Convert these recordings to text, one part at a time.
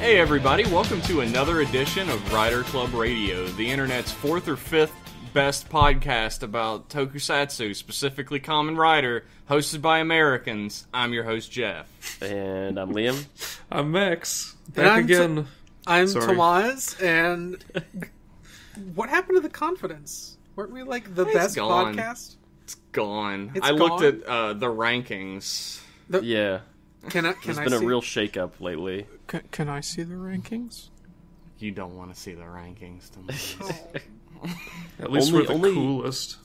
Hey everybody, welcome to another edition of Rider Club Radio, the internet's fourth or fifth best podcast about tokusatsu, specifically Kamen Rider, hosted by Americans. I'm your host, Jeff. And I'm Liam. I'm Max. Back again. I'm Tomas, and what happened to the confidence? Weren't we like the best gone. podcast? It's gone. It's looked gone? at the rankings. Yeah. There's been a real shake-up lately. Can I see the rankings? You don't want to see the rankings, Tomas. At least we're the coolest.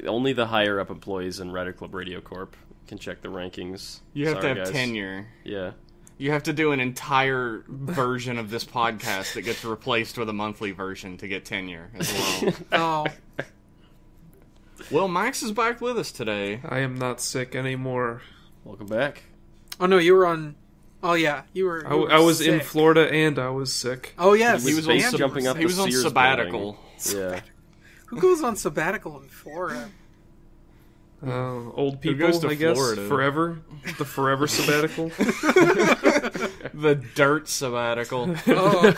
Only the higher-up employees in Rider Club Radio Corp can check the rankings. You have to have guys. tenure. Yeah. You have to do an entire version of this podcast that gets replaced with a monthly version to get tenure as well. Oh. Well, Max is back with us today. I am not sick anymore. Welcome back. Oh no, you were on... Oh yeah, you were I was sick. in Florida and I was sick. Oh yes, He was on jumping up He was the on Sears sabbatical. building. Yeah. Who goes on sabbatical in Florida? Old people, goes to I guess. Florida? Forever. The forever sabbatical. The dirt sabbatical. Oh,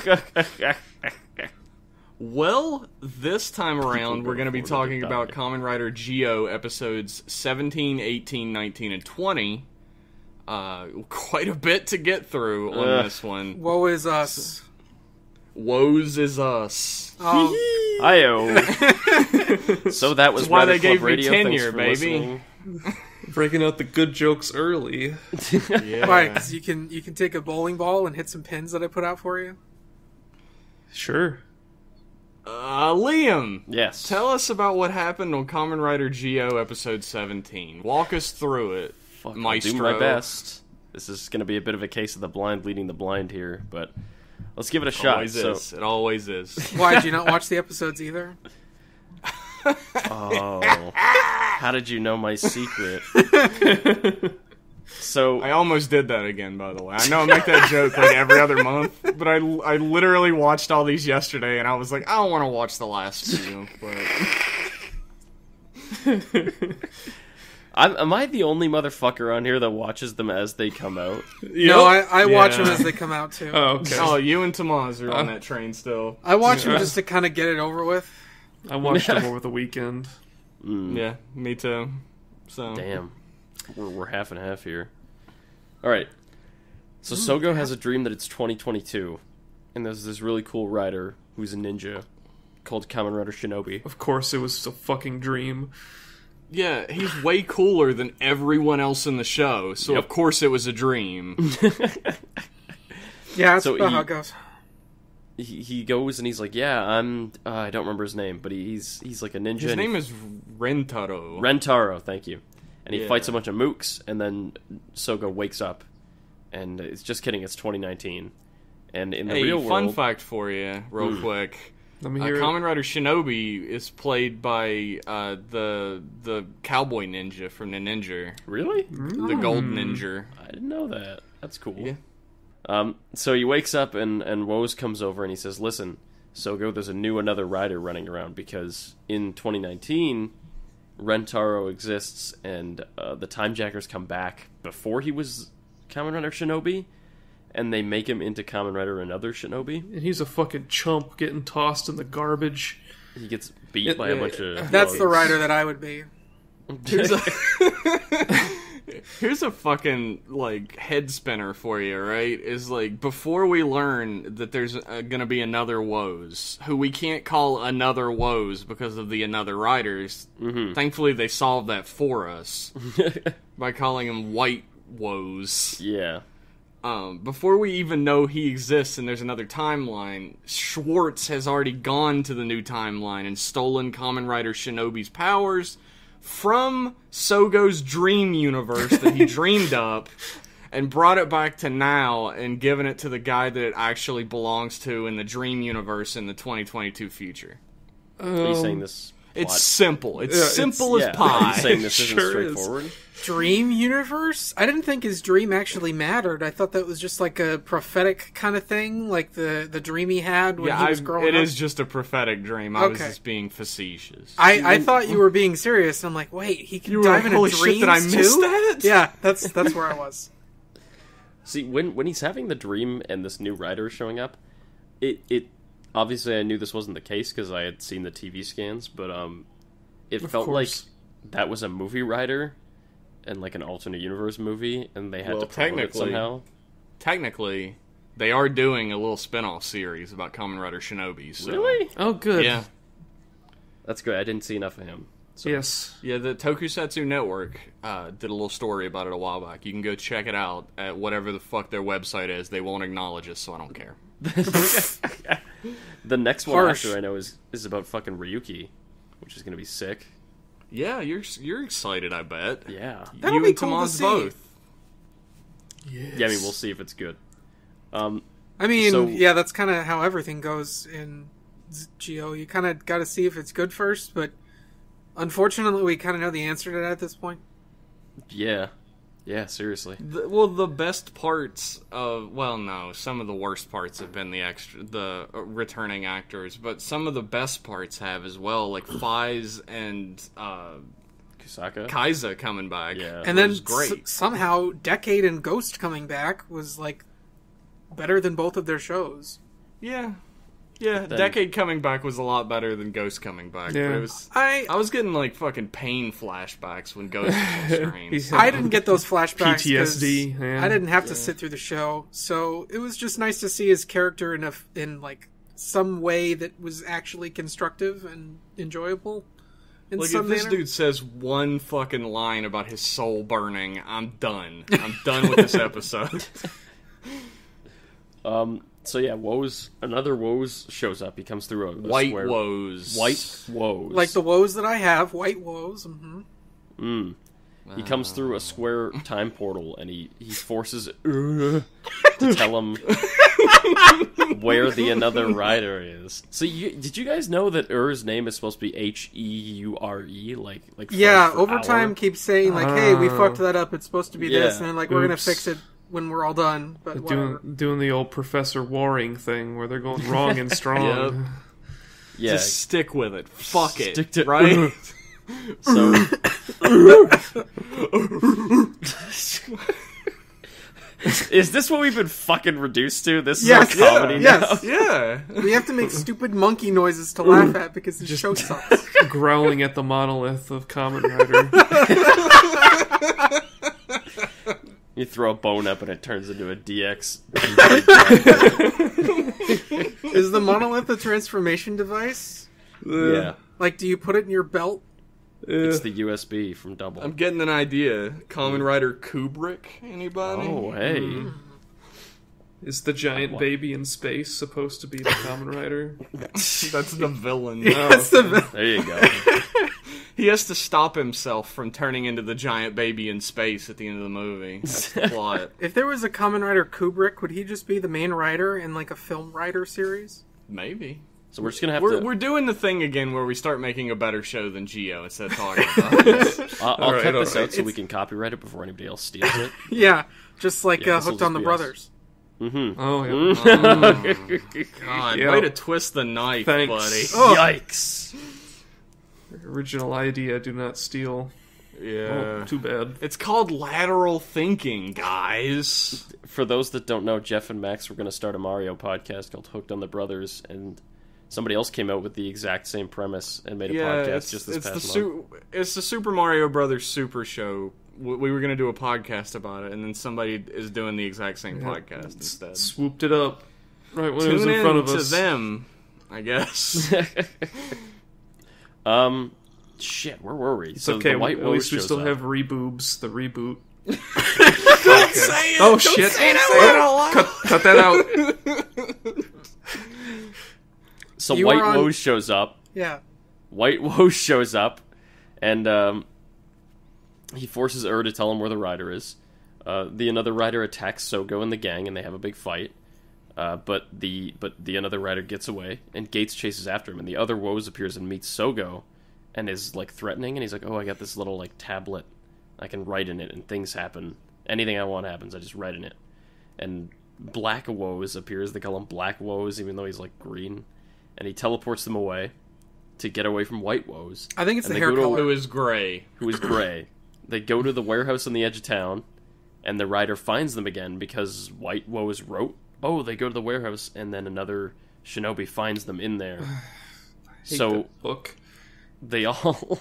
Well, this time around, we're going to be Florida talking to about die. Kamen Rider Geo episodes 17, 18, 19, and 20. Quite a bit to get through on this one. woe is us. Woes is us. Oh, Hi-yo. So that was That's why Rider they Club gave me Radio. tenure, Thanks for baby. listening. Breaking out the good jokes early. Yeah. right. 'Cause you can take a bowling ball and hit some pins that I put out for you. Sure. Liam, Yes. tell us about what happened on Kamen Rider Geo episode 17. Walk us through it, Fuck, I'll Maestro. do my best. This is going to be a bit of a case of the blind leading the blind here, but let's give it a shot. Always is. It always is. Why did you not watch the episodes either? Oh, how did you know my secret? So I almost did that again, by the way. I know I make that joke like every other month, but I literally watched all these yesterday, and I was like, I don't want to watch the last few. But am I the only motherfucker on here that watches them as they come out? No, I watch Yeah. them as they come out too. Oh, okay. oh, you and Tomas are on that train still. I watch them just to kind of get it over with. I watched them over the weekend. Yeah, me too. So Damn, we're half and half here. All right, so Sogo has a dream that it's 2022, and there's this really cool rider who's a ninja called Kamen Rider Shinobi. Of course, it was a fucking dream. yeah, he's way cooler than everyone else in the show. So Yep. of course it was a dream. Yeah, that's So about he- how it goes. He goes and he's like, yeah, I'm. I don't remember his name, but he's like a ninja. His and name is Rentaro. Rentaro, thank you. And he Yeah. fights a bunch of mooks, and then Sogo wakes up, and it's just kidding. It's 2019, and in the Hey, real fun world, fact for you, real quick. Let me hear it. Kamen Rider Shinobi is played by the cowboy ninja from the Ninja, really, the gold ninja. I didn't know that. That's cool. Yeah. So he wakes up, and Woes comes over, and he says, "Listen, Sogo, there's another rider running around because in 2019, Rentaro exists, and the Timejackers come back before he was Kamen Rider Shinobi." And they make him into Kamen Rider another Shinobi. And he's a fucking chump getting tossed in the garbage. He gets beat by a bunch of... That's the thugs. rider that I would be. Here's a fucking, like, head spinner for you, right? Is, like, before we learn that there's gonna be another Woes, who we can't call another Woes because of the another riders, thankfully they solved that for us by calling him White Woes. Yeah. Before we even know he exists and there's another timeline, Schwartz has already gone to the new timeline and stolen Kamen Rider Shinobi's powers from Sogo's dream universe that he dreamed up and brought it back to now and given it to the guy that it actually belongs to in the dream universe in the 2022 future. Are you saying this... It's simple. It's Yeah, simple Are as pie. you saying this isn't Sure is. straightforward? Dream universe? I didn't think his dream actually mattered. I thought that was just like a prophetic kind of thing, like the dream he had when he was growing it up. is just a prophetic dream. I was Okay. just being facetious. I thought you were being serious. I'm like, wait, he can You were dive like, into holy dreams shit, did I miss too? that? Yeah, that's where I was. See, when he's having the dream and this new writer showing up, it obviously I knew this wasn't the case because I had seen the TV scans, but it felt like that was a movie writer and like an alternate universe movie, and they had to promote it somehow. Technically, they are doing a little spin-off series about Kamen Rider Shinobi. So. Really? Oh, good. Yeah. That's good. I didn't see enough of him. So. Yes. Yeah, the Tokusatsu Network did a little story about it a while back. You can go check it out at whatever the fuck their website is. They won't acknowledge us, so I don't care. The next one after I know is about fucking Ryuki, which is going to be sick. Yeah, you're excited, I bet. Yeah. That'll you be and cool to Tomas see. both. Yes. Yeah, I mean, we'll see if it's good. I mean, yeah, that's kind of how everything goes in Geo. You kind of got to see if it's good first, but unfortunately, we kind of know the answer to that at this point. Yeah. Yeah, seriously. The best parts of... Well, no, some of the worst parts have been the returning actors, but some of the best parts have as well, like Faiz and Kusaka? Kaiza coming back. Yeah. And then great. somehow Decade and Ghost coming back was like better than both of their shows. Yeah. Yeah, Decade coming back was a lot better than Ghost coming back. Yeah. But it was, I was getting like fucking pain flashbacks when Ghost was on screen. I didn't get those flashbacks. 'cause PTSD, yeah. I didn't have to sit through the show, so it was just nice to see his character in like some way that was actually constructive and enjoyable. In Like, some if this manner. dude says one fucking line about his soul burning, I'm done. I'm done with this episode. So yeah, another Woes shows up. He comes through a White square... Woes. White Woes. like the woes that I have, white woes. Mm-hmm. He comes through a square time portal, and he forces to tell him where the another rider is. So did you guys know that Ur's name is supposed to be Heure? Like Yeah, French for Overtime hour? keeps saying like, "Hey, we fucked that up. It's supposed to be this," Yeah. and then like we're gonna Oops. fix it when we're all done. But whatever. Doing the old Professor Waring thing where they're going wrong and strong. Yep. Yeah. Just stick with it. Fuck it. Stick to- right? So is this what we've been fucking reduced to? This is Yes, our comedy now. yes. Yeah. We have to make stupid monkey noises to laugh at because the show sucks. Growling at the monolith of Kamen Rider. You throw a bone up and it turns into a DX. Is the monolith a transformation device? Yeah. Like, do you put it in your belt? It's the USB from Double. I'm getting an idea. Kamen Rider Kubrick? Anybody? Oh, hey. Is the giant baby in space supposed to be the Kamen Rider? That's the villain. That's the There you go. He has to stop himself from turning into the giant baby in space at the end of the movie. That's the plot. If there was a Kamen Rider Kubrick, would he just be the main writer in like a film writer series? Maybe. So we're just gonna have We're doing the thing again where we start making a better show than Geo instead of talking about it. I'll Alright, cut this alright. out so we can copyright it before anybody else steals it. Yeah, just like Yeah, this'll Hooked on just the be Brothers. Oh, yeah. God, Yep. way to twist the knife, Thanks. buddy. Yikes! Original idea, do not steal. Yeah. Oh, too bad. It's called lateral thinking, guys. For those that don't know, Jeff and Max were going to start a Mario podcast called Hooked on the Brothers, and somebody else came out with the exact same premise and made a podcast just this past month. It's the Super Mario Brothers Super Show. We were going to do a podcast about it, and then somebody is doing the exact same podcast instead. Swooped it up right when it was Tune in front of to us. them, I guess. Shit, where were we? It's okay, the White at Woes least we shows still up. have Reboobs, the reboot. Don't say it! Oh, Don't shit. say that word out loud! Cut that out. So You White were on- Woes shows up. Yeah. White Woes shows up, and he forces to tell him where the rider is. The another rider attacks Sogo and the gang, and they have a big fight. But the another rider gets away, and Gates chases after him, and the other Woes appears and meets Sogo, and is like threatening, and he's like, "Oh, I got this little like tablet, I can write in it, and things happen. Anything I want happens. I just write in it." And Black Woes appears. They call him Black Woes, even though he's like green, and he teleports them away to get away from White Woes. I think it's And the they hair go to- color. Who is gray. Who is gray. They go to the warehouse on the edge of town, and the rider finds them again because White Woes wrote, "Oh, they go to the warehouse," and then another shinobi finds them in there. So book. They all.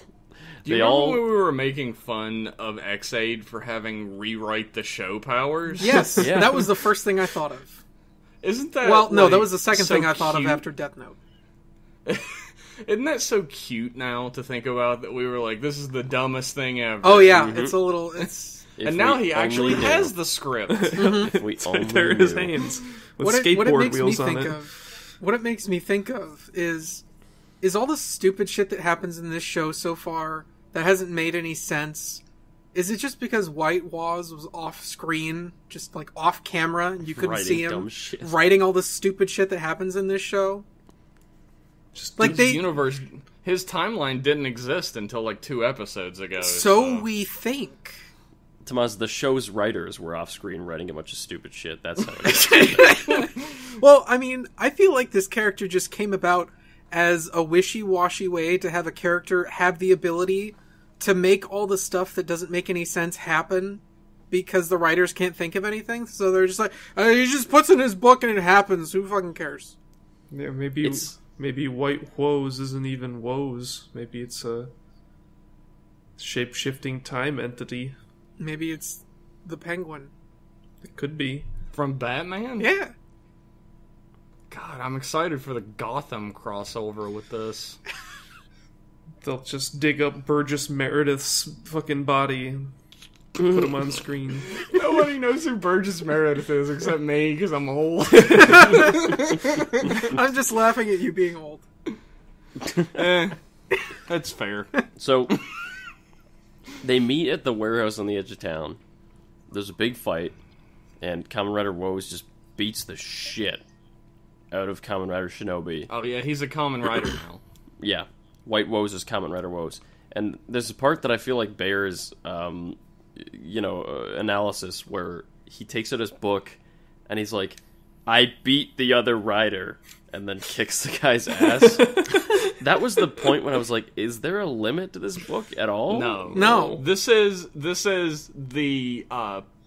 Do you remember when we were making fun of X-Aid for having rewrite the show powers? Yes, yeah. That was the first thing I thought of. Isn't that well? No, that was the second thing I thought cute? Of after Death Note. Isn't that so cute now to think about that we were like, this is the dumbest thing ever? Oh yeah, it's a little. And now he actually has the script. If we only They're in his hands with skateboard wheels on it. What it makes me think of is all the stupid shit that happens in this show so far that hasn't made any sense. Is it just because White Woz was off screen, just like off camera, and you couldn't see him writing all the stupid shit that happens in this show? Just like universe, his timeline didn't exist until like 2 episodes ago. So we think. Tomaz, the show's writers were off screen writing a bunch of stupid shit. That's how it is. Well, I mean, I feel like this character just came about as a wishy-washy way to have a character have the ability to make all the stuff that doesn't make any sense happen because the writers can't think of anything. So they're just like, he just puts in his book and it happens. Who fucking cares? Yeah, maybe White Woes isn't even woes. Maybe it's a shape-shifting time entity. Maybe it's the Penguin. It could be. From Batman? Yeah. God, I'm excited for the Gotham crossover with this. They'll just dig up Burgess Meredith's fucking body and put him on screen. Nobody knows who Burgess Meredith is except me, because I'm old. I'm just laughing at you being old. That's fair. So, they meet at the warehouse on the edge of town. There's a big fight, and Kamen Rider Woes just beats the shit out of Kamen Rider Shinobi. Oh yeah, he's a Kamen Rider now. Yeah. White Woes is Kamen Rider Woes. And there's a part that I feel like bears, analysis where he takes out his book and he's like, I beat the other rider, and then kicks the guy's ass. That was the point when I was like, is there a limit to this book at all? No. This is the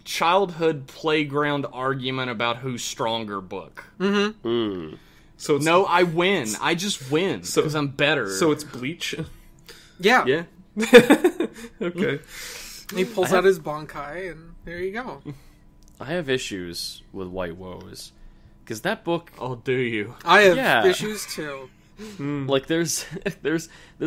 childhood playground argument about who's stronger book. Mm-hmm. Mm. So no, I win. I just win because I'm better. So it's Bleach? Yeah. Yeah. Okay. He pulls out his Bankai, and there you go. I have issues with White Woes. Because that book... Oh, do you? I have issues, too. Like, there's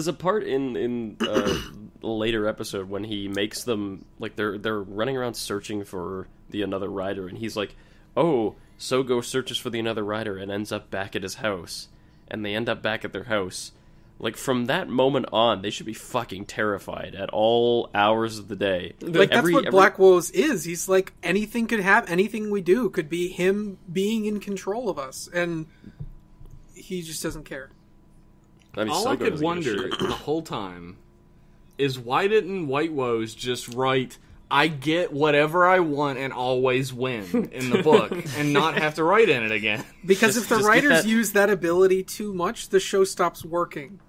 a part in a later episode when he makes them... Like, they're running around searching for the another rider, and he's like, oh... Sogo searches for the another rider and ends up back at his house. And they end up back at their house. Like, from that moment on, they should be fucking terrified at all hours of the day. Like, that's what Black Woes is. He's like, anything could happen, anything we do could be him being in control of us. And he just doesn't care. I mean, all I could wonder the whole time is why didn't White Woes just write... I get whatever I want and always win in the book and not have to write in it again. Because if the writers use that ability too much, the show stops working.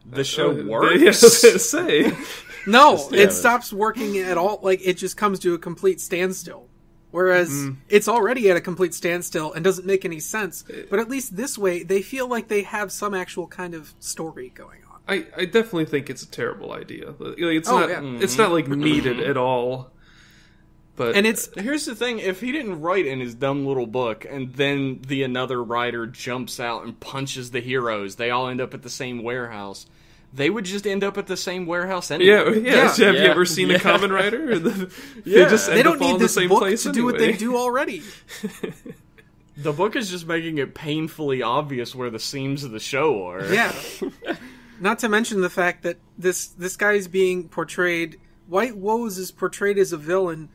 The show works? Yeah, I was gonna say. No, it stops working at all. Like, it just comes to a complete standstill. Whereas it's already at a complete standstill and doesn't make any sense. But at least this way, they feel like they have some actual kind of story going on. I definitely think it's a terrible idea. It's not like needed at all. But here's the thing: if he didn't write in his dumb little book, and then the another writer jumps out and punches the heroes, they all end up at the same warehouse. They would just end up at the same warehouse anyway. Yeah. Have you ever seen a Kamen Rider? They don't need this book to do what they do already. The book is just making it painfully obvious where the seams of the show are. Yeah. Not to mention the fact that this guy's being portrayed... White Woes is portrayed as a villain,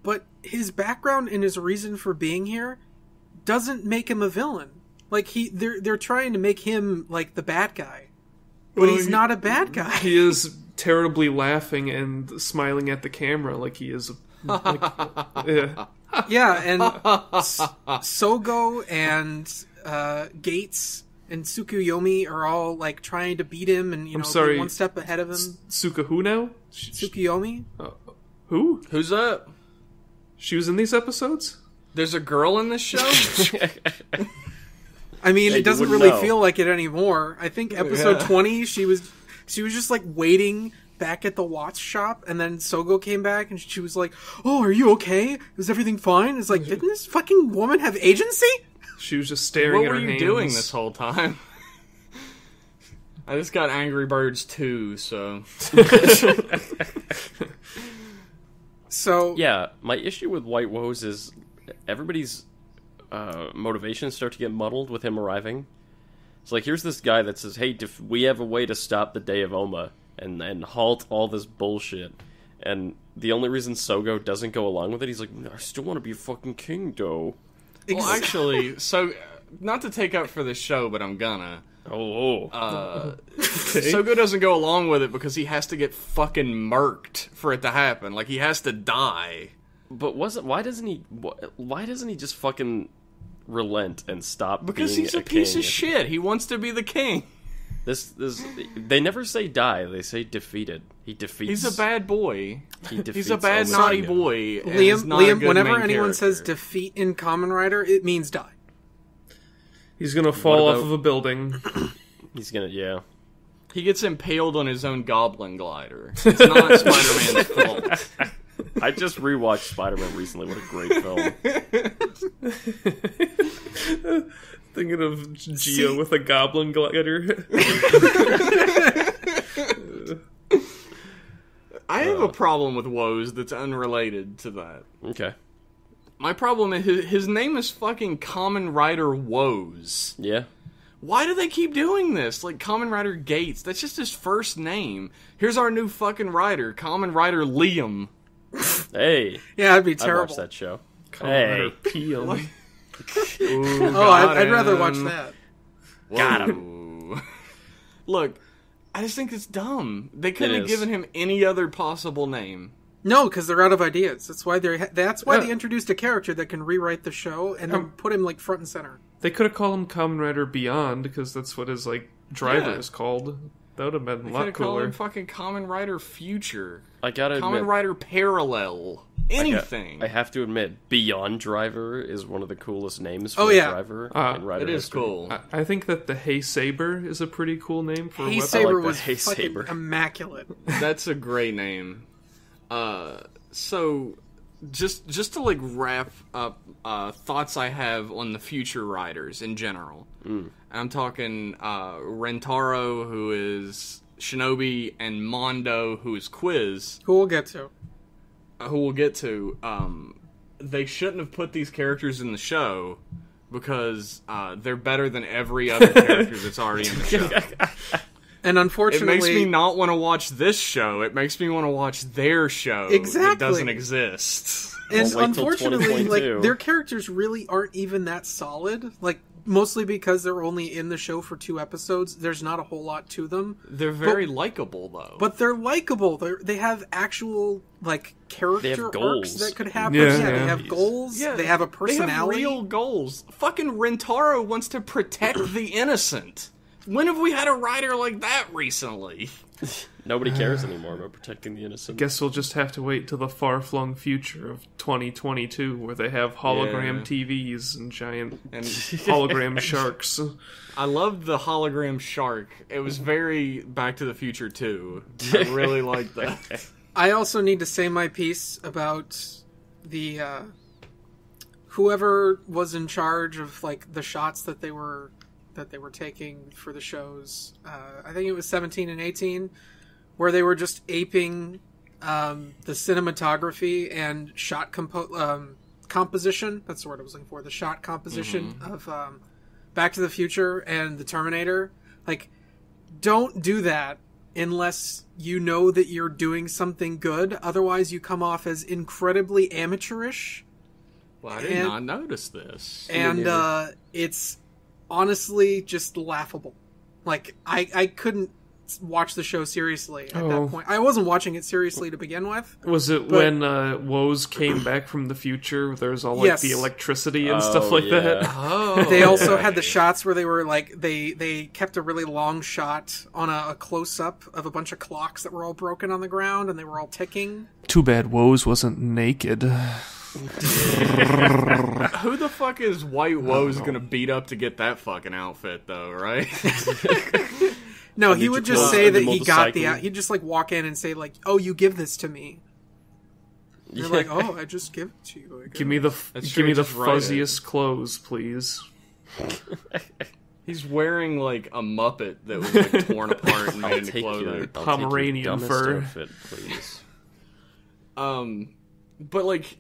but his background and his reason for being here doesn't make him a villain. Like, they're trying to make him, like, the bad guy. But he's not a bad guy. He is terribly laughing and smiling at the camera like he is... Yeah, and Sogo and Gates... and Tsukuyomi are all, like, trying to beat him and, be one step ahead of him. Suka who now? Tsukuyomi? Who? Who's up? She was in these episodes? There's a girl in this show? I mean, Yeah, it doesn't you really wouldn't know. feel like it anymore. I think episode 20, she was just like waiting back at the watch shop, and then Sogo came back, and she was like, "Oh, are you okay? Is everything fine?" It's like, didn't this fucking woman have agency? She was just staring What at were her you hands. doing this whole time? I just got Angry Birds 2, so... So Yeah, my issue with White Woes is everybody's motivations start to get muddled with him arriving. It's like, here's this guy that says, hey, we have a way to stop the Day of Oma and halt all this bullshit. And the only reason Sogo doesn't go along with it, he's like, I still want to be a fucking king, though. Well, actually, so... Not to take up for this show, but I'm gonna. Oh. Sogo doesn't go along with it because he has to get fucking murked for it to happen. Like, he has to die. But why doesn't he just fucking relent and stop Because being he's a king? piece of shit. He wants to be the king. This they never say die, they say defeated. He defeats. He's a bad boy. He defeats He's a bad, Oma naughty Sogo. boy. and is not a Liam, good whenever main anyone character. says defeat in Kamen Rider, it means die. He's gonna fall about- off of a building. He's gonna, yeah. He gets impaled on his own goblin glider. It's not Spider-Man's fault. I just rewatched Spider-Man recently. What a great film. Thinking of Geo with a goblin glider. I have a problem with Woes that's unrelated to that. Okay. My problem is his name is fucking Kamen Rider Woes. Yeah. Why do they keep doing this? Like, Kamen Rider Gates, that's just his first name. Here's our new fucking rider, Kamen Rider Liam. Hey. Yeah, that'd be I'd terrible. watch that show. Hey. Hey. Peel. Oh, I'd rather watch that. Got him. Look, I just think it's dumb. They couldn't It have is. given him any other possible name. No, because they're out of ideas. That's why they Yeah. introduced a character that can rewrite the show and then put him like front and center. They could have called him Kamen Rider Beyond, because that's what his driver Yeah. is called. That would have been a They could lot have called cooler. him fucking Kamen Rider Future. I gotta Kamen admit, Rider Parallel. Anything. I have to admit, Beyond Driver is one of the coolest names for Oh, a yeah. driver in Rider It is history. cool. I think that the Hey Saber is a pretty cool name for a Hey weapon. Saber like that. was Hey fucking Saber. immaculate. That's a great name. So, just to like wrap up thoughts I have on the future riders in general. I'm talking Rentaro, who is Shinobi, and Mondo, who is Quiz, Who we'll get to. who we'll get to. They shouldn't have put these characters in the show because they're better than every other character that's already in the show. And It unfortunately, makes me not want to watch this show. It makes me want to watch their show. Exactly. It doesn't exist. and Well, wait till unfortunately, 2022. like their characters really aren't even that solid. Like mostly because they're only in the show for 2 episodes. There's not a whole lot to them. They're very likable, though. But they're likable. They have actual like character arcs goals. that could happen. Yeah. Yeah, they Yeah. have goals. They have a personality. They have real goals. Fucking Rentaro wants to protect the innocent. When have we had a writer like that recently? Nobody cares anymore about protecting the innocent. Guess we'll just have to wait till the far-flung future of 2022, where they have hologram TVs and giant And hologram sharks. I loved the hologram shark. It was very Back to the Future too. I really liked that. I also need to say my piece about the whoever was in charge of like the shots that they were taking for the shows. I think it was 17 and 18, where they were just aping the cinematography and shot composition. That's the word I was looking for. The shot composition of Back to the Future and the Terminator. Like, don't do that unless you know that you're doing something good. Otherwise, you come off as incredibly amateurish. Well, I did not notice this. And it's honestly just laughable. Like, I couldn't watch the show seriously at that point. I wasn't watching it seriously to begin with. Was it when Woes came back from the future? There was all like Yes. the electricity and stuff like that. Oh, They also had the shots where they were like they kept a really long shot on a close up of a bunch of clocks that were all broken on the ground and they were all ticking. Too bad Woes wasn't naked. Who the fuck is White Woe's gonna beat up to get that fucking outfit, though, right? No, he would just say that he got motorcycle. he'd just like walk in and say like, "Oh, you give this to me." You're like, "Oh, I just give it to you." Give me the That's give true, me the just write it. fuzziest clothes, please. He's wearing like a Muppet that was like torn apart and made into Take clothing. your Pomeranian dumbest fur. outfit, please. But like,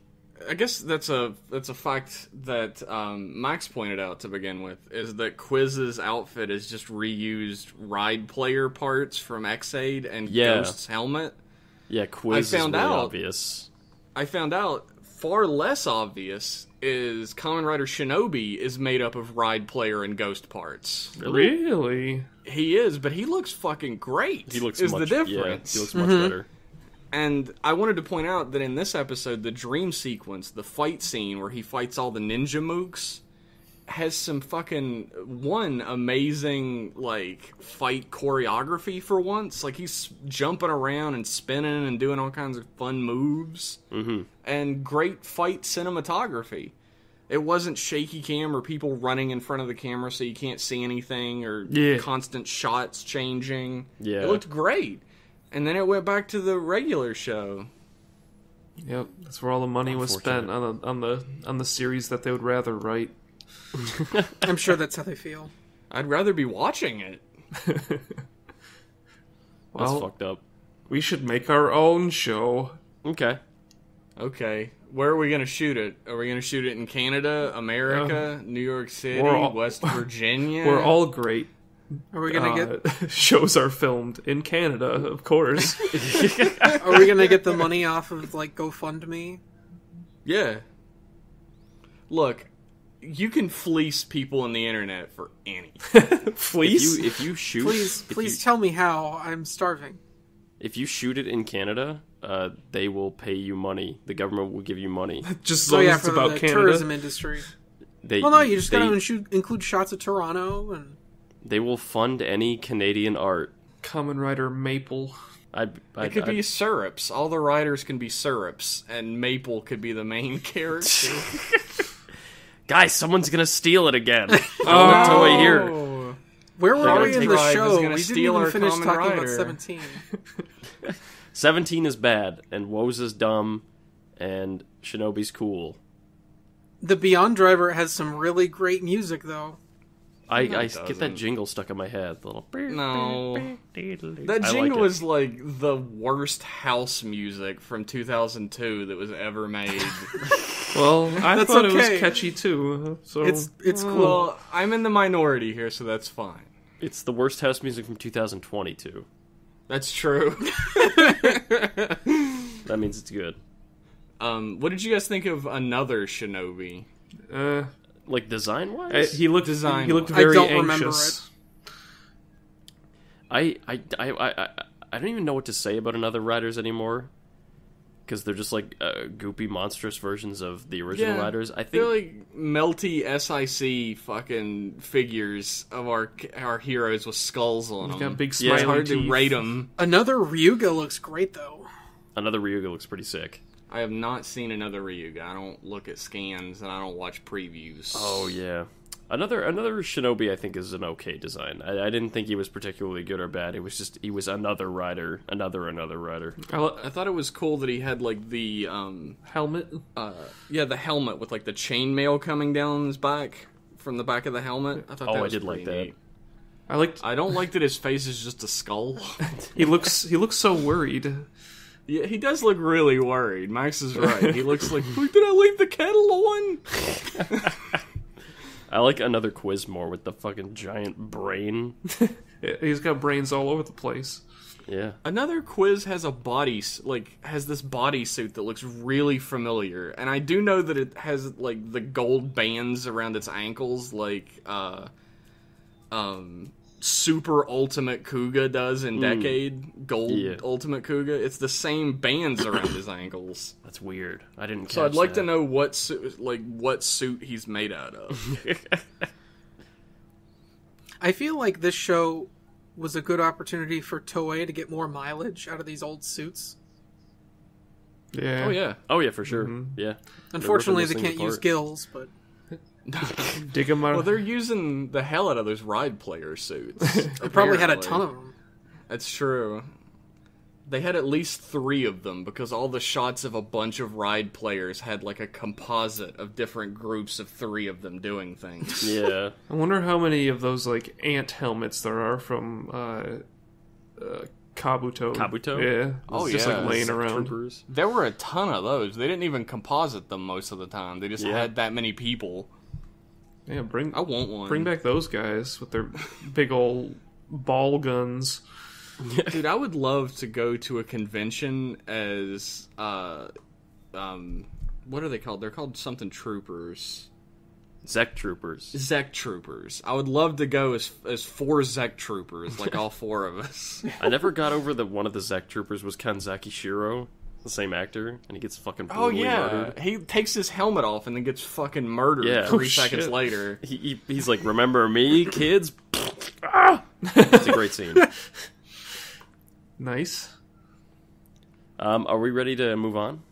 I guess that's a fact that Max pointed out to begin with, is that Quiz's outfit is just reused ride player parts from X-Aid and Yeah. Ghost's helmet. Yeah, Quiz I found is really out- obvious. I found out far less obvious is Kamen Rider Shinobi is made up of ride player and ghost parts. Really? He is, but he looks fucking great. He looks is much, the difference. Yeah, he looks much better. And I wanted to point out that in this episode, the dream sequence, the fight scene where he fights all the ninja mooks, has some fucking, amazing, like, fight choreography for once. Like, he's jumping around and spinning and doing all kinds of fun moves. Mm-hmm. And great fight cinematography. It wasn't shaky cam or people running in front of the camera so you can't see anything or constant shots changing. Yeah. It looked great. And then it went back to the regular show. Yep, that's where all the money was spent on the series that they would rather write. I'm sure that's how they feel. I'd rather be watching it. That's Well, fucked up. we should make our own show. Okay. Okay. Where are we going to shoot it? Are we going to shoot it in Canada, America, New York City, West Virginia? We're all great. Are we gonna get? Shows are filmed in Canada, of course. Are we gonna get the money off of like GoFundMe? Yeah. Look, you can fleece people on the internet for anything. Fleece? If you shoot, Please tell me how. I'm starving. if you shoot it in Canada, they will pay you money. The government will give you money. Just as So long yeah, as it's for about the Canada. tourism industry. They, Well, no, you just they, gotta include shots of Toronto and. They will fund any Canadian art. Kamen Rider Maple. It could be syrups. All the riders can be syrups, and Maple could be the main character. Guys, someone's gonna steal it again. Oh, toy here. Where were Dark we in the Tribe is show? gonna We didn't steal even our finish Kamen talking about Rider. 17. 17 is bad, and Woes is dumb, and Shinobi's cool. The Beyond Driver has some really great music, though. I it get that doesn't. jingle stuck in my head. The little No. That I jingle like it. was like the worst house music from 2002 that was ever made. Well, I That's thought it okay. was catchy too. So It's cool. Well, I'm in the minority here, so that's fine. It's the worst house music from 2022. That's true. That means it's good. What did you guys think of another Shinobi? Like design wise, he looked Design. He looked I very don't remember anxious. I don't even know what to say about another Riders anymore. Because they're just like goopy, monstrous versions of the original Riders. I think they're like melty SIC fucking figures of our heroes with skulls on He's them. got big Yeah. smiley It's hard teeth. to rate them. Another Ryuga looks great, though. another Ryuga looks pretty sick. I have not seen another Ryuga. I don't look at scans and I don't watch previews. Oh yeah, another Shinobi I think is an okay design. I didn't think he was particularly good or bad. It was just he was another rider, another rider. I thought it was cool that he had like the Helmet. the helmet with like the chainmail coming down his back from the back of the helmet. I thought Oh, that I was did like pretty that. neat. I I don't like that his face is just a skull. He looks so worried. Yeah, he does look really worried. Max is right. He looks like, did I leave the kettle on? I like another Quiz more with the fucking giant brain. He's got brains all over the place. Yeah. Another Quiz has a has this bodysuit that looks really familiar, and I do know that it has like the gold bands around its ankles, like Super Ultimate Kuga does in Decade. Gold Ultimate Kuga. It's the same bands around his ankles. That's weird. I didn't catch So I'd like that. to know what suit he's made out of. I feel like this show was a good opportunity for Toei to get more mileage out of these old suits. Yeah. Oh yeah. Oh yeah, for sure. Yeah. Unfortunately, they They're ripping can't this use thing gills, but Dig them out. Well, they're using the hell out of those ride player suits. they probably had a ton of them. That's true. They had at least 3 of them because all the shots of a bunch of ride players had like a composite of different groups of 3 of them doing things. Yeah. I wonder how many of those like ant helmets there are from Kabuto. Kabuto? Yeah. Oh, It's just yeah. like laying around. Troopers. There were a ton of those. They didn't even composite them most of the time. They just Yeah. had that many people. Yeah, I want one. bring back those guys with their big old ball guns. Dude, I would love to go to a convention as what are they called? They're called something troopers. Zek troopers. Zek troopers. I would love to go as 4 Zek troopers, like all 4 of us. I never got over that one of the Zek troopers was Kanzaki Shiro, the same actor, and he gets fucking Oh brutally yeah, murdered. he takes his helmet off and then gets fucking murdered Yeah. 3 Oh, seconds shit. later. He's like, remember me, kids? Ah! It's a great scene. Nice. Are we ready to move on?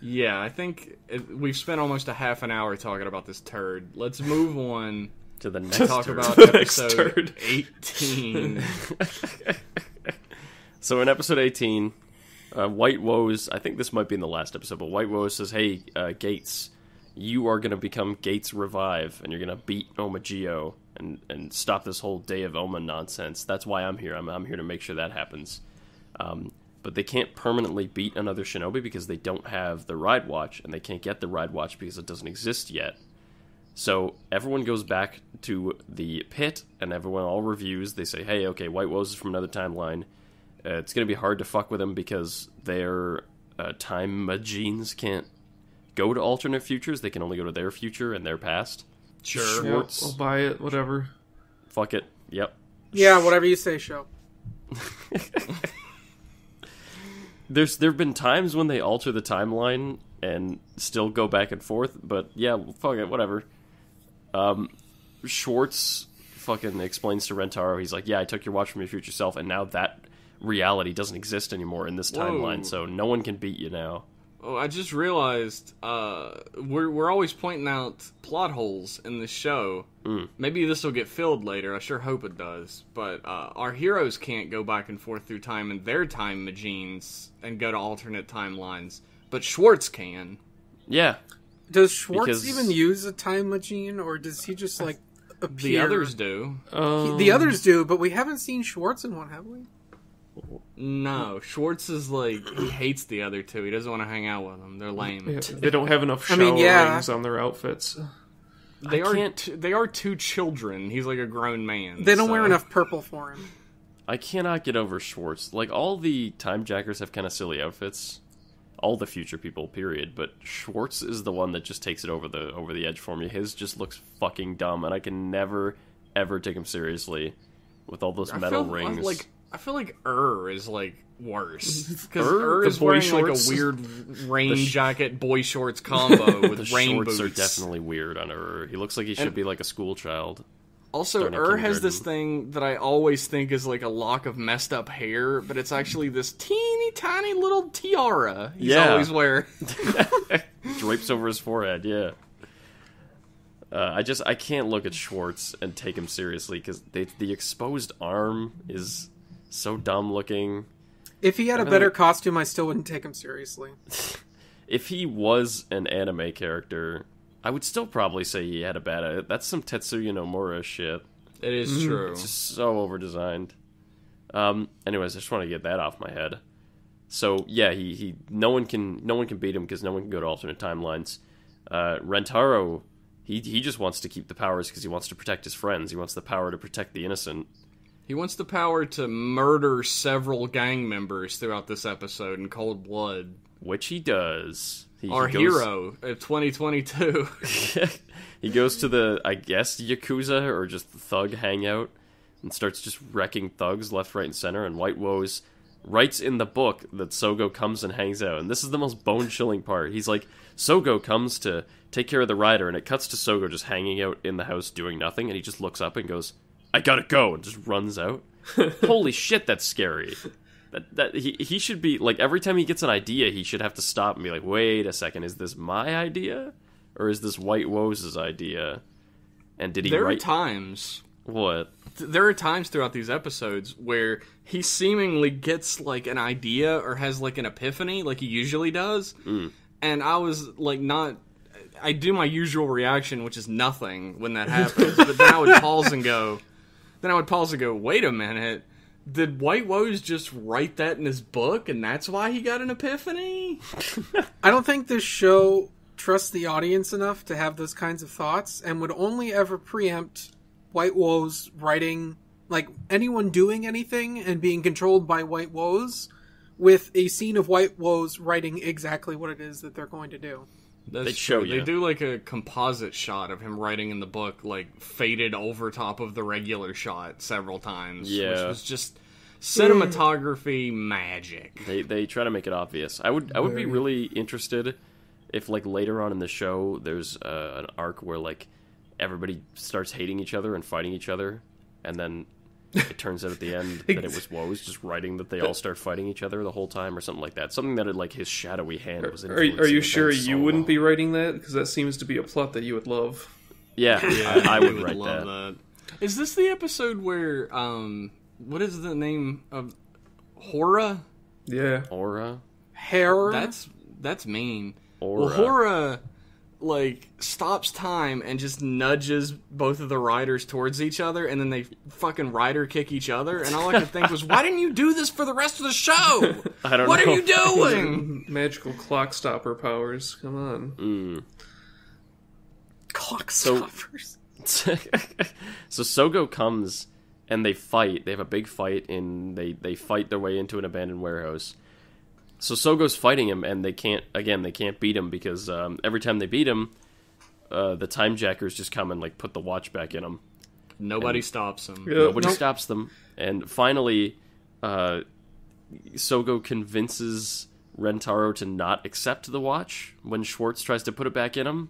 Yeah, I think we've spent almost a half an hour talking about this turd. Let's move on. To the next Talk turn. about The next episode turd. 18. So in episode 18, White Woes, I think this might be in the last episode, but White Woes says, hey, Gates, you are going to become Gates Revive, and you're going to beat Oma Geo and stop this whole Day of Oma nonsense. That's why I'm here. I'm here to make sure that happens. But they can't permanently beat another shinobi because they don't have the Ride Watch, and they can't get the Ride Watch because it doesn't exist yet. So everyone goes back to the pit, and everyone all reviews. They say, hey, okay, White Woes is from another timeline. It's going to be hard to fuck with them because their time machines can't go to alternate futures. They can only go to their future and their past. Sure. Yeah, Schwartz. I'll buy it. Whatever. Fuck it. Yep. Yeah, whatever you say, show. There've been times when they alter the timeline and still go back and forth, but yeah, fuck it, whatever. Schwartz fucking explains to Rentaro, he's like, yeah, I took your watch from your future self, and now that reality doesn't exist anymore in this timeline, Whoa. so no one can beat you now. Oh, I just realized we're always pointing out plot holes in the show. Maybe this will get filled later. I sure hope it does. But our heroes can't go back and forth through time in their time machines and go to alternate timelines. But Schwartz can. Yeah. Does Schwartz Because- even use a time machine, or does he just like appear? The others do. The others do, but we haven't seen Schwartz in one, have we? No, Schwartz is like, he hates the other two. He doesn't want to hang out with them. They're lame. Yeah, they don't have enough I shower mean, yeah. rings on their outfits. They I are can't- they are 2 children. He's like a grown man. They don't so- wear enough purple for him. I cannot get over Schwartz. Like, all the time jackers have kind of silly outfits. All the future people, period. But Schwartz is the one that just takes it over the edge for me. His just looks fucking dumb, and I can never, ever take him seriously with all those metal rings. I feel like is like worse because the is boy wearing shorts? like a weird rain jacket boy shorts combo with the rain shorts boots. are definitely weird on Ur. He looks like he should be like a school child. Also, starting at has this kindergarten. thing that I always think is like a lock of messed up hair, but it's actually this teeny tiny little tiara he's Yeah. always wearing. Drapes over his forehead, yeah. I can't look at Schwartz and take him seriously because the exposed arm is so dumb looking. If he had a better costume, I still wouldn't take him seriously. If he was an anime character, I would still probably say he had a bad. That's some Tetsuya Nomura shit. It is true. It's just so over-designed. Anyways, I just want to get that off my head. So yeah, he no one can beat him because no one can go to alternate timelines. Rentaro, he just wants to keep the powers because he wants to protect his friends. He wants the power to protect the innocent. He wants the power to murder several gang members throughout this episode in cold blood. Which he does. Our he goes, hero of 2022. He goes to the, I guess, Yakuza or just thug hangout and starts just wrecking thugs left, right, and center. And White Woes writes in the book that Sogo comes and hangs out. And this is the most bone-chilling part. He's like, Sogo comes to take care of the rider, and it cuts to Sogo just hanging out in the house doing nothing, and he just looks up and goes, I gotta go, and just runs out. Holy shit, that's scary. That he should be like, every time he gets an idea, he should have to stop and be like, wait a second, is this my idea or is this White Woe's idea? And did he There write are times. what? There are times throughout these episodes where he seemingly gets like an idea or has like an epiphany, like he usually does. And I was like, not. I do my usual reaction, which is nothing when that happens. But then I would pause and go. Wait a minute. Did White Woes just write that in his book, and that's why he got an epiphany? I don't think this show trusts the audience enough to have those kinds of thoughts, and would only ever preempt White Woes writing, like, anyone doing anything and being controlled by White Woes with a scene of White Woes writing exactly what it is that they're going to do. That's show true. you. They do like a composite shot of him writing in the book, like faded over top of the regular shot several times. Yeah. Which was just cinematography magic. They try to make it obvious. I would be really interested if, like, later on in the show there's an arc where, like, everybody starts hating each other and fighting each other, and then it turns out at the end that it was Woes just writing that they all start fighting each other the whole time, or something like that. Something that, like, his shadowy hand was influencing. Are you sure events you so wouldn't long. be writing that? Because that seems to be a plot that you would love. Yeah, I would write love that. Is this the episode where, what is the name of Hora? Yeah. Aura? Hair. That's mean. Aura. Well, Hora, like, stops time and just nudges both of the riders towards each other, and then they fucking rider kick each other, and all I could think was, why didn't you do this for the rest of the show? I don't What know. are you doing? Magical clock stopper powers. Come on. Clock So- stoppers. So Sogo comes and they fight. They have a big fight, and they fight their way into an abandoned warehouse. So Sogo's fighting him, and they can't beat him because every time they beat him, the time jackers just come and, like, put the watch back in him. Nobody stops him. Yeah. Nobody Nope. stops them, and finally, Sogo convinces Rentaro to not accept the watch when Schwartz tries to put it back in him.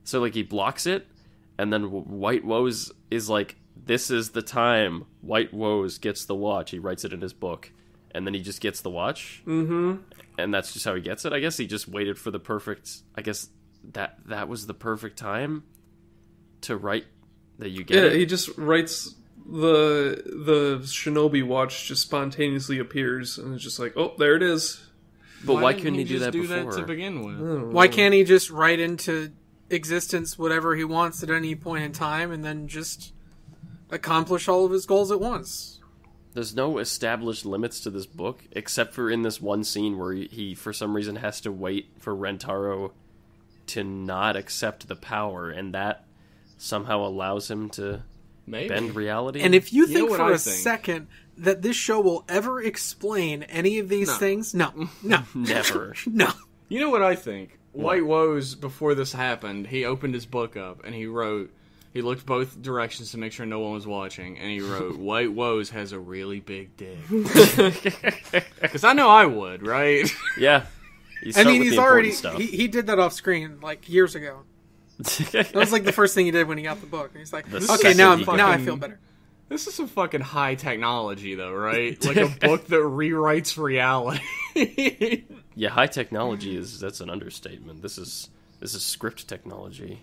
So, like, he blocks it, and then White Woes is like, "This is the time White Woes gets the watch." He writes it in his book, and then he just gets the watch. Mm-hmm. And that's just how he gets it. I guess he just waited for the perfect. I guess that was the perfect time to write that you get Yeah, it. he just writes the shinobi watch just spontaneously appears, and it's just like, oh, there it is. But why didn't couldn't he do just that do before? that to begin with? Why can't he just write into existence whatever he wants at any point in time and then just accomplish all of his goals at once? There's no established limits to this book, except for in this one scene where he for some reason, has to wait for Rentaro to not accept the power, and that somehow allows him to Maybe. bend reality. And if you You know think what for I a think? second that this show will ever explain any of these No. things, no. Never. No. You know what I think? White Woes, before this happened, he opened his book up and he looked both directions to make sure no one was watching, and he wrote, "White Woes has a really big dick." Because I know I would, right? Yeah. You I start mean, with he's the already important he did that off screen like years ago. That was like the first thing he did when he got the book. And he's like, The okay, second now he I got- feel better. This is some fucking high technology, though, right? Like a book that rewrites reality. Yeah, high technology that's an understatement. This is script technology.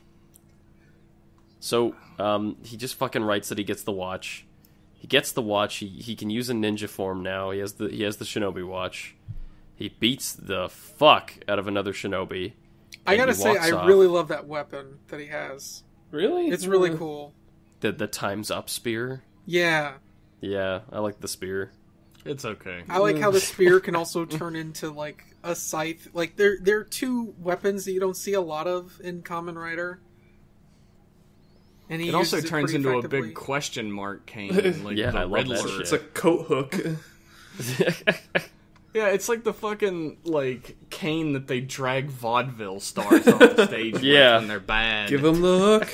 So, he just fucking writes that he gets the watch. He gets the watch. He can use a ninja form now. He has the shinobi watch. He beats the fuck out of another shinobi. I and gotta he say, walks I off. really love that weapon that he has. Really? It's really cool. The Time's Up spear. Yeah. Yeah, I like the spear. It's okay. I like how the spear can also turn into like a scythe. Like they're two weapons that you don't see a lot of in Kamen Rider. And he It also uses turns pretty into a effectively. big question mark cane, like Yeah, the I love that Riddler. shit. It's a coat hook. Yeah, it's like the fucking like cane that they drag vaudeville stars off the stage with Yeah. when they're bad. Give him the hook.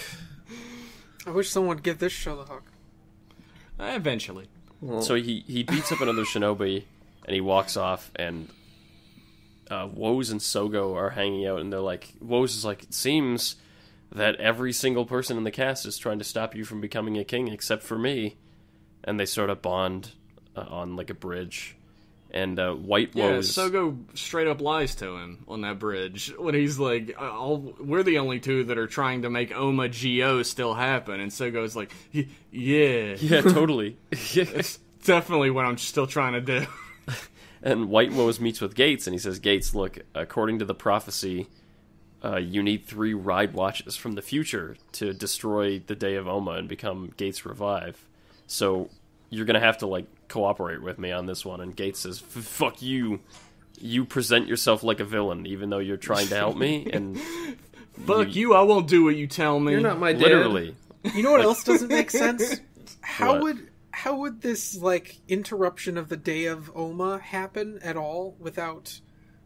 I wish someone would give this show the hook. Eventually. So he beats up another shinobi, and he walks off, and Woes and Sogo are hanging out, and they're like, Woes is like, "It seems that every single person in the cast is trying to stop you from becoming a king except for me." And they sort of bond on like a bridge, And White Yeah, Woes... Sogo straight up lies to him on that bridge when he's like, we're the only two that are trying to make Oma Geo still happen. And Sogo's like, yeah. Yeah, totally. It's definitely what I'm still trying to do. And White Woes meets with Gates, and he says, Gates, look, according to the prophecy, you need 3 ride watches from the future to destroy the Day of Oma and become Gates Revive. So you're going to have to, like, cooperate with me on this one. And Gates says, fuck you. You present yourself like a villain, even though you're trying to help me. And fuck you, I won't do what you tell me. You're not my dad. literally. You know what else doesn't make sense? How What? would this, like, interruption of the Day of Oma happen at all without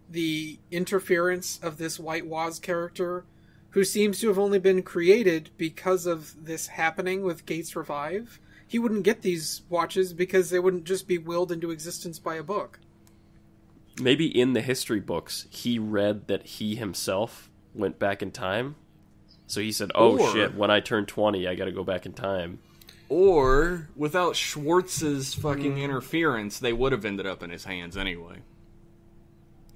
the interference of this White Woz character, who seems to have only been created because of this happening with Gates Revive? He wouldn't get these watches because they wouldn't just be willed into existence by a book. Maybe in the history books, he read that he himself went back in time. So he said, oh Or- shit, when I turn 20, I gotta go back in time. Or, without Schwartz's fucking interference, they would have ended up in his hands anyway.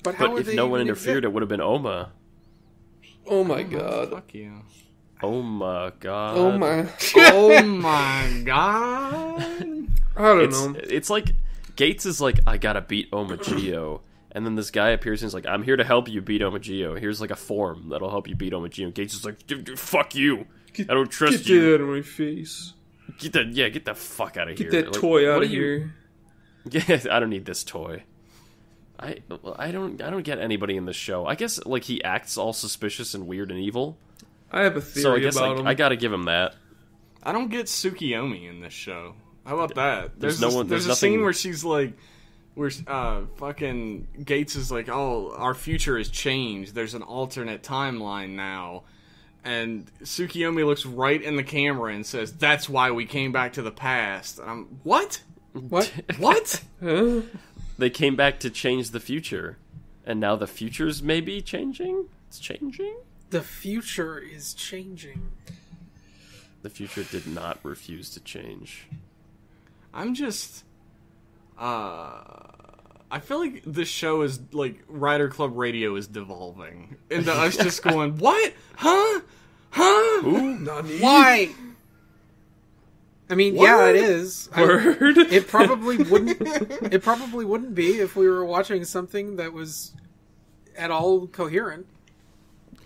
But how But would if they no one even interfered, it would have been Oma. Oh my god. Fuck you. Oh my god. Oh my. Oh my god. I don't know. It's like, Gates is like, I gotta beat Oma Geo. And then this guy appears and he's like, I'm here to help you beat Oma Geo. Here's like a form that'll help you beat Oma Geo. And Gates is like, fuck you. I don't trust Get you. that out of my face. Get the fuck out of here. Get that Like, toy out what of are you- here. Yeah, I don't need this toy. I don't get anybody in this show. I guess like he acts all suspicious and weird and evil. I have a theory So I guess about him. I gotta give him that. I don't get Tsukiyomi in this show. How about that? There's There's a nothing- scene where she's like, where fucking Gates is like, oh, our future has changed. There's an alternate timeline now. And Tsukiyomi looks right in the camera and says, that's why we came back to the past. And I'm, what? What? What? Huh? They came back to change the future, and now the future's maybe changing. It's changing. The future is changing. The future did not refuse to change. I'm just, I feel like this show is like Rider Club Radio is devolving into us just going, what? Huh? Huh? Nani? Why? I mean, yeah, it is. Word? It probably wouldn't. It probably wouldn't be if we were watching something that was at all coherent.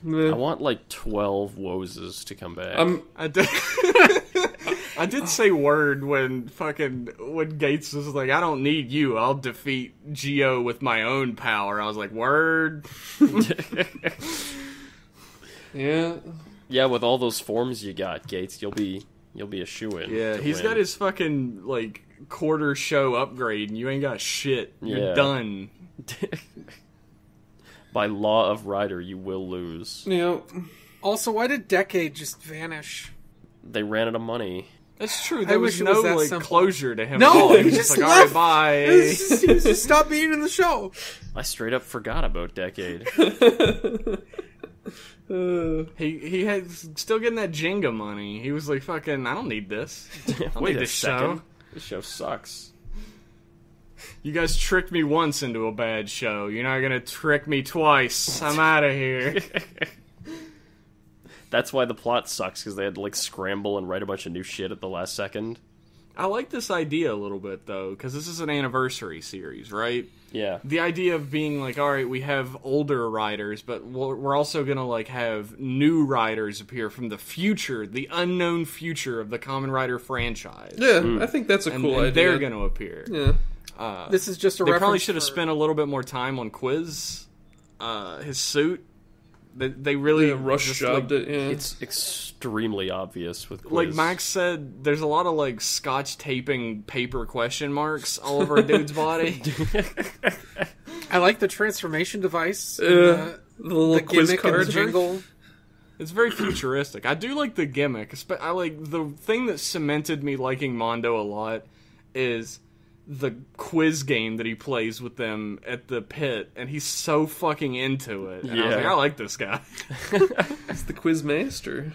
I want like 12 Woses to come back. I did, I did say word when Gates was like, I don't need you, I'll defeat Geo with my own power. I was like, word. Yeah. Yeah, with all those forms you got, Gates, you'll be a shoo-in. Yeah, he's got his fucking like quarter show upgrade, and you ain't got shit. You're Yeah. done. By law of Rider, you will lose. Yeah. Also, why did Decade just vanish? They ran out of money. That's true. I There wish was it no was that like simple. closure to him. No, at all. he was just like, left. all right, bye. He just stopped being in the show. I straight up forgot about Decade. He had still getting that Jenga money. He was like, fucking, I don't need this. I Wait need a this second. show. This show sucks. You guys tricked me once into a bad show. You're not gonna trick me twice. I'm out of here. That's why the plot sucks, because they had to like scramble and write a bunch of new shit at the last second. I like this idea a little bit though, because this is an anniversary series, right? Yeah. The idea of being like, all right, we have older writers, but we're also gonna like have new writers appear from the future, the unknown future of the Kamen Rider franchise. Yeah, I think that's a and, cool and idea. they're gonna appear. Yeah. This is just a They reference probably should have for- spent a little bit more time on Quiz, his suit. They really Rush just, jobbed like, it, yeah. It's extremely obvious with Quiz. Like Max said, there's a lot of like scotch taping paper question marks all over a dude's body. I like the transformation device. the little the quiz gimmick and card. the jingle. It's very futuristic. I do like the gimmick. I like the thing that cemented me liking Mondo a lot is the quiz game that he plays with them at the pit, and he's so fucking into it. And I was Yeah. like, I like this guy. It's the quiz master.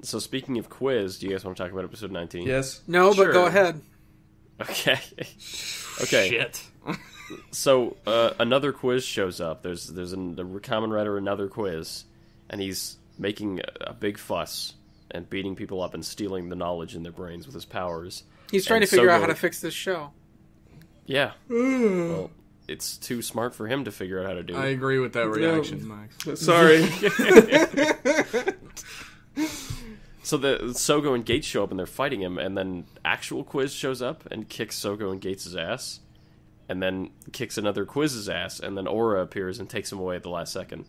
So speaking of Quiz, do you guys want to talk about episode 19? Yes. No, Sure. but go ahead. Okay. Shit. So another quiz shows up. There's the Kamen Rider another quiz, and he's making a big fuss and beating people up and stealing the knowledge in their brains with his powers. He's trying to figure out how to fix this show. Yeah. Well, it's too smart for him to figure out how to do it. I agree with that reaction, Max. Sorry. So the Sogo and Gates show up and they're fighting him, and then actual Quiz shows up and kicks Sogo and Gates' ass, and then kicks another Quiz's ass, and then Aura appears and takes him away at the last second.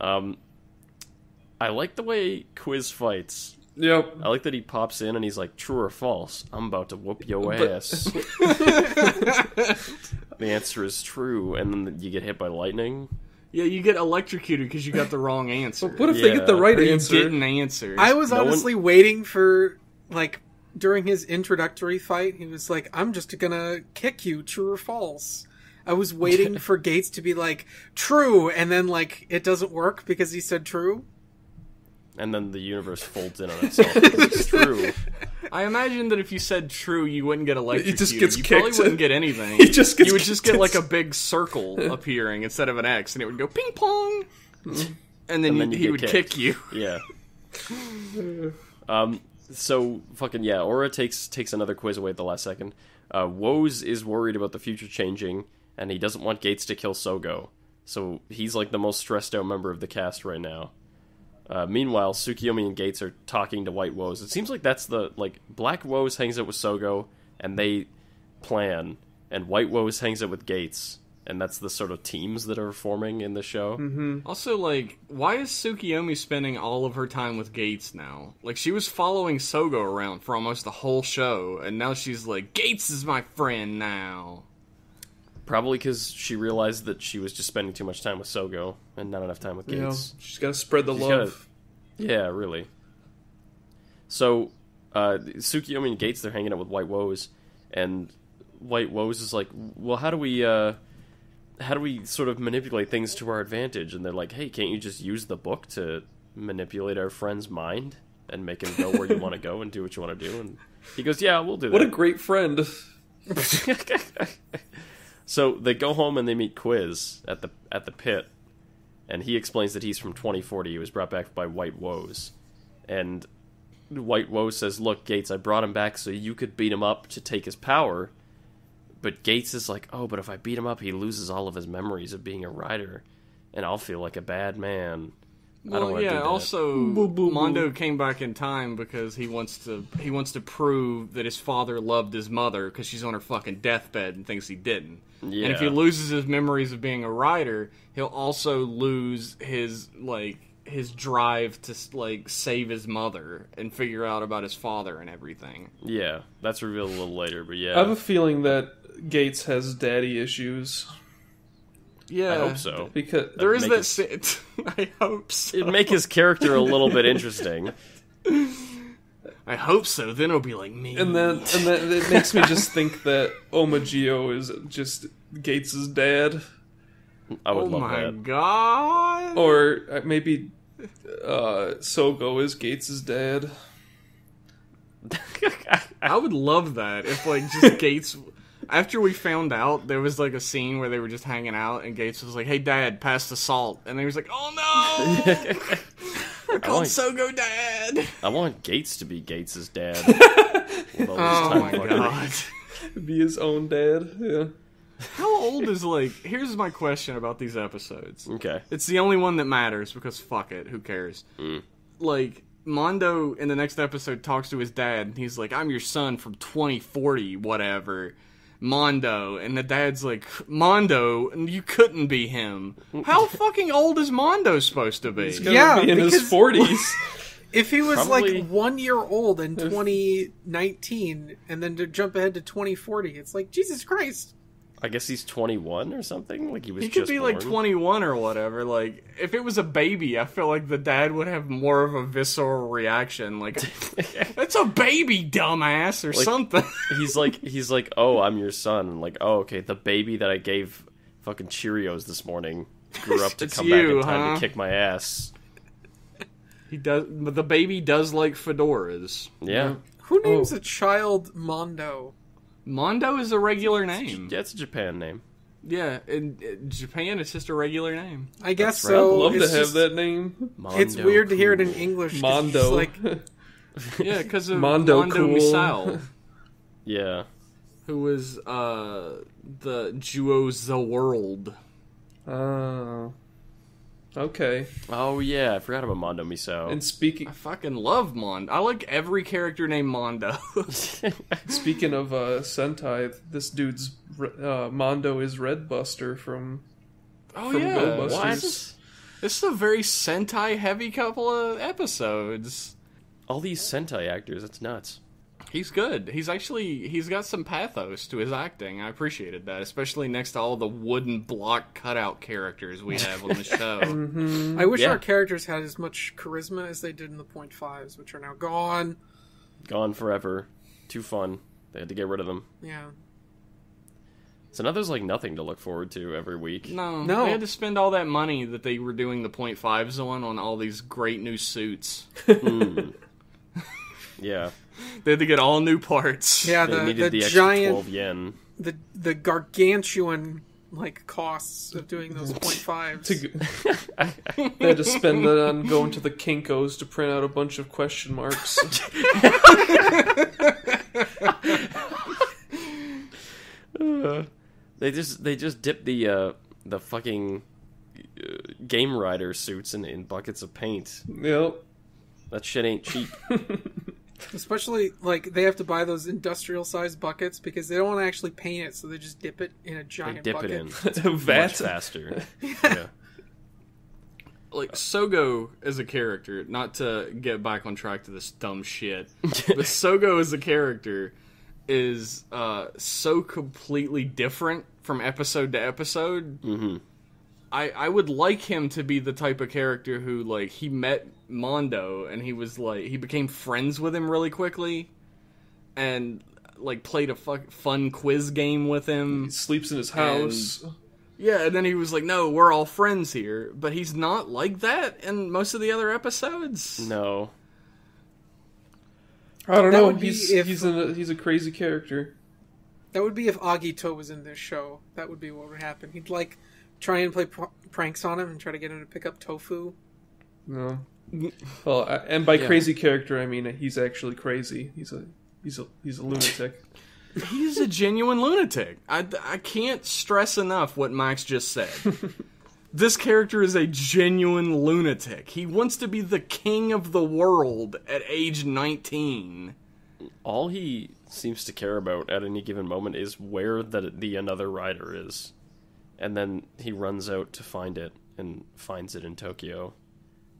I like the way Quiz fights. Yep. I like that he pops in and he's like, true or false? I'm about to whoop your ass. The answer is true, and then you get hit by lightning. Yeah, you get electrocuted because you got the wrong answer. What if they get the right or answer? You didn't answer. I was honestly waiting for, like, during his introductory fight, he was like, I'm just gonna kick you, true or false. I was waiting for Gates to be like, true, and then, like, it doesn't work because he said true. And then the universe folds in on itself because it's true. I imagine that if you said true, you wouldn't get electrocuted. He just gets you kicked. Probably wouldn't get anything. He just gets you would just get kicked. like a big circle appearing instead of an X, and it would go ping pong, and then he would kick you. Yeah. So fucking yeah, Aura takes another Quiz away at the last second. Woz is worried about the future changing, and he doesn't want Gates to kill Sogo. So he's like the most stressed out member of the cast right now. Meanwhile, Tsukiyomi and Gates are talking to White Woz. It seems like that's Black Woz hangs out with Sogo, and they plan, and White Woz hangs out with Gates, and that's the sort of teams that are forming in the show. Mm-hmm. Also, like, why is Tsukiyomi spending all of her time with Gates now? Like, she was following Sogo around for almost the whole show, and now she's like, Gates is my friend now. Probably because she realized that she was just spending too much time with Sogo and not enough time with Gates. Yeah, she's got to spread the love. Yeah, really. So, Tsukiyomi and Gates, they're hanging out with White Woz, and White Woz is like, well, how do we sort of manipulate things to our advantage? And they're like, hey, can't you just use the book to manipulate our friend's mind and make him go where you want to go and do what you want to do? And he goes, yeah, we'll do that. What a great friend. So they go home and they meet Quiz at the pit, and he explains that he's from 2040. He was brought back by White Woz, and White Woz says, "Look, Gates, I brought him back so you could beat him up to take his power." But Gates is like, "Oh, but if I beat him up, he loses all of his memories of being a rider, and I'll feel like a bad man." I don't want to do that. Also, Mondo came back in time because he wants to prove that his father loved his mother because she's on her fucking deathbed and thinks he didn't. Yeah. And if he loses his memories of being a rider, he'll also lose his drive to save his mother and figure out about his father and everything. Yeah, that's revealed a little later, but yeah. I have a feeling that Gates has daddy issues. Yeah, I hope so. Because there is that. I hope so. It'd make his character a little bit interesting. I hope so. Then it'll be like me. And then it makes me just think that Omagio is just Gates' dad. I would love my that. God. Or maybe Sogo is Gates' dad. I would love that if just Gates. After we found out, there was a scene where they were just hanging out, and Gates was like, "Hey, Dad, pass the salt," and he was like, "Oh no, I called Sogo Dad." I want Gates to be Gates' dad. Oh my God, be his own dad. Yeah. How old is Here's my question about these episodes. Okay, it's the only one that matters because fuck it, who cares? Mondo in the next episode talks to his dad, and he's like, "I'm your son from 2040, whatever." Mondo, and the dad's like, "Mondo, you couldn't be him." How fucking old is Mondo supposed to be? He's gonna be in his 40s. If he was Probably. 1 year old in 2019, and then to jump ahead to 2040, it's like, Jesus Christ. I guess he's 21 or something. He was. He could just be born. 21 or whatever. If it was a baby, I feel like the dad would have more of a visceral reaction. That's a baby, dumbass, or something. He's like, "Oh, I'm your son." And "Oh, okay, the baby that I gave fucking Cheerios this morning grew up to come back in time to kick my ass. He does, but the baby does like fedoras. Yeah. Who names a child Mondo? Mondo is a regular name. Yeah, it's a Japan name. Yeah, in Japan, it's just a regular name. I guess That's right. so. I'd love to It's have just- that name. Mondo It's weird to hear it in cool. English. 'cause Mondo. it's like, Yeah, because of Mondo Mondo cool. Misao, Yeah. who was the Duo the World. Oh. Okay. Oh yeah, I forgot about Mondo Misao. And speaking I fucking love Mondo. I like every character named Mondo. speaking of Sentai, this dude's Mondo is Redbuster from Oh From yeah, Go what? Busters. This is a very Sentai heavy couple of episodes. All these Sentai actors, that's nuts. He's good. He's got some pathos to his acting. I appreciated that, especially next to all the wooden block cutout characters we have on the show. I wish Yeah. our characters had as much charisma as they did in the .5s, which are now gone. Gone forever. Too fun. They had to get rid of them. Yeah. So now there's like nothing to look forward to every week. No, No. they had to spend all that money that they were doing the .5s on all these great new suits. Yeah. They had to get all new parts. Yeah, They the needed the extra giant, 12 yen. the gargantuan like costs of doing those .5s. They had to spend it on going to the Kinkos to print out a bunch of question marks. They just dipped the fucking Game Rider suits in buckets of paint. Yep. That shit ain't cheap. Especially, like, they have to buy those industrial-sized buckets because they don't want to actually paint it, so they just dip it in a They giant dip bucket. it in. Much Vat. faster. Yeah. Like, Sogo as a character, not to get back on track to this dumb shit, but Sogo as a character is so completely different from episode to episode. Mm-hmm. I would like him to be the type of character who, like, he met Mondo and he was like, he became friends with him really quickly and, like, played a fun quiz game with him. He sleeps in his house. Yeah, and then he was like, no, we're all friends here. But he's not like that in most of the other episodes. No. I don't That know. would be if- He's a crazy character. That would be if Agito was in this show. That would be what would happen. He'd, like, try and play pranks on him and try to get him to pick up tofu. No. Well, and by Yeah. crazy character, I mean he's actually crazy. He's a lunatic. He's a genuine lunatic. I can't stress enough what Max just said. This character is a genuine lunatic. He wants to be the king of the world at age 19. All he seems to care about at any given moment is where the another rider is. And then he runs out to find it and finds it in Tokyo.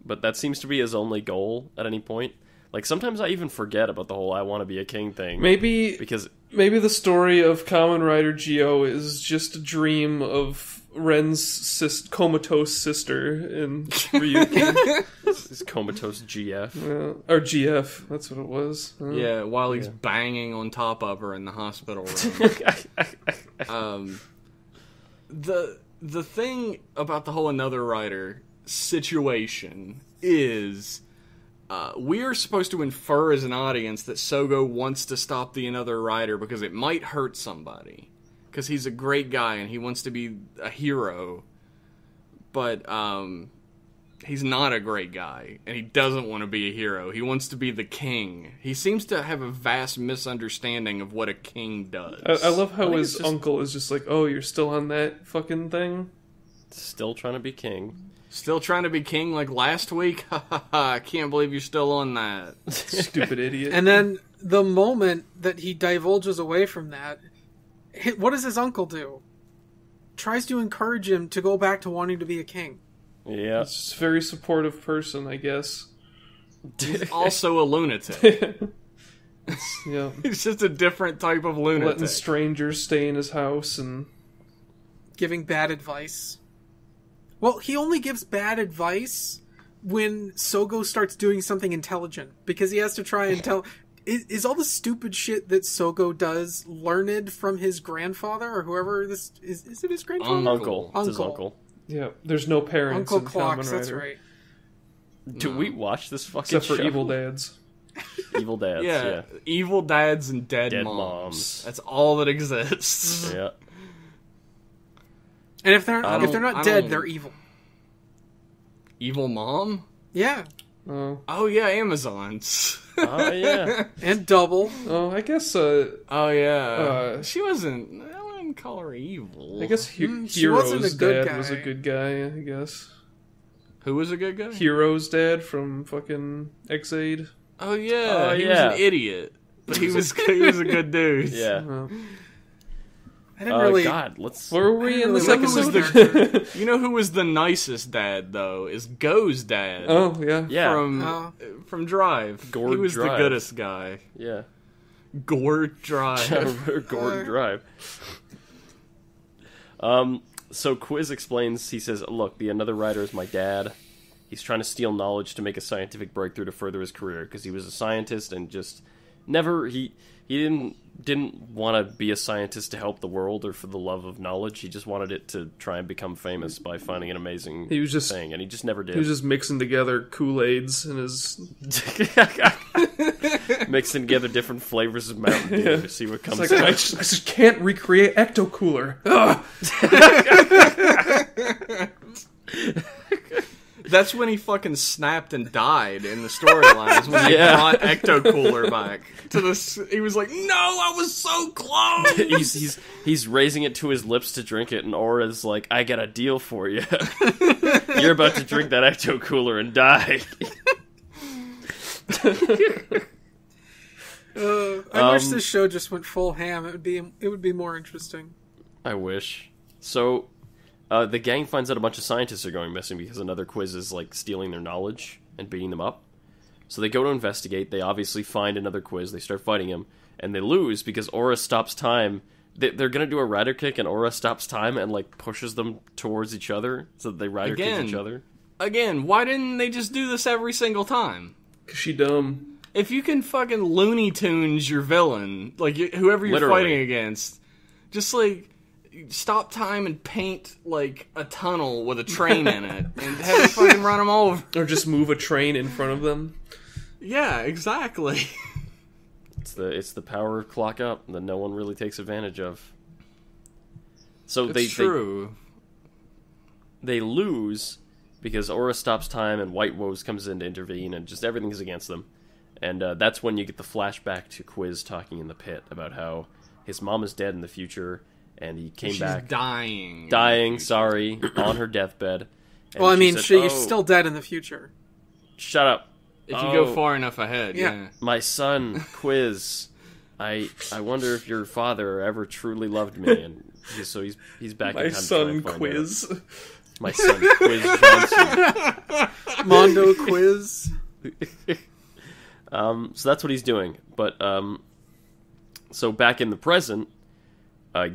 But that seems to be his only goal at any point. Like, sometimes I even forget about the whole I want to be a king thing. Maybe the story of Kamen Rider Geo is just a dream of Ren's comatose sister in Ryuki. His comatose GF. Or GF, that's what it was. Yeah, while he's banging on top of her in the hospital room. The thing about the whole Another Rider situation is we are supposed to infer as an audience that Sogo wants to stop the Another Rider because it might hurt somebody. Because he's a great guy and he wants to be a hero. But he's not a great guy and he doesn't want to be a hero. He wants to be the king. He seems to have a vast misunderstanding of what a king does. I love how think his it's just- uncle is just like, oh, you're still on that fucking thing? Still trying to be king. Still trying to be king like last week? Ha ha ha, I can't believe you're still on that. Stupid idiot. And then the moment that he divulges away from that, what does his uncle do? Tries to encourage him to go back to wanting to be a king. Yeah. It's just a very supportive person, I guess. He's also a lunatic. Yeah. He's just a different type of lunatic. Letting strangers stay in his house and... Giving bad advice. Well, he only gives bad advice when Sogo starts doing something intelligent. Because he has to try and tell... Is all the stupid shit that Sogo does learned from his grandfather or whoever this... Is it his grandfather? Uncle. It's his Uncle. uncle. Yeah, there's no parents Uncle in Kamen Clocks, Rider. that's right. Do we watch this fucking Except for show? evil dads. Evil dads. Yeah. Evil dads and dead moms. That's all that exists. Yeah. And if they're not dead, they're evil. Evil mom? Yeah. Oh yeah, Amazons. Oh yeah. And double. Oh, I guess. Oh yeah. She wasn't. I wouldn't call her evil. I guess she wasn't Hero's a good dad guy. was a good guy. I guess. Who was a good guy? Hero's dad from fucking X-Aid. Oh yeah. He yeah. was an idiot, but he was a good dude. Yeah. I didn't really. God, let's. Where were we in this really like his episode? You know who was the nicest dad though? Is Go's dad. Oh yeah. Yeah. From Drive. Gord he was Drive. the goodest guy. Yeah. Gord Drive. Gordon Drive. So Quiz explains, he says, look, the another writer is my dad. He's trying to steal knowledge to make a scientific breakthrough to further his career, because he was a scientist and just never, he didn't want to be a scientist to help the world or for the love of knowledge. He just wanted it to try and become famous by finding an amazing thing, and he just never did. He was just mixing together Kool-Aids in his... Mixing together different flavors of Mountain Dew to see what comes It's like, out. I just can't recreate Ecto-Cooler. Ugh. That's when he fucking snapped and died in the storylines when they brought Ecto Cooler back to this. He was like, "No, I was so close." he's raising it to his lips to drink it, and Aura's like, "I got a deal for you. You're about to drink that Ecto Cooler and die." I wish this show just went full ham. It would be more interesting. I wish. So, the gang finds out a bunch of scientists are going missing because another Quiz is like stealing their knowledge and beating them up. So they go to investigate. They obviously find another Quiz. They start fighting him, and they lose because Aura stops time. They're gonna do a rider kick, and Aura stops time and like pushes them towards each other so that they rider kick each other. Again, why didn't they just do this every single time? 'Cause she dumb. If you can fucking Looney Tunes your villain, like whoever you're Literally. fighting against, just like stop time and paint like a tunnel with a train in it and have it fucking run them over. Or just move a train in front of them. Yeah, exactly. It's the power of clock up that no one really takes advantage of. So It's true. They lose because Aura stops time and White Woes comes in to intervene and just everything is against them. And that's when you get the flashback to Quiz talking in the pit about how his mom is dead in the future and he came back. She's dying. On her deathbed. And Well, I mean, said, she's still dead in the future. Shut up. If you go far enough ahead, Yeah. My son, Quiz. I wonder if your father ever truly loved me. And he's back My in time son, to try and find Quiz. out. My son, Quiz Johnson. Mondo Quiz. So that's what he's doing. But, so back in the present,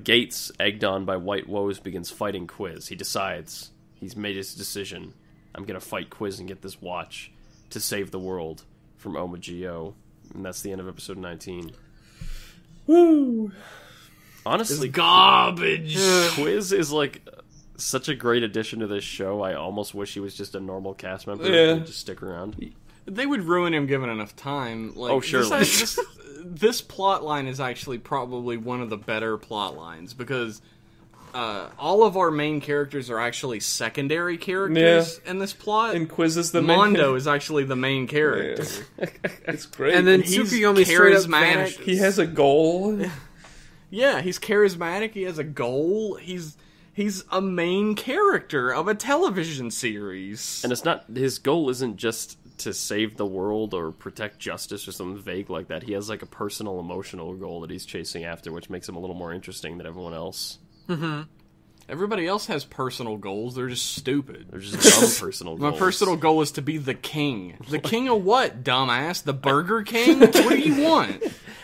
Gates, egged on by White Woes, begins fighting Quiz. He decides. He's made his decision. I'm going to fight Quiz and get this watch to save the world from Omagio. And that's the end of episode 19. Woo! Honestly, Garbage. Quiz is like such a great addition to this show. I almost wish he was just a normal cast member Yeah. and just stick around. They would ruin him given enough time. Like, Oh, surely. This plot line is actually probably one of the better plot lines because all of our main characters are actually secondary characters in this plot. And Quiz is the Mondo is actually the main character. It's great. And then He's Tsukuyomi straight up charismatic. vanished. he has a goal. Yeah, he's charismatic. He has a goal. He's a main character of a television series. And it's not, his goal isn't just to save the world or protect justice or something vague like that. He has like a personal, emotional goal that he's chasing after, which makes him a little more interesting than everyone else. Mm-hmm. Everybody else has personal goals. They're just stupid. They're just dumb personal goals. My personal goal is to be the king. The king of what, dumbass? The Burger King? What do you want?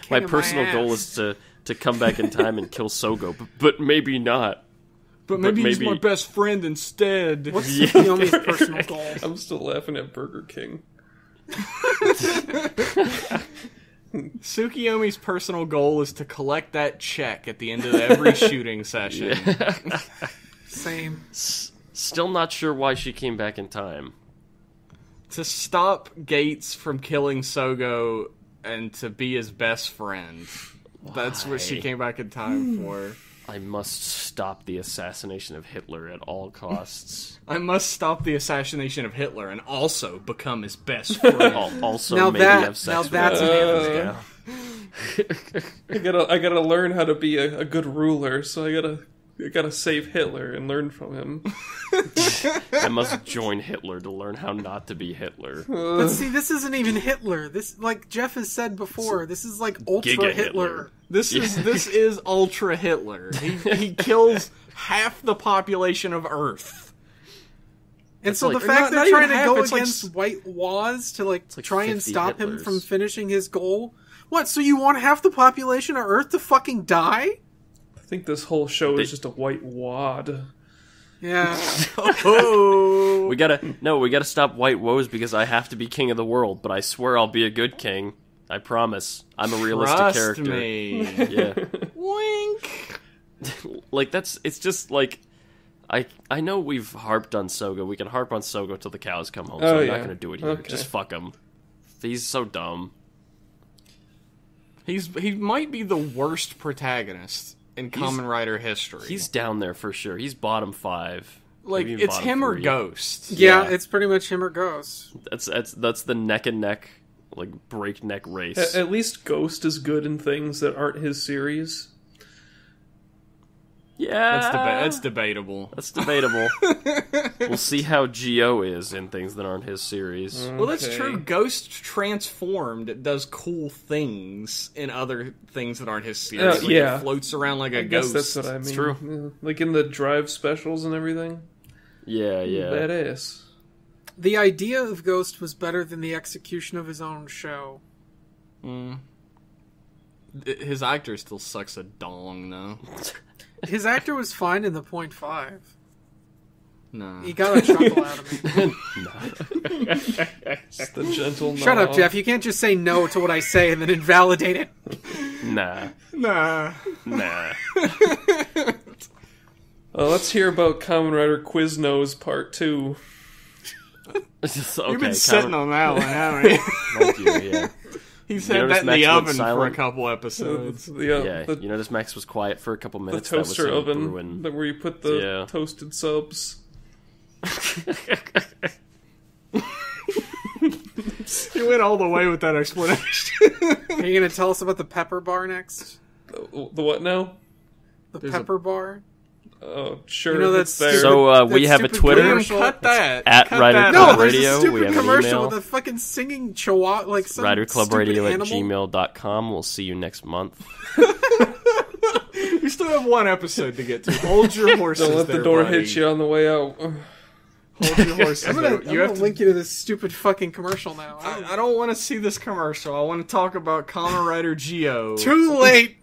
My of my personal goal ass. is to come back in time and kill Sogo, but maybe not. But maybe he's maybe- my best friend instead. What's Tsukuyomi's personal goal? I'm still laughing at Burger King. Tsukuyomi's personal goal is to collect that check at the end of every shooting session. Same. Still not sure why she came back in time. to stop Gates from killing Sogo and to be his best friend. That's what she came back in time for. I must stop the assassination of Hitler at all costs. I must stop the assassination of Hitler and also become his best friend. Also, Now maybe that- have sex now with that's him. an anime. I gotta learn how to be a good ruler, so I gotta save Hitler and learn from him. I must join Hitler to learn how not to be Hitler. But see, this isn't even Hitler. This, like Jeff has said before, this is like Ultra Giga Hitler. This is Ultra Hitler. He kills half the population of Earth. And so like- the fact not they're even trying to half, go it's like against White Waz to like try and 50 stop him Hitlers. from finishing his goal. What? So you want half the population of Earth to fucking die? I think this whole show is just a white wad. Yeah. Oh, We gotta stop White Woes because I have to be king of the world, but I swear I'll be a good king. I promise. I'm a realistic trust character. me. Yeah. Wink. Like, it's just like, I know we've harped on Sogo. We can harp on Sogo till the cows come home, so Oh, I'm yeah. not gonna do it here. Okay. Just fuck him. He's so dumb. He might be the worst protagonist in Kamen Rider history. He's down there for sure. He's bottom 5. like, Maybe even it's bottom him or 3. Ghost. Yeah, Yeah. it's pretty much him or Ghost. That's the neck and neck, like, breakneck race. At least Ghost is good in things that aren't his series. Yeah, That's debatable. That's debatable. We'll see how Geo is in things that aren't his series. Well, that's Okay. true. Ghost transformed does cool things in other things that aren't his series. Like, yeah. it floats around like a I guess ghost. that's what I mean. true. Yeah. Like in the Drive specials and everything. Yeah. Badass. The idea of Ghost was better than the execution of his own show. His actor still sucks a dong, though. His actor was fine in the .5. No. He got a chuckle out of me. It's the gentle Shut up, nod. Jeff. You can't just say no to what I say and then invalidate it. Nah. Nah. Let's hear about Kamen Rider Quiznos Part 2. Okay, You've been sitting on that one, haven't you? Thank you, yeah. He's You had notice that in Max the went oven for a silent? couple episodes. Yeah, the you notice Max was quiet for a couple minutes. That was toaster him oven brewing. where you put the Yeah. toasted subs. You went all the way with that explanation. Are you going to tell us about the Pepper Bar next? The what now? The There's a- Pepper Bar? Oh, sure. You know that it's there. stupid- So we that have a stupid Twitter commercial. Cut that. at Cut Rider that Club out. No, there's Radio, a we stupid have an commercial email. with a fucking singing chihuahua, like some RiderClubRadio stupid at animal. gmail.com. We'll see you next month. We still have one episode to get to. Hold your horses. Don't let there, the door buddy. hit you on the way out. Hold your horses. I'm there. gonna, You have to. link you to this stupid fucking commercial now. I don't want to see this commercial. I want to talk about Kamen Rider Geo. Too late.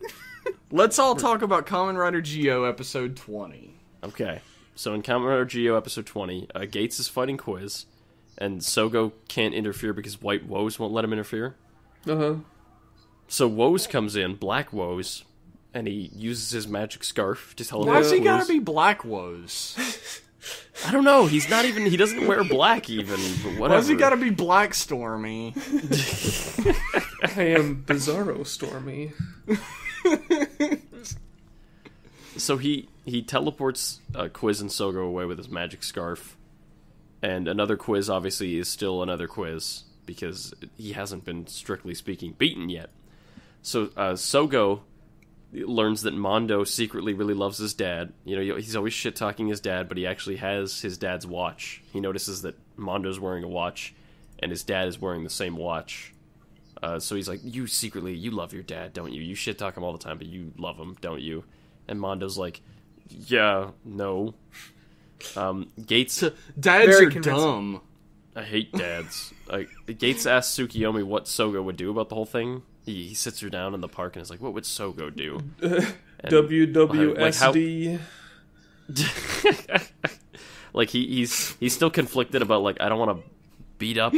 Let's all talk about Kamen Rider Geo episode 20. Okay. So in Kamen Rider Geo episode 20, Gates is fighting Quiz, and Sogo can't interfere because White Woes won't let him interfere. Uh-huh. So Woes comes in, Black Woes, and he uses his magic scarf to teleport. Why's he Woes. gotta be Black Woes? I don't know. He's not even. He doesn't wear black even. But whatever. Why's he gotta be Black Stormy? I am Bizarro Stormy. So he teleports Quiz and Sogo away with his magic scarf, and another Quiz obviously is still another Quiz because he hasn't been strictly speaking beaten yet. So Sogo learns that Mondo secretly really loves his dad. You know, he's always shit talking his dad, but he actually has his dad's watch. He notices that Mondo's wearing a watch, and his dad is wearing the same watch. So he's like, you secretly, you love your dad, don't you? You shit talk him all the time, but you love him, don't you? And Mondo's like, yeah, no. Gates, Dads Very are convincing. dumb. I hate dads. Gates asks Tsukiyomi what Sogo would do about the whole thing. He sits her down in the park and is like, what would Sogo do? And, WWSD. like he's still conflicted about, like, I don't want to beat up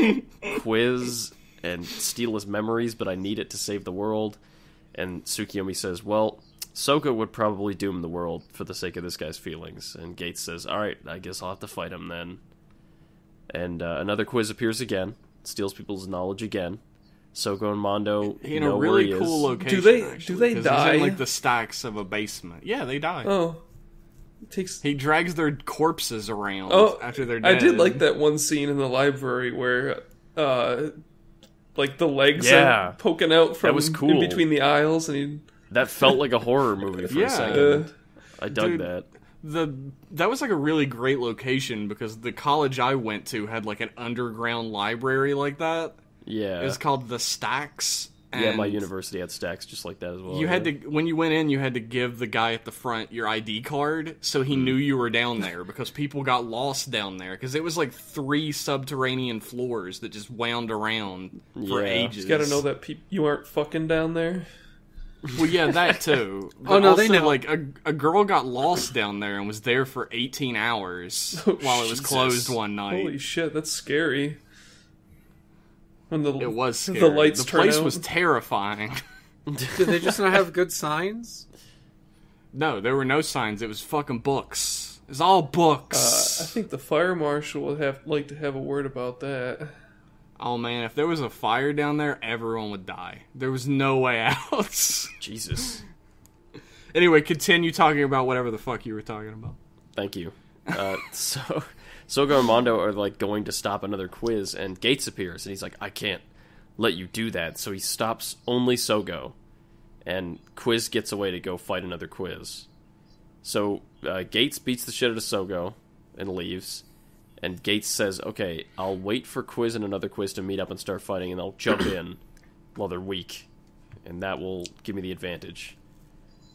Quiz and steal his memories, but I need it to save the world. And Tsukiyomi says, well, Sogo would probably doom the world for the sake of this guy's feelings. And Gates says, alright, I guess I'll have to fight him then. And another quiz appears again, steals people's knowledge again. Sogo and Mondo in know a really where he cool is. location. Do they 'cause die? He's in, like, the stacks of a basement. Yeah, they die. Oh. Takes... He drags their corpses around after they're I dead. did like that one scene in the library where, like, the legs are poking out from That was cool. in between the aisles, and he... That felt like a horror movie for a second. I dug that. That was like a really great location because the college I went to had like an underground library like that. Yeah. It was called the Stacks. Yeah, my university had stacks just like that as well. You had to, when you went in, you had to give the guy at the front your ID card so he knew you were down there because people got lost down there because it was like 3 subterranean floors that just wound around for ages. You gotta know that you aren't fucking down there. Well, yeah, that too. But Oh, no, also, they know. like, a girl got lost down there and was there for 18 hours while it was closed one night. Holy shit, that's scary. When It was scary. The lights the turn place out. was terrifying. Did they just not have good signs? No, there were no signs. It was fucking books. It was all books. I think the fire marshal would like to have a word about that. Oh man, if there was a fire down there, everyone would die. There was no way out. Jesus. Anyway, continue talking about whatever the fuck you were talking about. Thank you. So Sogo and Mondo are like going to stop another quiz, and Gates appears, and he's like, I can't let you do that. So he stops only Sogo, and Quiz gets away to go fight another quiz. So Gates beats the shit out of Sogo and leaves, and Gates says, okay, I'll wait for Quiz and another quiz to meet up and start fighting, and I'll jump in while they're weak, and that will give me the advantage.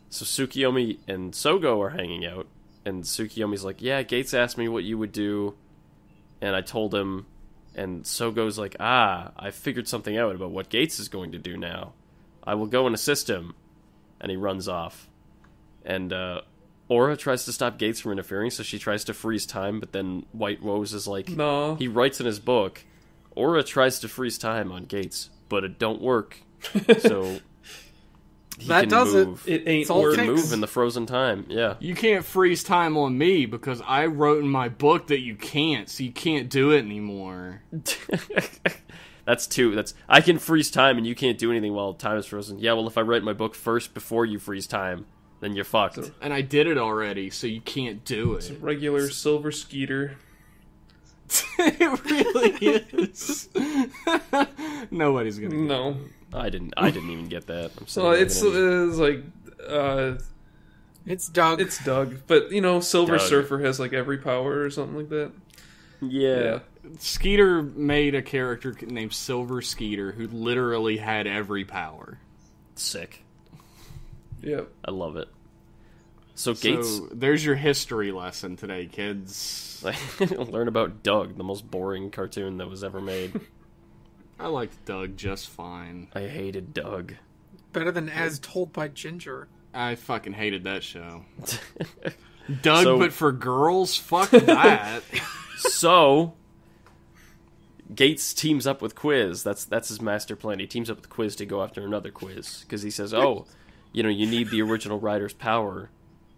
So Tsukiyomi and Sogo are hanging out, and Tsukiyomi's like, yeah, Gates asked me what you would do, and I told him, and Sogo's like, I figured something out about what Gates is going to do now. I will go and assist him. And he runs off. And Aura tries to stop Gates from interfering, so she tries to freeze time, but then White Rose is like, No. he writes in his book, Aura tries to freeze time on Gates, but it don't work. So he That can does it. move. It ain't It's all worth He can Thanks. move in the frozen time, yeah. You can't freeze time on me because I wrote in my book that you can't, so you can't do it anymore. I can freeze time and you can't do anything while time is frozen. Yeah, well, if I write my book first before you freeze time, then you're fucked. And I did it already, so you can't do it. Regular silver skeeter. It really is. Nobody's gonna get No. I didn't even get that. I'm So it's like It's Doug. it's Doug, but you know, Silver Doug. Surfer has like every power or something like that. yeah. Skeeter made a character named Silver Skeeter who literally had every power. Sick. Yeah. I love it. So Gates So there's your history lesson today, kids. learn about Doug, the most boring cartoon that was ever made. I liked Doug just fine. I hated Doug. Better than As Told by Ginger. I fucking hated that show. Doug, So- but for girls? Fuck that. So Gates teams up with Quiz. That's his master plan. He teams up with Quiz to go after another quiz because he says, "Oh, you need the original writer's power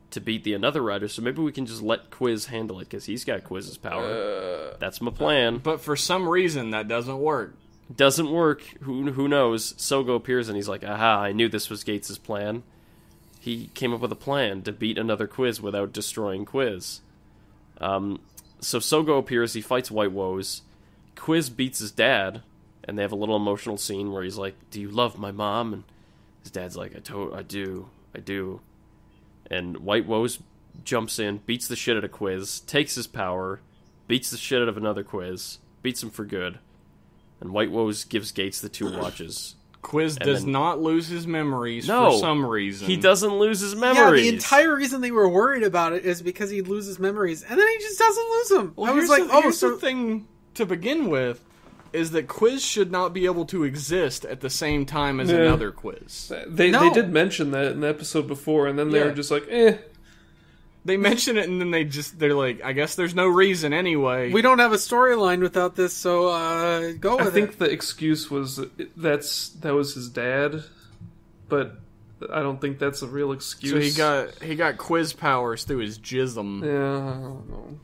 to beat the another writer. So maybe we can just let Quiz handle it because he's got Quiz's power. That's my plan." But for some reason, that doesn't work. Doesn't work. Who knows? Sogo appears and he's like, "Aha! I knew this was Gates' plan. He came up with a plan to beat another quiz without destroying Quiz." So Sogo appears. He fights White Woes. Quiz beats his dad, and they have a little emotional scene where he's like, "Do you love my mom?" And his dad's like, I do. And White Woes jumps in, beats the shit out of Quiz, takes his power, beats the shit out of another quiz, beats him for good. And White Woes gives Gates the 2 watches. Quiz And does then- not lose his memories No, for some reason. He doesn't lose his Yeah, memories. the entire reason they were worried about it is because he'd lose his memories, and then he just doesn't lose them. Well, I was here's like, the, oh, here's so the thing to begin with is that Quiz should not be able to exist at the same time as Yeah. another quiz. They No. did mention that in the episode before, and then they Yeah. were just like, eh. They mention it and then they're like, I guess there's no reason anyway. we don't have a storyline without this, so go with I think it. the excuse was that was his dad, but I don't think that's a real excuse. So he got quiz powers through his jism. Yeah, I don't know.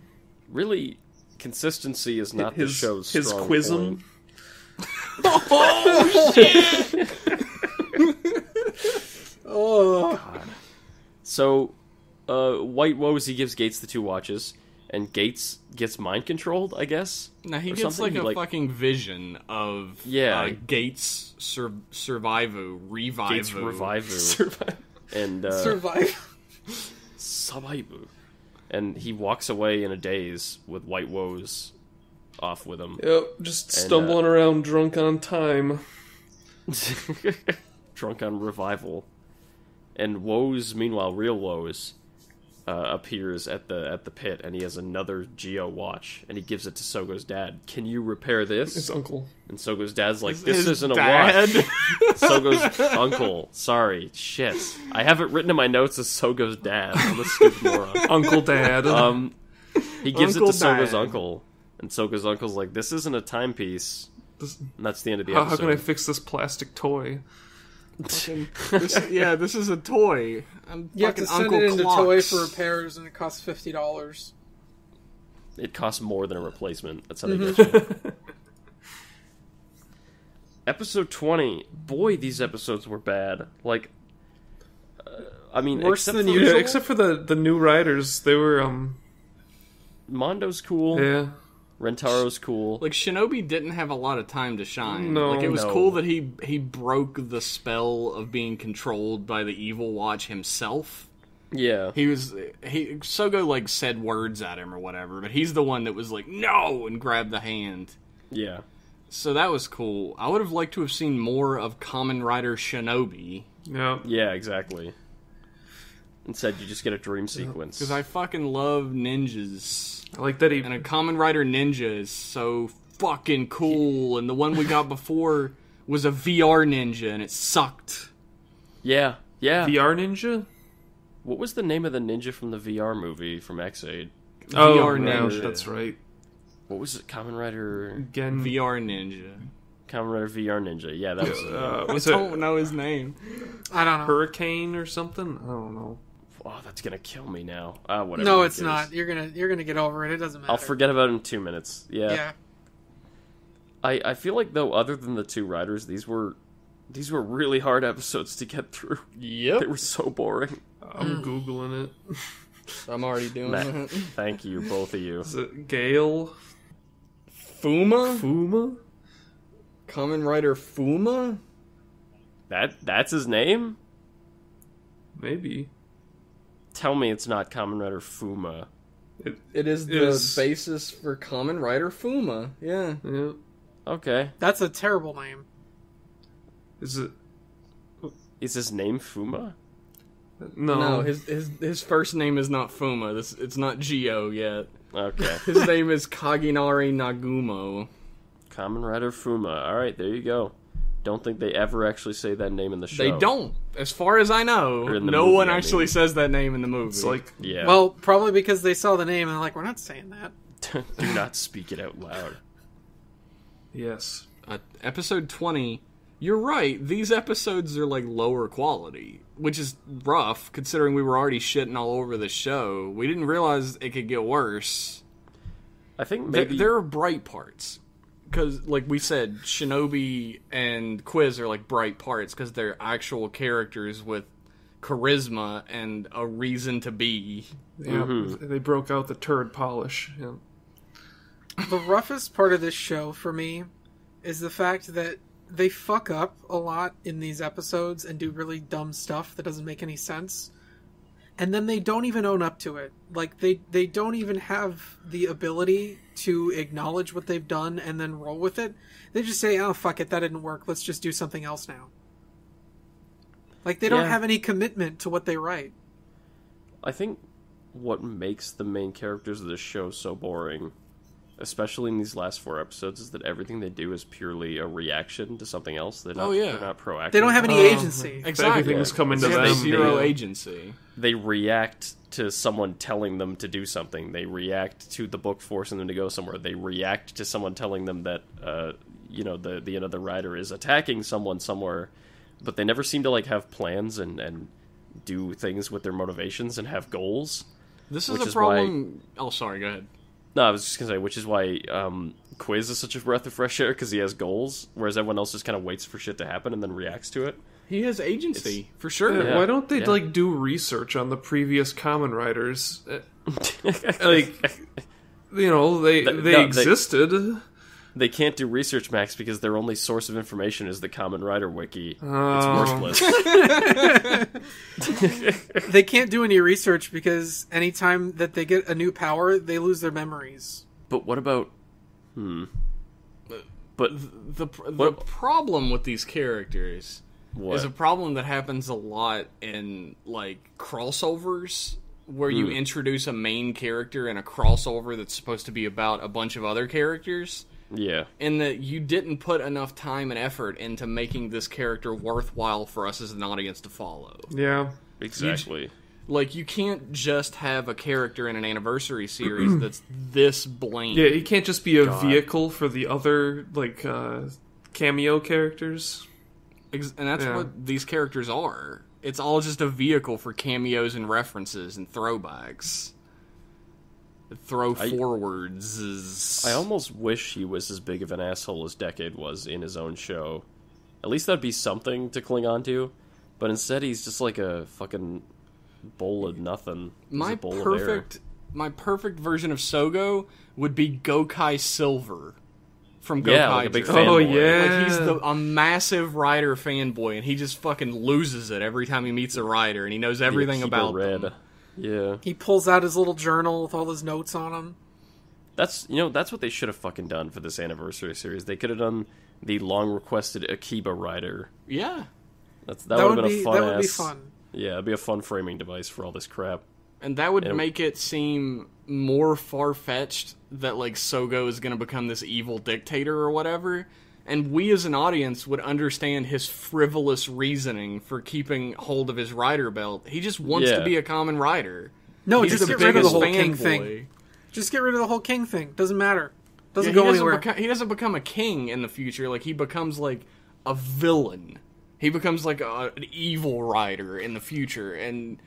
Really, consistency is not the show's his strong quism. point. Oh, So, White Wozy gives Gates the 2 watches, and Gates gets mind controlled, I guess. Now he or gets like something. a fucking vision of Gates Survivu, Revivu. Gates Revivu. Survive. And survive. Survivu. And he walks away in a daze with White Woes off with him. Yep, just stumbling around drunk on time. Drunk on revival. And Woes, meanwhile, real Woes, appears at the pit, and he has another Geo watch, and he gives it to Sogo's dad. Can you repair this? His uncle. And Sogo's dad's like, this His isn't dad? a watch. Sogo's uncle. Sorry. Shit. I have it written in my notes as Sogo's dad. I'm a stupid moron. Uncle Dad. He gives Uncle it to Sogo's dad. uncle, and Sogo's uncle's like, this isn't a timepiece. This- And that's the end of the how episode. can I fix this plastic toy? This is a toy. I'm You have to fucking send Uncle it into Clocks. Toy for repairs, and it costs $50. It costs more than a replacement. That's how they get you. Episode 20. Boy, these episodes were bad. Like, I mean, Worse except than for usual? Yeah, except for the new riders, they were Mondo's cool. yeah. Rentaro's cool. Like Shinobi didn't have a lot of time to shine. No. Like it was No. cool that he broke the spell of being controlled by the evil watch himself. Yeah. Sogo like said words at him or whatever, but he's the one that was like no and grabbed the hand. Yeah. So that was cool. I would have liked to have seen more of Kamen Rider Shinobi Yeah. Yeah, exactly. Instead, you just get a dream sequence. because I fucking love ninjas. I like that he And a Kamen Rider ninja is so fucking cool. And the one we got before was a VR ninja, and it sucked. Yeah. Yeah. VR ninja. What was the name of the ninja from the VR movie from X8? VR yeah, ninja. that's right. What was it? Kamen Rider... Again, VR ninja. Kamen Rider VR Ninja. Yeah, that was... was I it don't know his name. I don't know. Hurricane or something? I don't know. Oh, that's gonna kill me now. Whatever. No, who it's cares? not. You're gonna get over it. It doesn't matter. I'll forget about it in 2 minutes. Yeah. Yeah. I feel like, though, other than the 2 riders, these were really hard episodes to get through. Yep. They were so boring. I'm googling it. I'm already doing Matt, that. thank you, both of you. Is it Gale Fuma? Fuma? Kamen Rider Fuma? That's his name? Maybe. Tell me it's not Kamen Rider Fuma. It is the basis for Kamen Rider Fuma. Yeah. Yeah. Okay. That's a terrible name. Is it? Is his name Fuma? No. No, his first name is not Fuma. It's not Gio yet. Okay. His name is Kaginari Nagumo. Kamen Rider Fuma. Alright, there you go. Don't think they ever actually say that name in the show. They don't. As far as I know, Or in the no movie, one I actually mean. says that name in the movie. It's like Yeah. Well, probably because they saw the name and they're like, we're not saying that. do not speak it out loud. yes. Episode 20, you're right, these episodes are like lower quality, which is rough considering we were already shitting all over the show. We didn't realize it could get worse. I think maybe... There are bright parts. Because, like we said, Shinobi and Quiz are like bright parts because they're actual characters with charisma and a reason to be. Yeah. They broke out the turd polish. Yeah. The roughest part of this show for me is the fact that they fuck up a lot in these episodes and do really dumb stuff that doesn't make any sense. And then they don't even own up to it. Like, they don't even have the ability to acknowledge what they've done and then roll with it. They just say, oh, fuck it, that didn't work. Let's just do something else now. Like, they don't have any commitment to what they write. I think what makes the main characters of this show so boring, especially in these last 4 episodes, is that everything they do is purely a reaction to something else. They're not, they're not proactive. They don't have any agency. Exactly. Everything's coming to They have them. zero Yeah. agency. They react to someone telling them to do something. They react to the book forcing them to go somewhere. They react to someone telling them that, the another rider is attacking someone somewhere. But they never seem to like have plans and do things with their motivations and have goals. This is Which a is problem. Oh, sorry, go ahead. No, I was just gonna say, which is why Quiz is such a breath of fresh air, because he has goals, whereas everyone else just kind of waits for shit to happen and then reacts to it. He has agency, for sure. Yeah. Why don't they like do research on the previous Kamen Riders? Like, you know, they existed. They can't do research, Max, because their only source of information is the Kamen Rider wiki. It's worthless. They can't do any research because anytime that they get a new power, they lose their memories. But what about... But The problem with these characters is a problem that happens a lot in, like, crossovers, where you introduce a main character in a crossover that's supposed to be about a bunch of other characters. Yeah. In that you didn't put enough time and effort into making this character worthwhile for us as an audience to follow. Yeah. Exactly. You can't just have a character in an anniversary series that's this bland. Yeah, he can't just be a vehicle for the other, like, cameo characters. And that's what these characters are. It's all just a vehicle for cameos and references and throwbacks. Forwards. I almost wish he was as big of an asshole as Decade was in his own show. At least that'd be something to cling on to. But instead, he's just like a fucking bowl of nothing. My perfect version of Sogo would be Gokai Silver from Gokai. Like a big fanboy. Oh, fanboy. yeah. He's a massive Rider fanboy, and he just fucking loses it every time he meets a Rider, and he knows everything about them. Yeah. He pulls out his little journal with all his notes on him. That's what they should have fucking done for this anniversary series. They could have done the long requested Akiba Rider. Yeah. That would have been a fun That would be fun. Yeah, it'd be a fun framing device for all this crap. And that would make it seem more far-fetched that, like, Sogo is going to become this evil dictator or whatever. And we as an audience would understand his frivolous reasoning for keeping hold of his rider belt. He just wants to be a common rider. No, He's just get rid of the whole king fanboy. thing. Just get rid of the whole king thing. Doesn't matter. Doesn't go anywhere. He doesn't become a king in the future. Like, he becomes, like, a villain. He becomes, like, an evil rider in the future. And,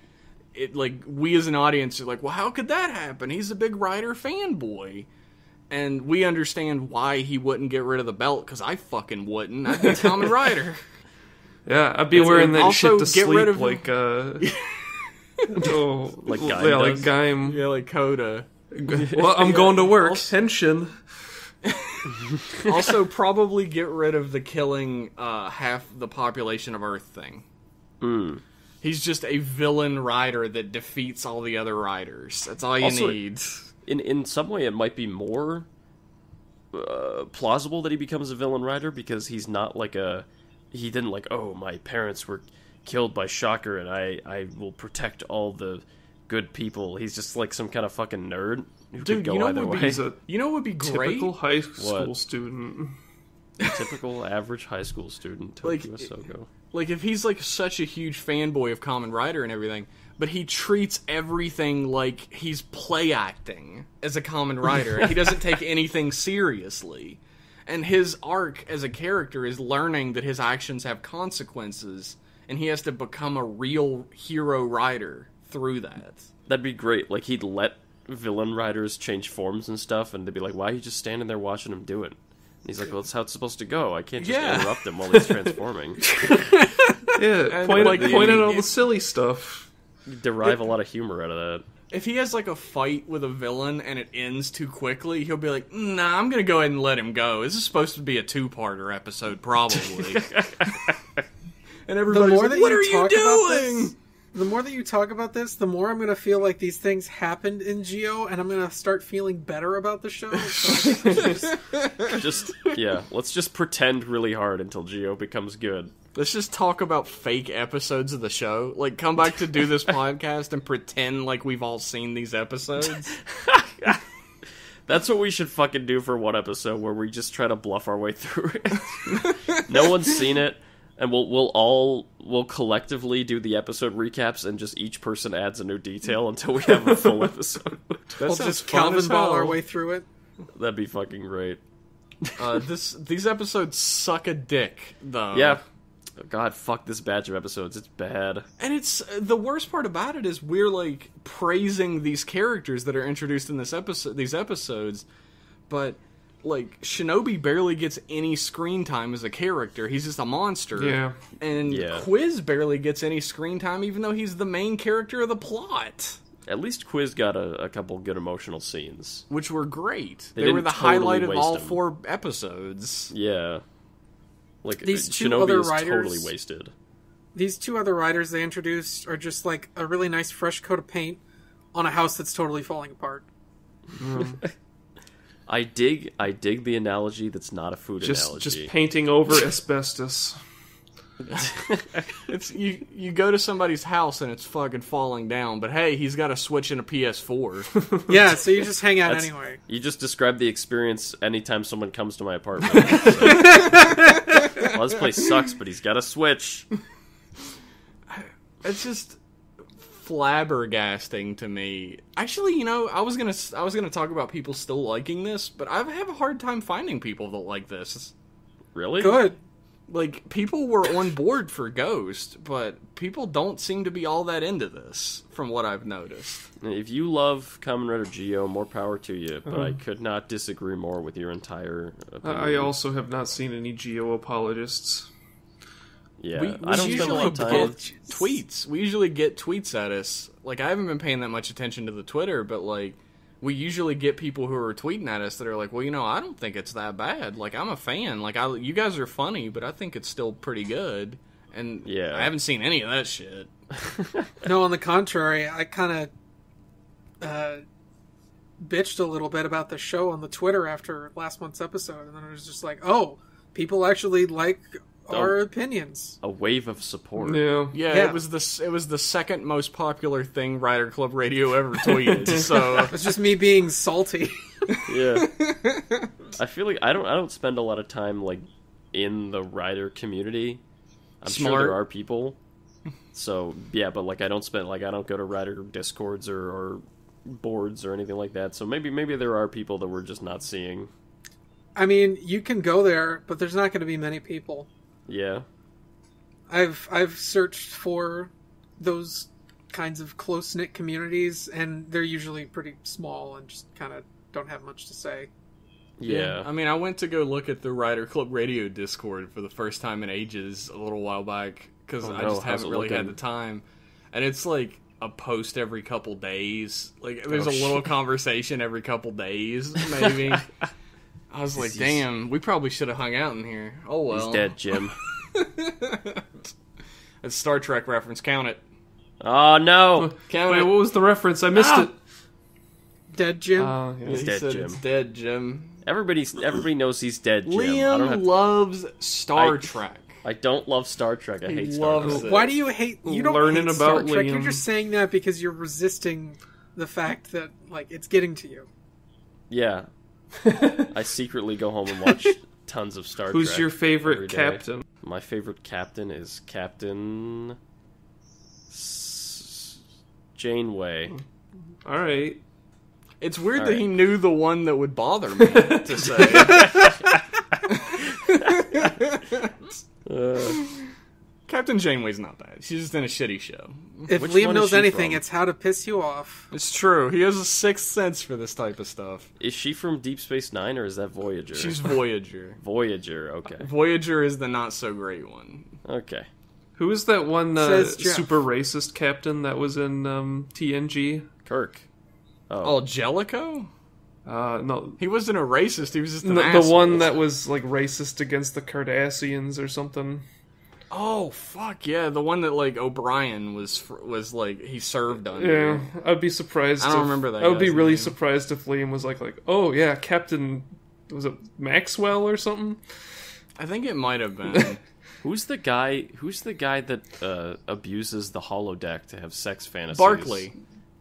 we as an audience are like, well, how could that happen? He's a big rider fanboy. And we understand why he wouldn't get rid of the belt, because I fucking wouldn't. I'd be a common rider. Yeah, I'd be wearing that shit to get sleep, rid of like, Like Gaim yeah, does? like Gaim. Yeah, like Coda. Well, I'm going to work. Henshin. Also, probably get rid of the killing half the population of Earth thing. He's just a villain rider that defeats all the other riders. That's all you need. In some way, it might be more plausible that he becomes a villain rider, because he's not like he didn't like, oh, my parents were killed by Shocker and I will protect all the good people. He's just like some kind of fucking nerd who could go either way. He's a You know what would be great? typical high school student. Typical average high school student, Tokyo Sogo. Like, if he's, like, such a huge fanboy of Kamen Rider and everything, but he treats everything like he's play acting as a Kamen Rider. He doesn't take anything seriously. And his arc as a character is learning that his actions have consequences, and he has to become a real hero rider through that. That'd be great. Like, he'd let villain riders change forms and stuff, and they'd be like, why are you just standing there watching him do it? And he's like, well, that's how it's supposed to go. I can't just interrupt him while he's transforming. Yeah, point at all the silly stuff. You derive a lot of humor out of that. If he has, like, a fight with a villain and it ends too quickly, he'll be like, nah, I'm gonna go ahead and let him go. This is supposed to be a 2-parter episode, probably. And everybody's like, what are you doing? The more that you talk about this, the more I'm going to feel like these things happened in Geo, and I'm going to start feeling better about the show. Let's just pretend really hard until Geo becomes good. Let's just talk about fake episodes of the show. Like, come back to do this podcast and pretend like we've all seen these episodes. That's what we should fucking do for one episode, where we just try to bluff our way through it. No one's seen it. And we'll collectively do the episode recaps, and just each person adds a new detail until we have a full episode. We'll just Calvin ball our way through it. That'd be fucking great. These episodes suck a dick, though. Yeah. God, fuck this batch of episodes. It's bad. And it's the worst part about it is we're like praising these characters that are introduced in these episodes, but like Shinobi barely gets any screen time as a character. He's just a monster. Yeah. And Quiz barely gets any screen time, even though he's the main character of the plot. At least Quiz got a couple good emotional scenes, which were great. They didn't were the totally highlight of all waste 'em. 4 episodes. Yeah. Like, These two Shinobi other is writers- totally wasted. These 2 other writers they introduced are just like a really nice fresh coat of paint on a house that's totally falling apart. I dig the analogy that's not a food analogy. Just painting over asbestos. It's you go to somebody's house and it's fucking falling down, but hey, he's got a Switch and a PS4. Yeah, so you just hang out anyway. You just described the experience anytime someone comes to my apartment. Well, this place sucks, but he's got a Switch. It's just flabbergasting to me. Actually, you know, I was gonna talk about people still liking this, but I have a hard time finding people that like this. Really? Good. Like, people were on board for Ghost, but people don't seem to be all that into this, from what I've noticed. If you love Kamen Rider Geo, more power to you, but I could not disagree more with your entire opinion. I also have not seen any Geo apologists. Yeah, We I don't spend a lot of time. tweets. We usually get tweets at us. Like, I haven't been paying that much attention to the Twitter, but, like, we usually get people who are tweeting at us that are like, well, you know, I don't think it's that bad. Like, I'm a fan. Like, you guys are funny, but I think it's still pretty good. And Yeah. I haven't seen any of that shit. No, on the contrary, I kind of bitched a little bit about the show on the Twitter after last month's episode, and then I was just like, oh, people actually like our opinions. A wave of support. Yeah. Yeah, it was the second most popular thing Rider Club Radio ever tweeted. So It's just me being salty. Yeah. I feel like I don't spend a lot of time like in the Rider community. I'm sure Smart. there are people. So yeah, but like I don't go to Rider Discords or boards or anything like that. So maybe there are people that we're just not seeing. I mean, you can go there, but there's not going to be many people. Yeah. I've searched for those kinds of close-knit communities, and they're usually pretty small and just kind of don't have much to say. Yeah. I mean, I went to go look at the Rider Club Radio Discord for the first time in ages a little while back, because I just haven't really had the time. And it's like a post every couple days. Like, there's a little conversation every couple days, maybe. I was like, damn, we probably should have hung out in here. Oh, well. He's dead, Jim. It's Star Trek reference. Count it. Oh no! Count Wait, it. what was the reference? I missed it. Dead Jim? Yeah. He He's dead, said Jim. It's dead, Jim. Everybody knows he's dead, Jim. I don't Liam have loves Star Trek. I don't love Star Trek. I He hate Star loves Trek. it. Why do you hate... You don't Learning hate Star about Trek. You're Liam. just saying that because you're resisting the fact that, like, it's getting to you. Yeah. I secretly go home and watch tons of Star Trek. Who's your every favorite day. captain? My favorite captain is Captain Janeway. All right. It's weird All that right. he knew the one that would bother me to say. Captain Janeway's not bad. She's just in a shitty show. If Which Liam one is knows she anything, from? it's how to piss you off. It's true. He has a sixth sense for this type of stuff. Is she from Deep Space Nine or is that Voyager? She's Voyager. Voyager. Okay. Voyager is the not so great one. Okay. Who is that one Says Jeff. super racist captain that was in TNG? Kirk. Oh, Jellicoe? No, He wasn't a racist. He was just an the asshole. one that was like racist against the Cardassians or something. Oh fuck yeah! The one that like O'Brien was like he served under. Yeah, I'd be surprised. I don't if- remember that I would be guy's really name. surprised if Liam was like, oh yeah, Captain. Was it Maxwell or something? I think it might have been. Who's the guy that abuses the holodeck to have sex fantasies? Barkley.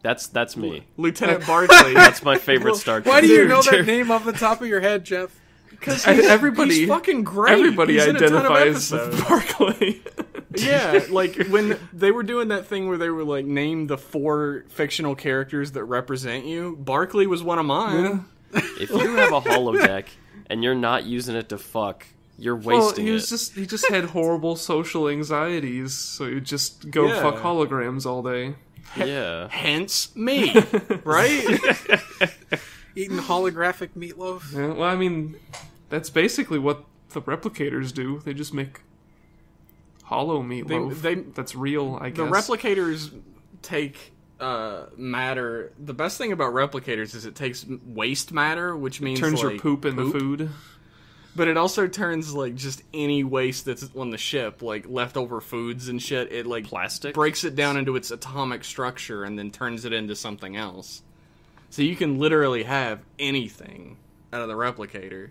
That's me. Lieutenant Barkley. That's my favorite Star Trek. Why do you know character. that name off the top of your head, Jeff? Because Everybody, he's fucking great. Everybody He's in a ton of identifies episodes. with Barkley. Yeah, like when they were doing that thing where they were like, name the 4 fictional characters that represent you. Barkley was one of mine. If you have a holodeck and you're not using it to fuck, You're Well, wasting he it. just had horrible social anxieties, so he'd just go Yeah. fuck holograms all day. Yeah. Hence me, right? Eating holographic meatloaf. Yeah, well, I mean, that's basically what the replicators do. They just make hollow meatloaf. That's real, I guess. The replicators take matter. The best thing about replicators is it takes waste matter, which means turns like, your poop into food. But it also turns like just any waste that's on the ship, like leftover foods and shit. It like Plastic? breaks it down into its atomic structure and then turns it into something else. So you can literally have anything out of the replicator,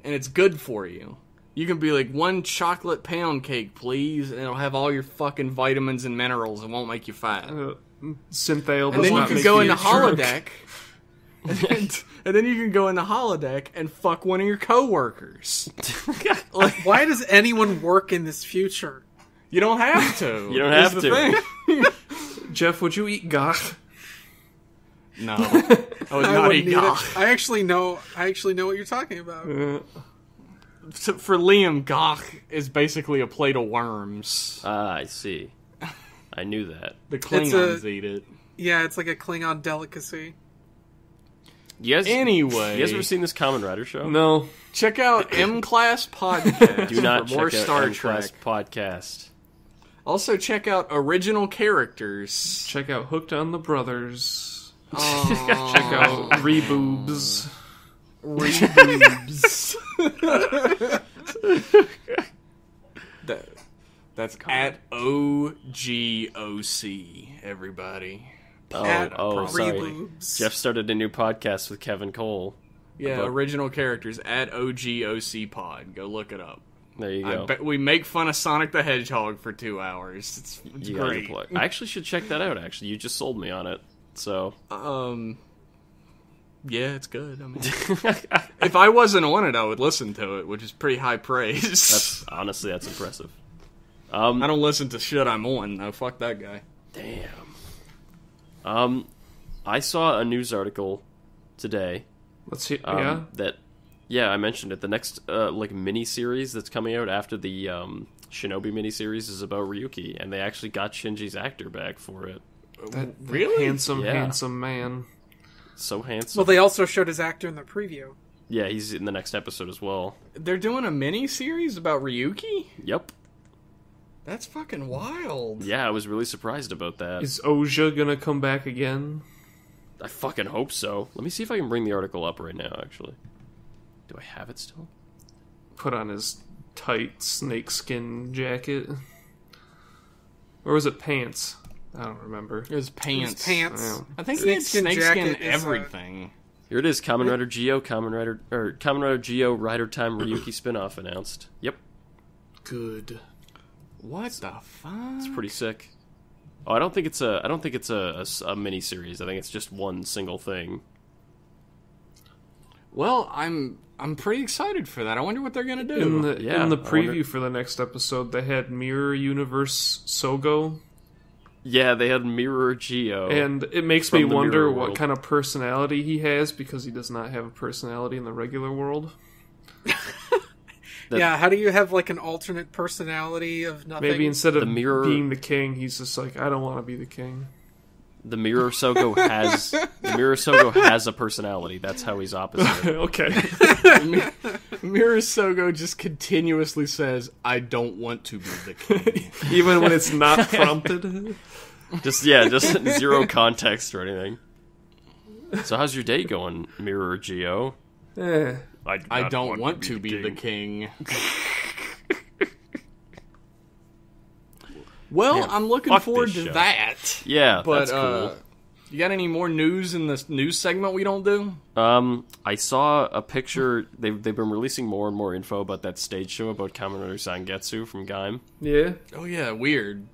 and it's good for you. You can be like, 1 chocolate pound cake, please, and it'll have all your fucking vitamins and minerals and won't make you fat. Synthale And does then you not can make go you into a shark. holodeck, and then you can go into holodeck and fuck one of your coworkers. Why does anyone work in this future? You don't have to. You don't is have the to. thing. Jeff, would you eat gach? No, I would not eat wouldn't gach. it. I actually know what you're talking about. For Liam, gach is basically a plate of worms. Ah, I see. I knew that. The Klingons eat it. Yeah, it's like a Klingon delicacy. You guys, Anyway, you guys ever seen this Kamen Rider show? No. check out M Class Podcast. Do not for more check out Star M-Class Trek. podcast. Also, check out Original Characters. Check out Hooked on the Brothers. Oh, Check out Reboobs. Reboobs. That's at OGOC, everybody. At Sorry. Reboobs. Jeff started a new podcast with Kevin Cole. Yeah, About- Original Characters at OGOC Pod. Go look it up. There you go. We make fun of Sonic the Hedgehog for 2 hours. It's You got your great. plug. I actually should check that out, actually. You just sold me on it. So, Yeah, it's good. I mean, if I wasn't on it, I would listen to it, which is pretty high praise. honestly, that's impressive. I don't listen to shit I'm on. No, fuck that guy. Damn. I saw a news article today. Let's see. Yeah. I mentioned it. The next mini series that's coming out after the Shinobi mini series is about Ryuki, and they actually got Shinji's actor back for it. That Really? handsome Yeah. man. So handsome. Well, they also showed his actor in the preview. Yeah, he's in the next episode as well. They're doing a mini series about Ryuki? Yep. That's fucking wild. Yeah, I was really surprised about that. Is Oja gonna come back again? I fucking hope so. Let me see if I can bring the article up right now, actually. Do I have it still? Put on his tight snakeskin jacket. Or was it pants? I don't remember. It was pants. His pants. Yeah. I think he had Snakeskin snakeskin jacket is, everything. Here it is, Kamen Rider Geo, Kamen Rider Geo Rider Time Ryuki spin-off announced. Yep, Good. What the fuck? it's pretty sick. Oh, I don't think it's a mini series. I think it's just one single thing. Well, I'm pretty excited for that. I wonder what they're gonna do. In the Yeah, I preview wonder- for the next episode, they had Mirror Universe Sogo, Yeah, they had Mirror Geo. and it makes From me the wonder Mirror what World. kind of personality he has because he does not have a personality in the regular world. Yeah, how do you have like an alternate personality of nothing? Maybe instead of The Mirror- being the king, he's just like, I don't want to be the king. the Mirror Sogo has a personality. That's how he's opposite. Okay. Mirror Sogo just continuously says, "I don't want to be the king." Even when it's not prompted. just zero context or anything. So how's your day going, Mirror Geo? Eh. I don't want to be the king. Well, Man, I'm looking fuck forward this to show. that. Yeah, But that's cool. you got any more news in this news segment we don't do? I saw a picture. They've been releasing more and more info about that stage show about Kamen Rider Zangetsu from Gaim. Yeah. Oh yeah, weird.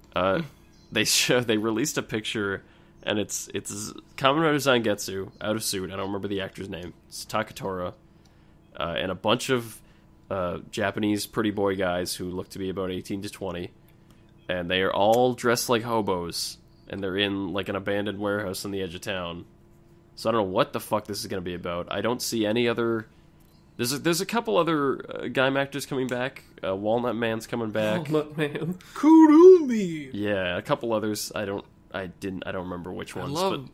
They released a picture, and it's Kamen Rider Zangetsu out of suit. I don't remember the actor's name. It's Takatora, and a bunch of Japanese pretty boy guys who look to be about 18 to 20, and they are all dressed like hobos, and they're in like an abandoned warehouse on the edge of town. So I don't know what the fuck this is going to be about. I don't see any other There's a couple other Gaim actors coming back. Walnut Man's coming back. Walnut Man. Kurumi. Yeah, a couple others. I don't remember which ones.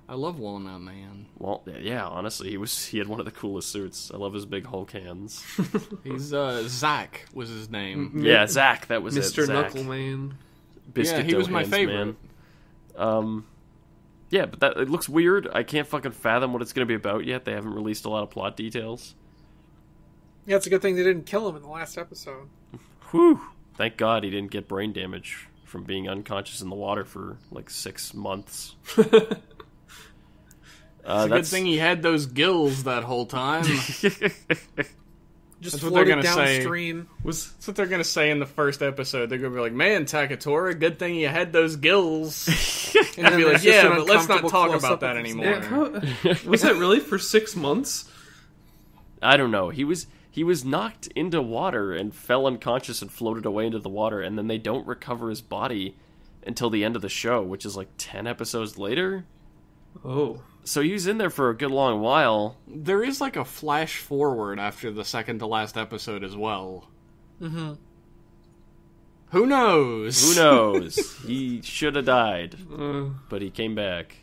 I love Walnut Man. Well, yeah, honestly, he had one of the coolest suits. I love his big Hulk hands. He's Zach was his name. Yeah, Zach, that was Mr. it. Zach. Knuckleman. Yeah, he was my Hands favorite. Man. Yeah, but it looks weird. I can't fucking fathom what it's going to be about yet. They haven't released a lot of plot details. Yeah, it's a good thing they didn't kill him in the last episode. Whew. Thank God he didn't get brain damage from being unconscious in the water for like 6 months. It's a good thing he had those gills that whole time. Just That's what they're floated gonna say. downstream. That's what they're going to say in the first episode. They're going to be like, man, Takatora, good thing you had those gills. And I'd be like, there's just yeah, an but let's not uncomfortable talk close-up about that of his anymore. neck. Was that really for 6 months? I don't know. He was knocked into water and fell unconscious and floated away into the water, and then they don't recover his body until the end of the show, which is like 10 episodes later. Oh. So he was in there for a good long while. There is like a flash forward after the second to last episode as well. Mm-hmm. Who knows? Who knows? He should have died, Uh, but he came back.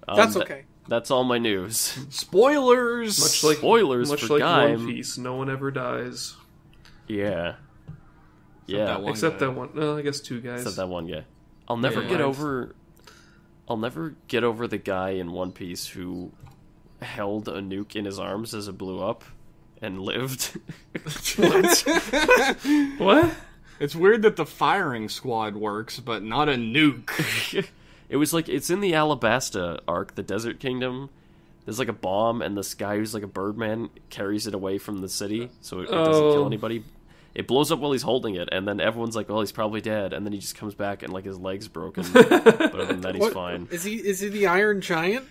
That's okay. That's all my news. Spoilers! much like Spoilers much for like Gaim. One Piece, no one ever dies. Yeah. that Yeah. one. Except guy. that one. No, I guess 2 guys. Except that one guy. I'll never Yeah. get over the guy in One Piece who held a nuke in his arms as it blew up and lived. What? It's weird that the firing squad works, but not a nuke. It was like, it's in the Alabasta arc, the Desert Kingdom. There's like a bomb, and this guy who's like a birdman carries it away from the city, so it doesn't kill anybody. It blows up while he's holding it, and then everyone's like, well, he's probably dead, and then he just comes back and like his leg's broken. But other than that, he's What? fine. Is he the Iron Giant?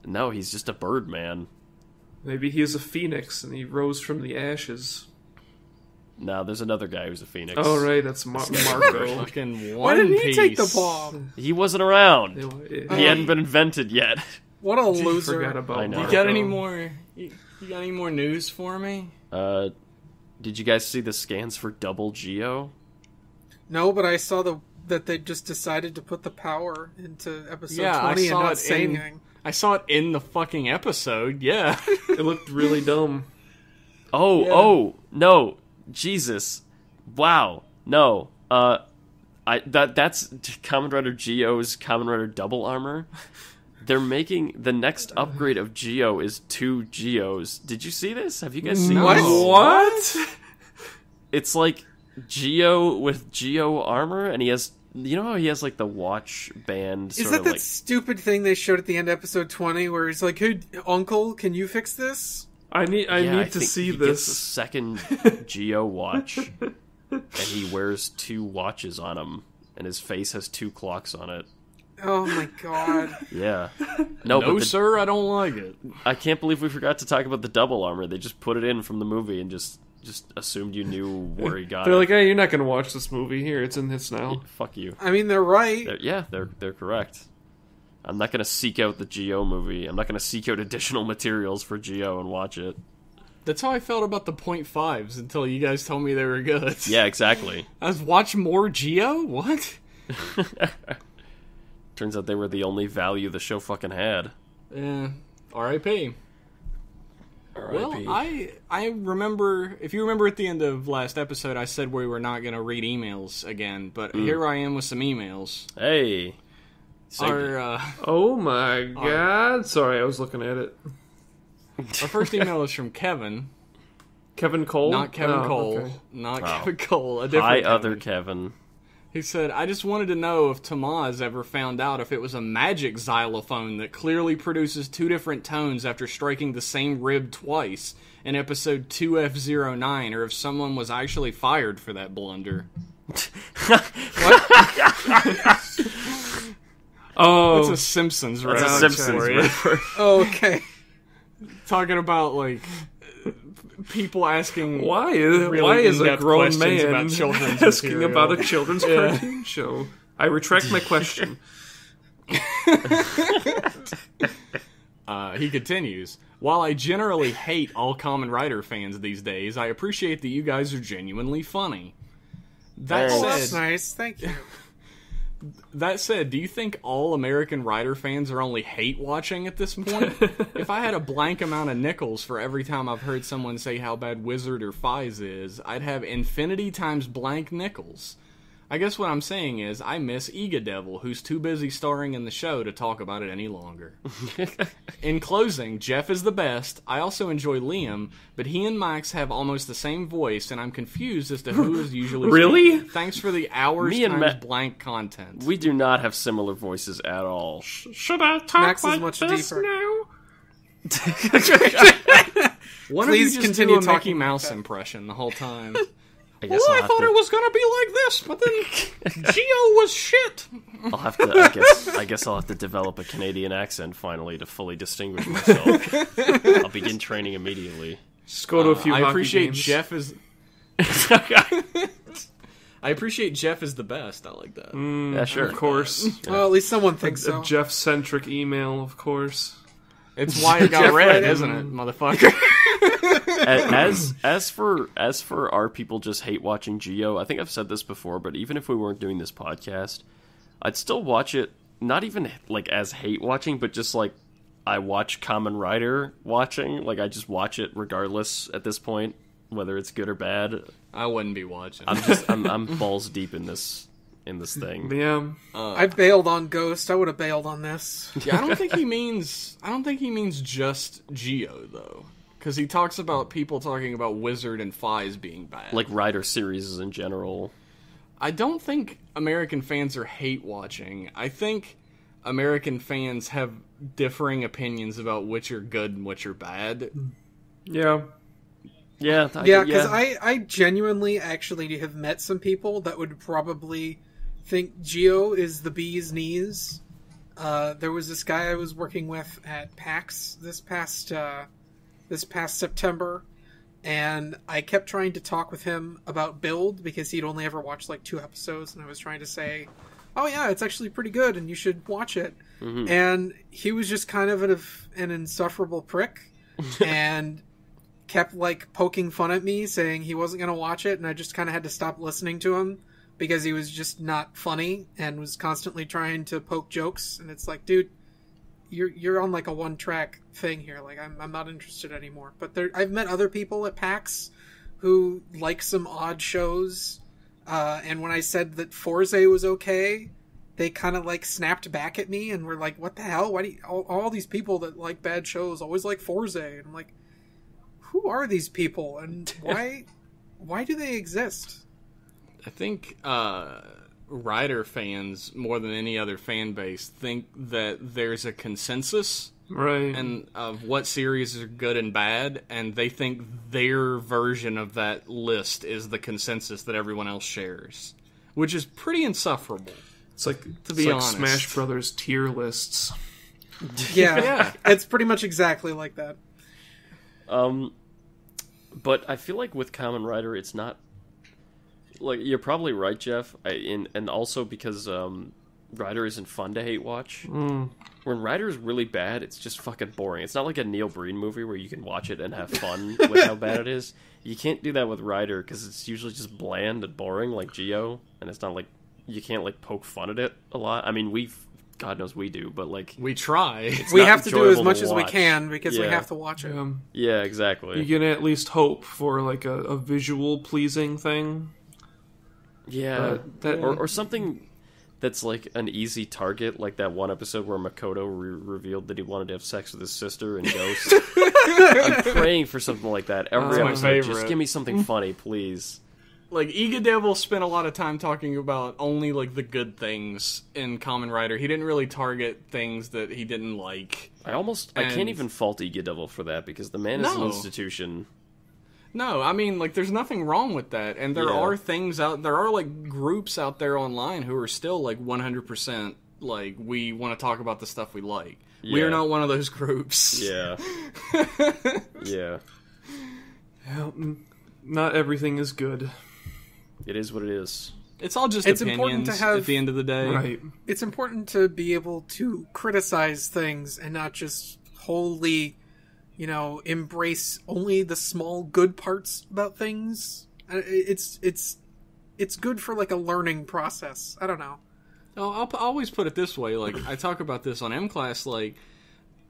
No, he's just a birdman. Maybe he is a phoenix and he rose from the ashes. No, there's another guy who's a phoenix. Oh, right, that's Marco. Fucking One Why didn't he Piece. take the bomb? He wasn't around. He He hadn't been invented yet. What a forgot loser! about I know. You Marco. got any more? You got any more news for me? Did you guys see the scans for Double Geo? No, but I saw that they just decided to put the power into episode Yeah, I 20 and saw not it say in- anything. I saw it in the fucking episode. Yeah. It looked really dumb. Oh, no. Jesus. Wow. No. That's Kamen Rider Geo's Kamen Rider Double Armor. They're making the next upgrade of Geo is 2 Geos. Did you see this? Have you guys seen What? this? What? It's like Geo with Geo armor, and he has, you know how he has like the watch band Is sort that of that like, stupid thing they showed at the end of episode 20 where he's like, hey, Uncle, can you fix this? I need I to think see he gets a this. second Geo watch, and he wears 2 watches on him, and his face has 2 clocks on it. Oh my god. Yeah. No, but sir, I don't like it. I can't believe we forgot to talk about the double armor. They just put it in from the movie and just assumed you knew where he got They're it. like, hey, you're not going to watch this movie. Here, it's in this now. Fuck you. I mean, they're right. They're correct. I'm not going to seek out the Geo movie. I'm not going to seek out additional materials for Geo and watch it. That's how I felt about the .5s until you guys told me they were good. Yeah, exactly. I was watch more Geo? What? Turns out they were the only value the show fucking had. R.I.P. Well, I remember, if you remember at the end of last episode, I said we were not going to read emails again, but here I am with some emails. Hey. Oh my god. Sorry, I was looking at it. Our first email is from Kevin. Kevin Cole? Not Kevin Cole. Okay. Not Wow. Kevin Cole. A different Hi, Kevin. other Kevin. He said, I just wanted to know if Tamaz ever found out if it was a magic xylophone that clearly produces 2 different tones after striking the same rib twice in episode 2F09, or if someone was actually fired for that blunder. Oh, That's a Simpsons That's a reference Simpsons for you. reference. Okay. Talking about, like, people asking why is a in-depth grown questions man about children's asking material. about a children's cartoon show? I retract my question. He continues, while I generally hate all Kamen Rider fans these days, I appreciate that you guys are genuinely funny. That Oh, said, that's nice. Thank you. That said, do you think all American Rider fans are only hate watching at this point? If I had a blank amount of nickels for every time I've heard someone say how bad Wizard or Fize is, I'd have infinity times blank nickels. I guess what I'm saying is, I miss Ega Devil, who's too busy starring in the show to talk about it any longer. In closing, Jeff is the best. I also enjoy Liam, but he and Max have almost the same voice, and I'm confused as to who is usually Really? speaking. Thanks for the hours Me and times blank content. We do not have similar voices at all. Should I talk Max is like much this deeper. now? One Please of you just continue do a Mickey talking like Mouse that. impression the whole time. I guess I'll have to, was gonna be like this, but then Geo was shit. I'll have to. I guess I'll have to develop a Canadian accent finally to fully distinguish myself. I'll begin training immediately. Just go to a few I hockey appreciate games. Jeff is. I appreciate Jeff is the best. I like that. Yeah, sure. Of course. Well, at least someone thinks so. A Jeff-centric email, of course. It's why it got Jeff read, read it. isn't it, motherfucker? As for our people just hate watching Geo, I think I've said this before, but even if we weren't doing this podcast, I'd still watch it. Not even like as hate watching, but just like I watch Kamen Rider watching. Like I just watch it regardless at this point, whether it's good or bad. I wouldn't be watching. I'm balls deep in this thing. Yeah. I bailed on Ghost. I would have bailed on this. Yeah, I don't think he means just Geo though, because he talks about people talking about Wizard and Fize being bad. Like Rider series in general. I don't think American fans are hate watching. I think American fans have differing opinions about which are good and which are bad. Yeah. Yeah, Yeah, because I genuinely actually have met some people that would probably think Geo is the bee's knees. There was this guy I was working with at PAX this past September, and I kept trying to talk with him about Build because he'd only ever watched like 2 episodes, and I was trying to say, oh yeah, it's actually pretty good and you should watch it. Mm-hmm. And he was just kind of an insufferable prick and kept like poking fun at me, saying he wasn't going to watch it, and I just kind of had to stop listening to him because he was just not funny and was constantly trying to poke jokes. And it's like, dude, you're on like a one-track thing here. Like I'm not interested anymore. But I've met other people at PAX who like some odd shows, and when I said that Forze was okay, they kind of like snapped back at me and were like, what the hell? Why do you, all these people that like bad shows always like Forze? And I'm like, who are these people and why do they exist? I think Rider fans, more than any other fan base, think that there's a consensus Right. and of what series are good and bad, and they think their version of that list is the consensus that everyone else shares, which is pretty insufferable. It's like be honest. Smash Brothers tier lists. Yeah, it's pretty much exactly like that. But I feel like with Kamen Rider, it's not like you're probably right, Jeff. And also because Rider isn't fun to hate watch. When Rider is really bad, it's just fucking boring. It's not like a Neil Breen movie where you can watch it and have fun with how bad it is. You can't do that with Rider because it's usually just bland and boring, like Geo, and it's not like you can't like poke fun at it a lot. I mean, God knows we do, but like We try. We not have to do as enjoyable much to as we watch. can because we Yeah. have to watch it. Yeah, exactly. You can at least hope for like a visual pleasing thing. Yeah, that- or something that's like an easy target, like that one episode where Makoto revealed that he wanted to have sex with his sister and Ghost. I'm praying for something like that every That's my episode. favorite. Just give me something funny, please. Like, Ega Devil spent a lot of time talking about only, like, the good things in Kamen Rider. He didn't really target things that he didn't like. I can't And- even fault Ega Devil for that, because the man is an No. institution. No, I mean, like, there's nothing wrong with that. And there Yeah. are things there are, like, groups out there online who are still, like, 100%, like, we want to talk about the stuff we like. We Yeah. are not one of those groups. Yeah. Yeah. Not everything is good. It is what it is. It's all just It's opinions important to have- at the end of the day. Right. It's important to be able to criticize things and not just wholly, embrace only the small good parts about things. It's good for like a learning process. I don't know. I'll always put it this way. Like, I talk about this on M-Class. Like,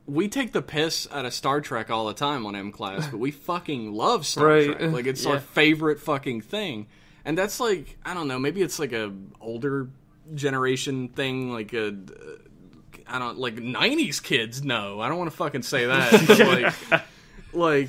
we take the piss out of Star Trek all the time on M-Class, but we fucking love Star Trek. Like, it's our favorite fucking thing. And that's like, I don't know, maybe it's like a older generation thing, like like 90s kids know. I don't want to fucking say that. But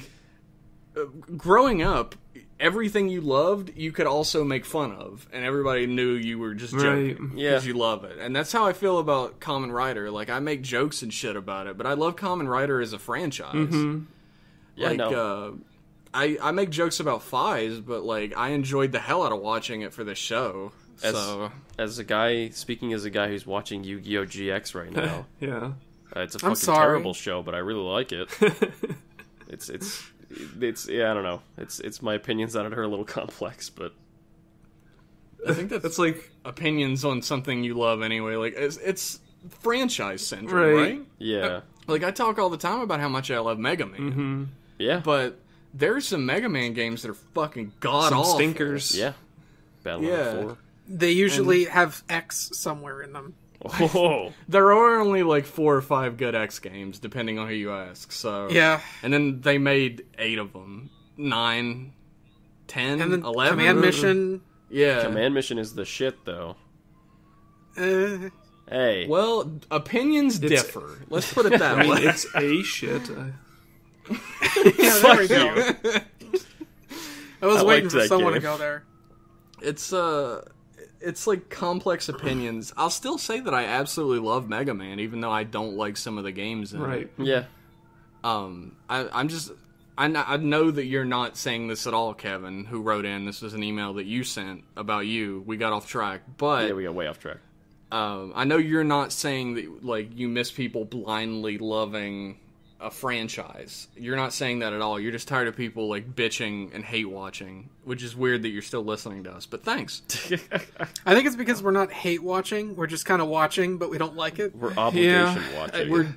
growing up, everything you loved, you could also make fun of, and everybody knew you were just joking because you love it. And that's how I feel about Kamen Rider. Like, I make jokes and shit about it, but I love Kamen Rider as a franchise. Mm-hmm. Yeah, I make jokes about Fies, but like I enjoyed the hell out of watching it for the show. As a guy who's watching Yu-Gi-Oh! GX right now, yeah, it's a fucking terrible show, but I really like it. It's I don't know. It's my opinions on it are a little complex, but I think that's like opinions on something you love anyway. Like it's franchise centric, right? Yeah. Like I talk all the time about how much I love Mega Man. Mm-hmm. Yeah, but there's some Mega Man games that are fucking god awful. Stinkers. Yeah. Battle 4. They usually have X somewhere in them. Oh. There are only like 4 or 5 good X games, depending on who you ask. So yeah, and then they made 8 of them, 9, 10, and then 11. Command Mission. Yeah, Command Mission is the shit, though. Hey, well, opinions differ. Let's put it that way. It's a shit. Yeah, there we go. I was waiting for someone to go there. It's like complex opinions. I'll still say that I absolutely love Mega Man, even though I don't like some of the games in it. Yeah. I know that you're not saying this at all, Kevin, who wrote in. This was an email that you sent about you. We got off track, but Yeah, we got way off track. I know you're not saying that like you miss people blindly loving a franchise. You're not saying that at all. You're just tired of people like bitching and hate watching, which is weird that you're still listening to us. But thanks. I think it's because we're not hate watching. We're just kind of watching, but we don't like it. We're obligation watching.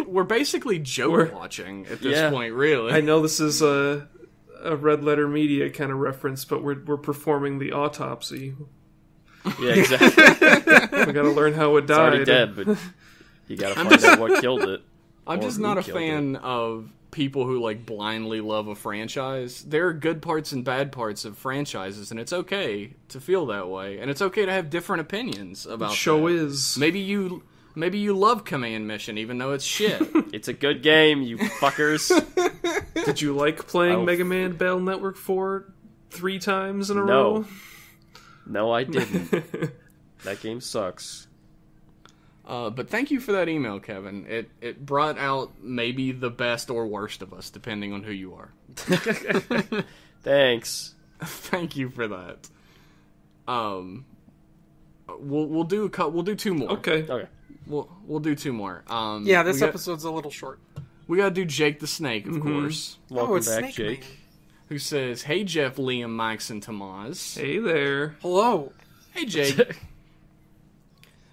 We're basically joke watching at this point, really. I know this is a Red Letter Media kind of reference, but we're performing the autopsy. Yeah, exactly. We got to learn how it died. It's already dead, but you got to find out what killed it. I'm just not a fan of people who like blindly love a franchise. There are good parts and bad parts of franchises, and it's okay to feel that way, and it's okay to have different opinions about. Maybe you love Command Mission, even though it's shit. It's a good game, you fuckers. Did you like playing Mega Man Battle Network 4 3 times in a row? No, I didn't. That game sucks. But thank you for that email, Kevin. It brought out maybe the best or worst of us, depending on who you are. Thanks. Thank you for that. We'll do 2 more. Okay. We'll do 2 more. Yeah, this episode's a little short. We gotta do Jake the Snake, of course. Welcome it's back, Snake Jake. Man. Who says, "Hey Jeff, Liam, Mike's, and Tomas." Hey there. Hello. Hey Jake.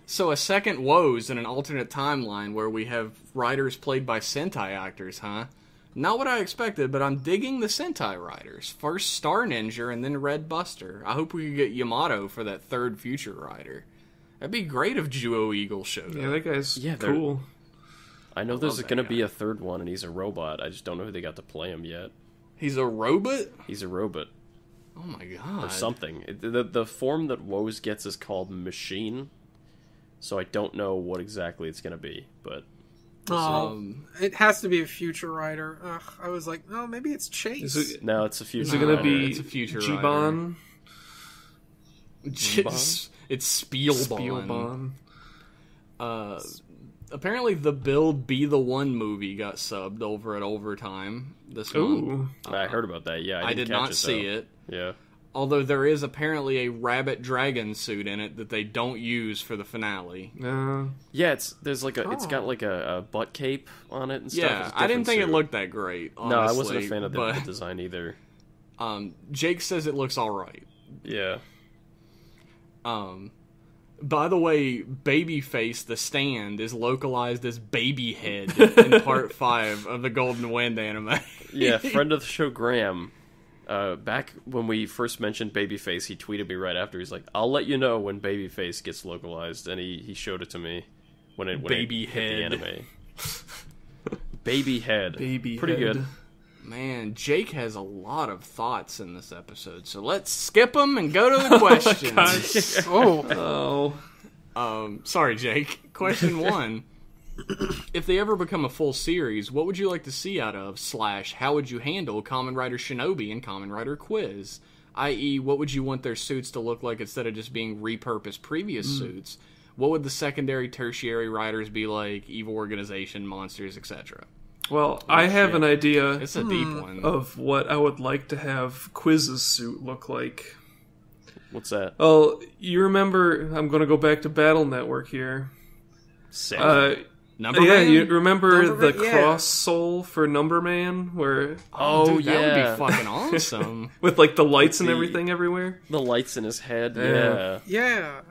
So a second Woes in an alternate timeline where we have writers played by Sentai actors, huh? Not what I expected, but I'm digging the Sentai writers. First Star Ninja and then Red Buster. I hope we could get Yamato for that third future writer. That'd be great if Juo Eagle showed up. Yeah, that guy's cool. I know there's going to be a third one, and he's a robot. I just don't know who they got to play him yet. He's a robot? He's a robot. Oh my god. Or something. The form that Woes gets is called Machine. So I don't know what exactly it's going to be, but... it has to be a future writer. Ugh, I was like, no, maybe it's Chase. No, it's a future Is it going to be it's a future Giban? It's Spielbahn. Apparently the Build Be the One movie got subbed over at Overtime this month. I heard about that, yeah. I did not see it. Yeah. Although there is apparently a rabbit dragon suit in it that they don't use for the finale. Yeah, it's got like a butt cape on it and stuff. Yeah, I didn't think it looked that great, honestly. No, I wasn't a fan of the design either. Jake says it looks alright. Yeah. By the way, Babyface, the stand, is localized as Babyhead in Part 5 of the Golden Wind anime. Yeah, friend of the show, Graham. Back when we first mentioned Babyface, he tweeted me right after. He's like, "I'll let you know when Babyface gets localized," and he showed it to me when it hit the anime. Babyhead. Pretty good. Man, Jake has a lot of thoughts in this episode, so let's skip them and go to the questions. Sorry, Jake. Question 1. If they ever become a full series, what would you like to see out of / how would you handle Kamen Rider Shinobi and Kamen Rider Quiz? I.e., what would you want their suits to look like instead of just being repurposed previous suits? What would the secondary, tertiary riders be like? Evil organization, monsters, etc. Well, I have an idea. It's a deep one. Of what I would like to have Quiz's suit look like. What's that? Well, you remember, I'm going to go back to Battle Network here. Numberman? You remember the cross soul for Numberman? Where dude, that would be fucking awesome. with like the lights and everything everywhere? The lights in his head, Yeah.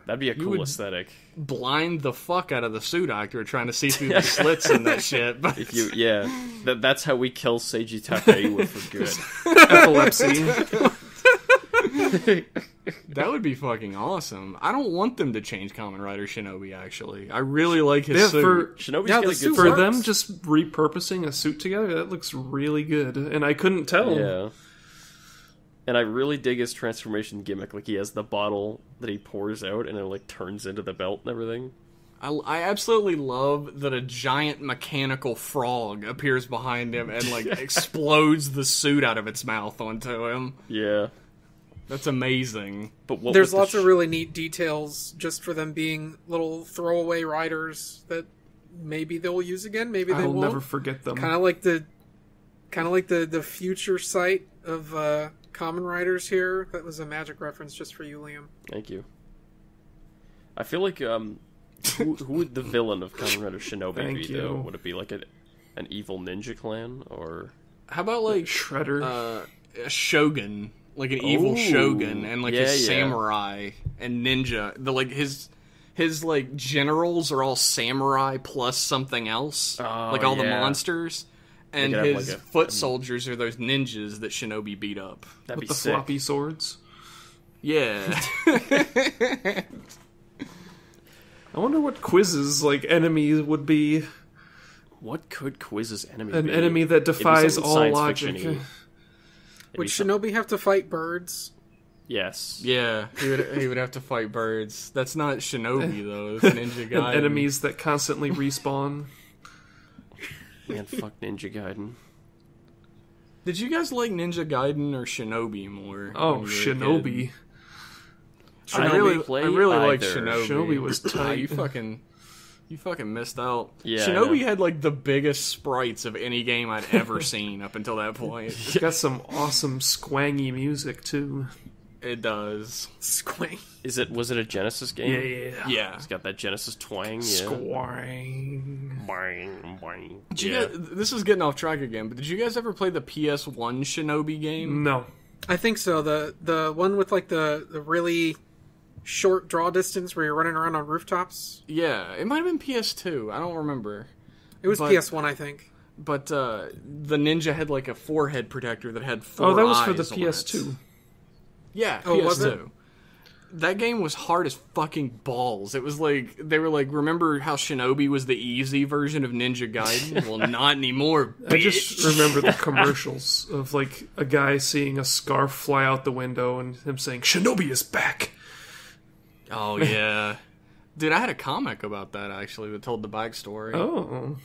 That'd be a cool aesthetic. Blind the fuck out of the suit actor trying to see through the slits in that shit. But That's how we kill Seiji Takaiwa for good. Epilepsy. That would be fucking awesome. I don't want them to change Kamen Rider Shinobi, actually. I really like his suit. Shinobi's got a good for them just repurposing a suit together, that looks really good. And I couldn't tell. Yeah. And I really dig his transformation gimmick. Like, he has the bottle that he pours out, and it, like, turns into the belt and everything. I absolutely love that a giant mechanical frog appears behind him and, like, explodes the suit out of its mouth onto him. Yeah. That's amazing. But there's lots of really neat details just for them being little throwaway riders that maybe they'll use again, maybe they won't. I'll never forget them. Kind of like the future sight of Kamen Riders here. That was a magic reference just for you, Liam. Thank you. I feel like who would the villain of Kamen Rider Shinobi be though? Would it be like an evil ninja clan, or how about like Shredder, a shogun? Like an evil shogun and like his samurai and ninja. His like generals are all samurai plus something else. Like all the monsters. And his foot soldiers are those ninjas that Shinobi beat up. That'd with be the floppy swords. Yeah. I wonder what Quiz's like enemy would be. What could Quiz's enemy be? An enemy that defies all logic. Would Shinobi have to fight birds? Yes. Yeah, he would have to fight birds. That's not Shinobi, though. It's Ninja Gaiden. And enemies that constantly respawn. Man, fuck Ninja Gaiden. Did you guys like Ninja Gaiden or Shinobi more? Oh, Shinobi. I really like Shinobi. Shinobi was tight. You fucking missed out. Yeah, Shinobi had like the biggest sprites of any game I'd ever seen up until that point. It's got some awesome squangy music too. It does. Squang. Was it a Genesis game? Yeah. It's got that Genesis twang. Squang. Boing, boing. This is getting off track again, but did you guys ever play the PS1 Shinobi game? No. I think so. The one with like the really short draw distance where you're running around on rooftops. Yeah, it might have been PS2. I don't remember. It was PS1, I think. But the ninja had like a forehead protector that had 4 eyes. Oh, that was for the PS2. Yeah, PS2. Was it? That game was hard as fucking balls. It was like, they were like, remember how Shinobi was the easy version of Ninja Gaiden? Well, not anymore, bitch. I just remember the commercials of like a guy seeing a scarf fly out the window and him saying, "Shinobi is back." Oh, yeah. Dude, I had a comic about that, actually, that told the backstory. Oh.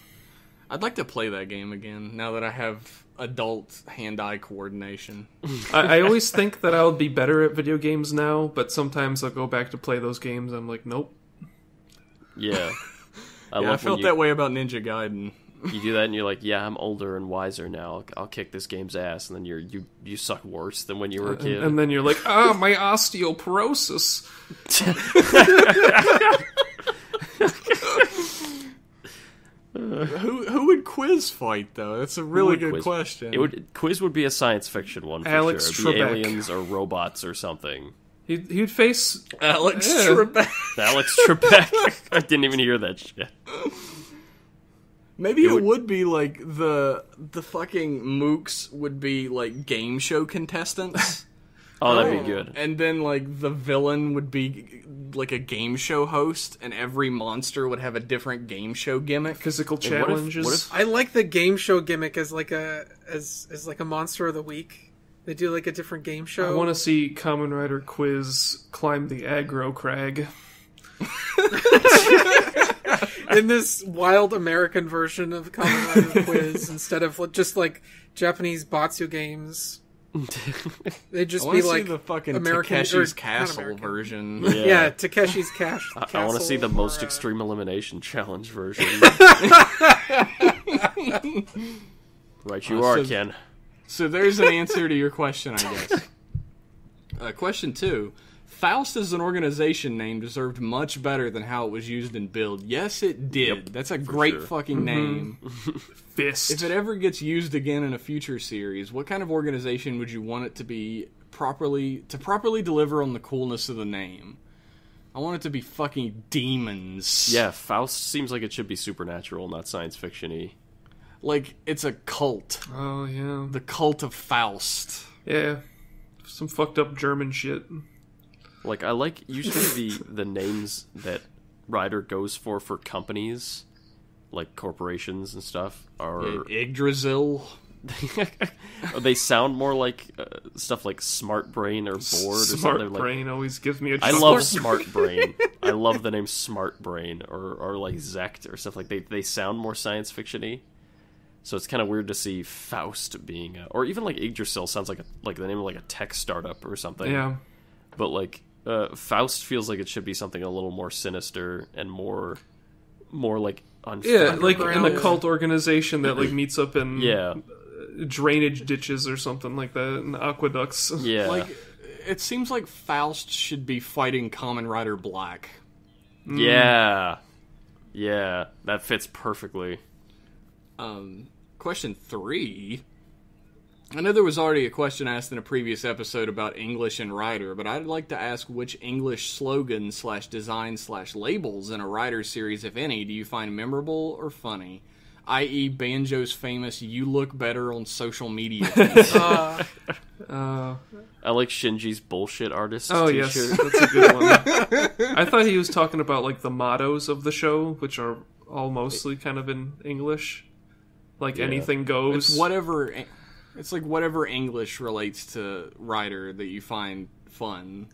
I'd like to play that game again, now that I have adult hand-eye coordination. I always think that I'll be better at video games now, but sometimes I'll go back to play those games and I'm like, nope. Yeah. I felt that way about Ninja Gaiden. You do that and you're like, yeah, I'm older and wiser now. I'll kick this game's ass. And then you suck worse than when you were a kid. And then you're like, my osteoporosis. Who would Quiz fight, though? That's a really good question. Quiz would be a science fiction one for Alex sure. It'd be Trebek. aliens or robots or something. He'd face Alex Trebek. Alex Trebek. I didn't even hear that shit. Maybe it would be like the fucking mooks would be like game show contestants. Oh, that'd be good. And then like the villain would be like a game show host, and every monster would have a different game show gimmick. physical And what challenges. if- I like the game show gimmick as like a monster of the week. They do like a different game show. I want to see Kamen Rider Quiz climb the aggro crag. in this wild American version of Kamen Rider Quiz instead of just like Japanese Batsu games. They'd just I be want to see like the fucking American Takeshi's or not Castle American. version. Yeah, Takeshi's Castle. I want to see the most extreme elimination challenge version. Right, you are, so- Ken. So there's an answer to your question, I guess. Question 2. Faust as an organization name deserved much better than how it was used in Build. Yes, it did. Yep, That's a great sure. fucking name. Fist. If it ever gets used again in a future series, what kind of organization would you want it to be properly deliver on the coolness of the name? I want it to be fucking demons. Yeah, Faust seems like it should be supernatural, not science fiction-y. Like, it's a cult. Oh, yeah. The cult of Faust. Yeah. Some fucked up German shit. Like, I like usually the names that Ryder goes for companies, like corporations and stuff, are... Yggdrasil. They sound more like stuff like Smart Brain or Board or Smart something. Brain always gives me a I chuckle. love Smart Brain. I love the name Smart Brain or like Zect or stuff like they sound more science fiction-y. So it's kind of weird to see Faust being or even like Yggdrasil sounds like the name of like a tech startup or something. Yeah. But like Faust feels like it should be something a little more sinister and more like Yeah, like Underground. an occult organization that like meets up in yeah. drainage ditches or something like that, and aqueducts. Yeah. Like, it seems like Faust should be fighting Kamen Rider Black. Yeah. Yeah, that fits perfectly. Question 3. I know there was already a question asked in a previous episode about English and Rider, but I'd like to ask which English slogan / design / labels in a Rider series, if any, do you find memorable or funny? I.e. Banjo's famous "You look better on social media." Uh, I like Shinji's bullshit artist oh yes, t-shirt. that's a good one. I thought he was talking about like the mottos of the show, which are all mostly kind of in English, like Yeah. anything goes. It's whatever. It's like whatever English relates to Rider that you find fun.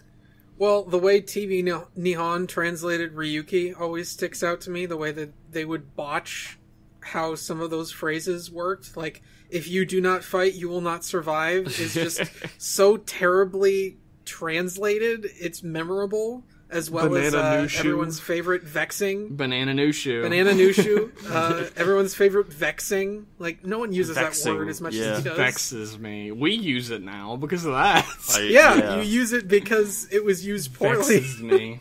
Well, the way TV Nihon translated Ryuki always sticks out to me. The way that they would botch how some of those phrases worked. Like, if you do not fight, you will not survive is just so terribly translated. It's memorable, as well Banana as Nushu. everyone's favorite Vexing. Banana Nushu. Banana Nushu. Everyone's favorite Vexing. Like, no one uses Vexing, that word as much yeah. as he does. Vexes me. We use it now because of that. Yeah, you use it because it was used poorly. Vexes me.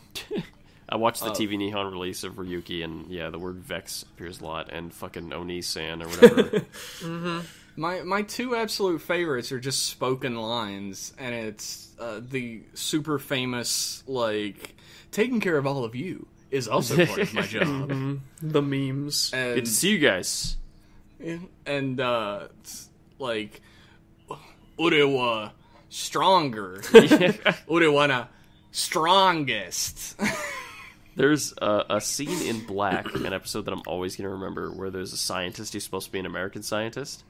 I watched the TV Nihon release of Ryuki, and yeah, the word Vex appears a lot, and fucking Oni-san or whatever. My two absolute favorites are just spoken lines, and it's the super famous, like, taking care of all of you is also part of my job. The memes. And, Good to see you guys. and it's like, ure wa stronger. Ure wa na strongest. There's a scene in Black, an episode that I'm always going to remember, where there's a scientist who's supposed to be an American scientist,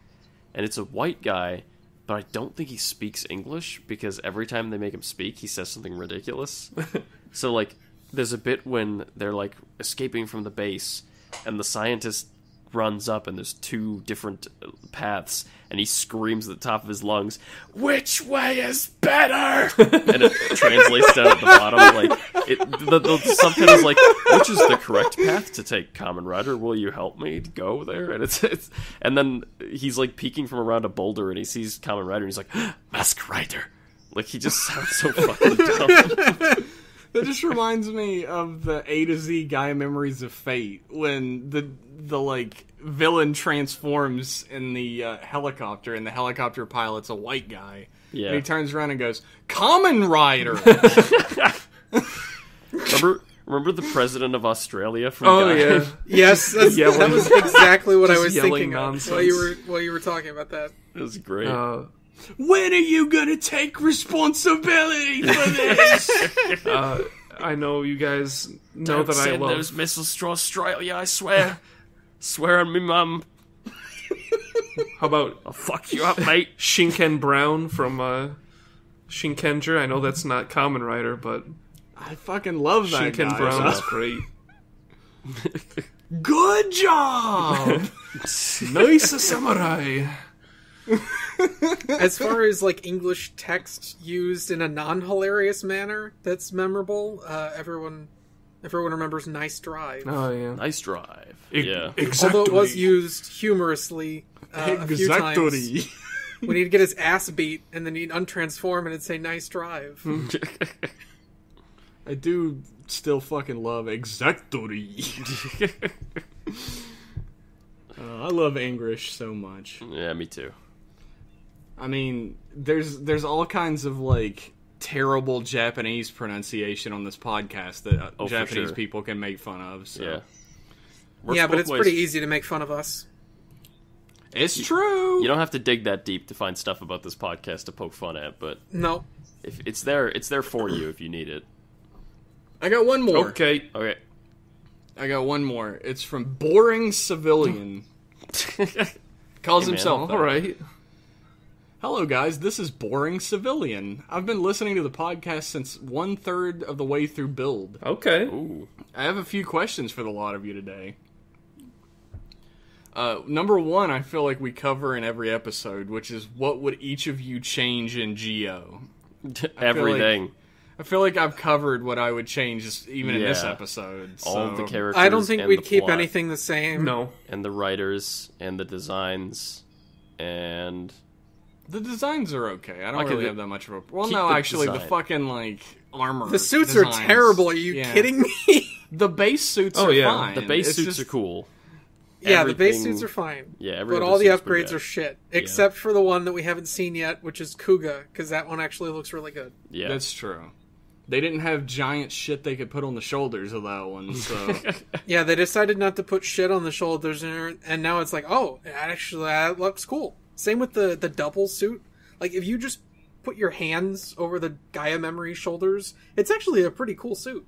and it's a white guy, but I don't think he speaks English, because every time they make him speak, he says something ridiculous. So, like, there's a bit when they're, like, escaping from the base, and the scientist runs up, and there's two different paths, and he screams at the top of his lungs, "Which way is better?" And it translates down at the bottom, like, the subtitle's like, "Which is the correct path to take, Kamen Rider? Will you help me to go there?" And and then he's, like, peeking from around a boulder, and he sees Kamen Rider, and he's like, "Mask Rider." Like, he just sounds so fucking dumb. That just reminds me of the A to Z Gaia Memories of Fate when the like villain transforms in the helicopter, and the helicopter pilot's a white guy. Yeah. And he turns around and goes, "Kamen Rider." Remember the president of Australia from Oh Gaia? yeah, Yes, that was exactly what I was yelling thinking nonsense. of while you were talking about that. It was great. When are you gonna take responsibility for this? I know you guys know Don't that I send love. those missiles to Australia, I swear. Swear on me mum. How about I'll fuck you up, mate. Shinken Brown from Shinkenger? I know that's not Kamen Rider, but I fucking love that Shinken guy. Brown is great. Good job. Nice samurai. As far as like English text used in a non-hilarious manner that's memorable, everyone remembers "nice drive." Oh yeah. Nice drive. Yeah. Although it was used humorously a few times Exactly. when he'd get his ass beat and then he'd untransform and it'd say "nice drive." I do still fucking love Exactory. I love English so much. Yeah, me too. I mean, there's all kinds of like terrible Japanese pronunciation on this podcast that for Japanese sure. people can make fun of. So. Yeah. Yeah, but both it's ways. pretty easy to make fun of us. It's true. You don't have to dig that deep to find stuff about this podcast to poke fun at, but No, if it's there for you if you need it. I got one more. Okay. Okay. I got one more. It's from Boring Civilian. Calls Hey, man, himself. All right. Hello, guys. This is Boring Civilian. I've been listening to the podcast since 1/3 of the way through build. Okay. Ooh. I have a few questions for the lot of you today. Number one, I feel like we cover in every episode, which is what would each of you change in Geo? Everything. I feel like I've covered what I would change even in this Yeah. episode. All of the so- characters. I don't think and we'd the keep plot, anything the same. No. And the writers and the designs and The designs are okay. I don't Like, really the- have that much of a... Well, keep no, the actually, the design. fucking, like, armor The suits designs. are terrible. Are you Yeah. kidding me? The base suits Oh, are yeah. fine. the base It's suits just- are cool. Yeah, the base Everything- suits are fine. Yeah, every But other all the suit's pretty upgrades bad. are shit. Except for the one that we haven't seen yet, which is Kuga, because that one actually looks really good. Yeah. That's true. They didn't have giant shit they could put on the shoulders of that one, so... Yeah, they decided not to put shit on the shoulders, and now it's like, oh, that looks cool. Same with the double suit. Like, if you just put your hands over the Gaia Memory shoulders, it's actually a pretty cool suit.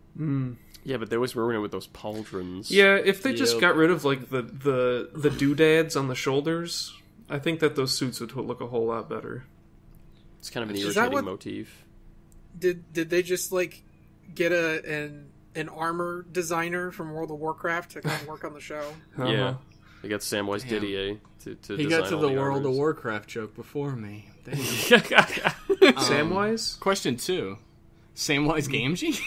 Yeah, but they always ruin it with those pauldrons. Yeah, if they just Yep. got rid of like the doodads on the shoulders, I think that those suits would look a whole lot better. It's kind of an Is that irritating what- motif. Did they just, like, get an armor designer from World of Warcraft to come work on the show? Yeah. They got Samwise Damn. Didier to He design got to all the the World of armors. Warcraft joke before me. Damn. Samwise? Question 2. Samwise Gamgee?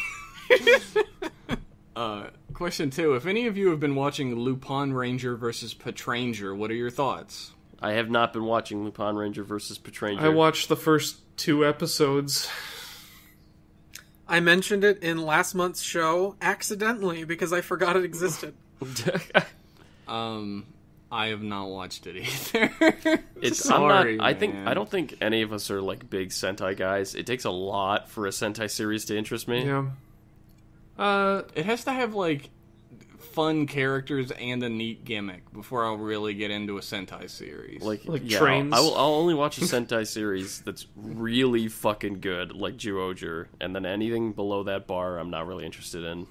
Question 2. If any of you have been watching Lupin Ranger versus Patranger, what are your thoughts? I have not been watching Lupin Ranger versus Patranger. I watched the first 2 episodes. I mentioned it in last month's show accidentally because I forgot it existed. I have not watched it either. It's Sorry, I'm not. man. I don't think any of us are like big Sentai guys. It takes a lot for a Sentai series to interest me. Yeah. It has to have, like, fun characters and a neat gimmick before I'll really get into a Sentai series. Like yeah, trains. I'll only watch a Sentai series that's really fucking good, like Juoger, and then anything below that bar, I'm not really interested in.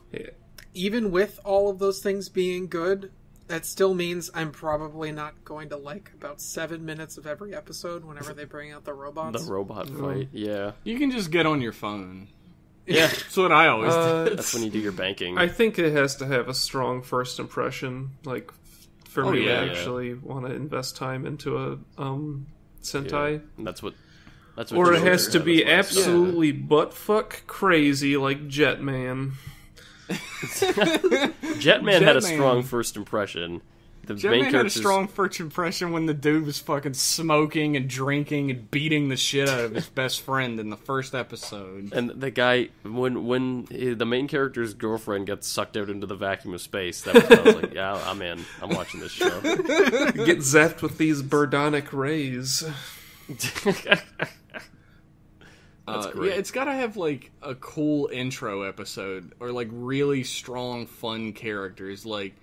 Even with all of those things being good, that still means I'm probably not going to like about 7 minutes of every episode whenever they bring out the robots. The robot fight, yeah, You can just get on your phone. yeah. That's what I always do. That's when you do your banking. I think it has to have a strong first impression, like for Oh, me yeah. to actually want to invest time into a Sentai. Yeah. And that's what. Or it Juoger has to had be as well. absolutely buttfuck crazy like Jetman. Jetman had a Jetman. strong first impression the Jetman main had a characters. strong first impression when the dude was fucking smoking and drinking and beating the shit out of his best friend in the first episode. And the guy, when the main character's girlfriend gets sucked out into the vacuum of space, that was when I was like, yeah, I'm in. I'm watching this show. Get zapped with these birdonic rays. That's great. Yeah, it's gotta have, like, a cool intro episode, or, like, really strong, fun characters, like,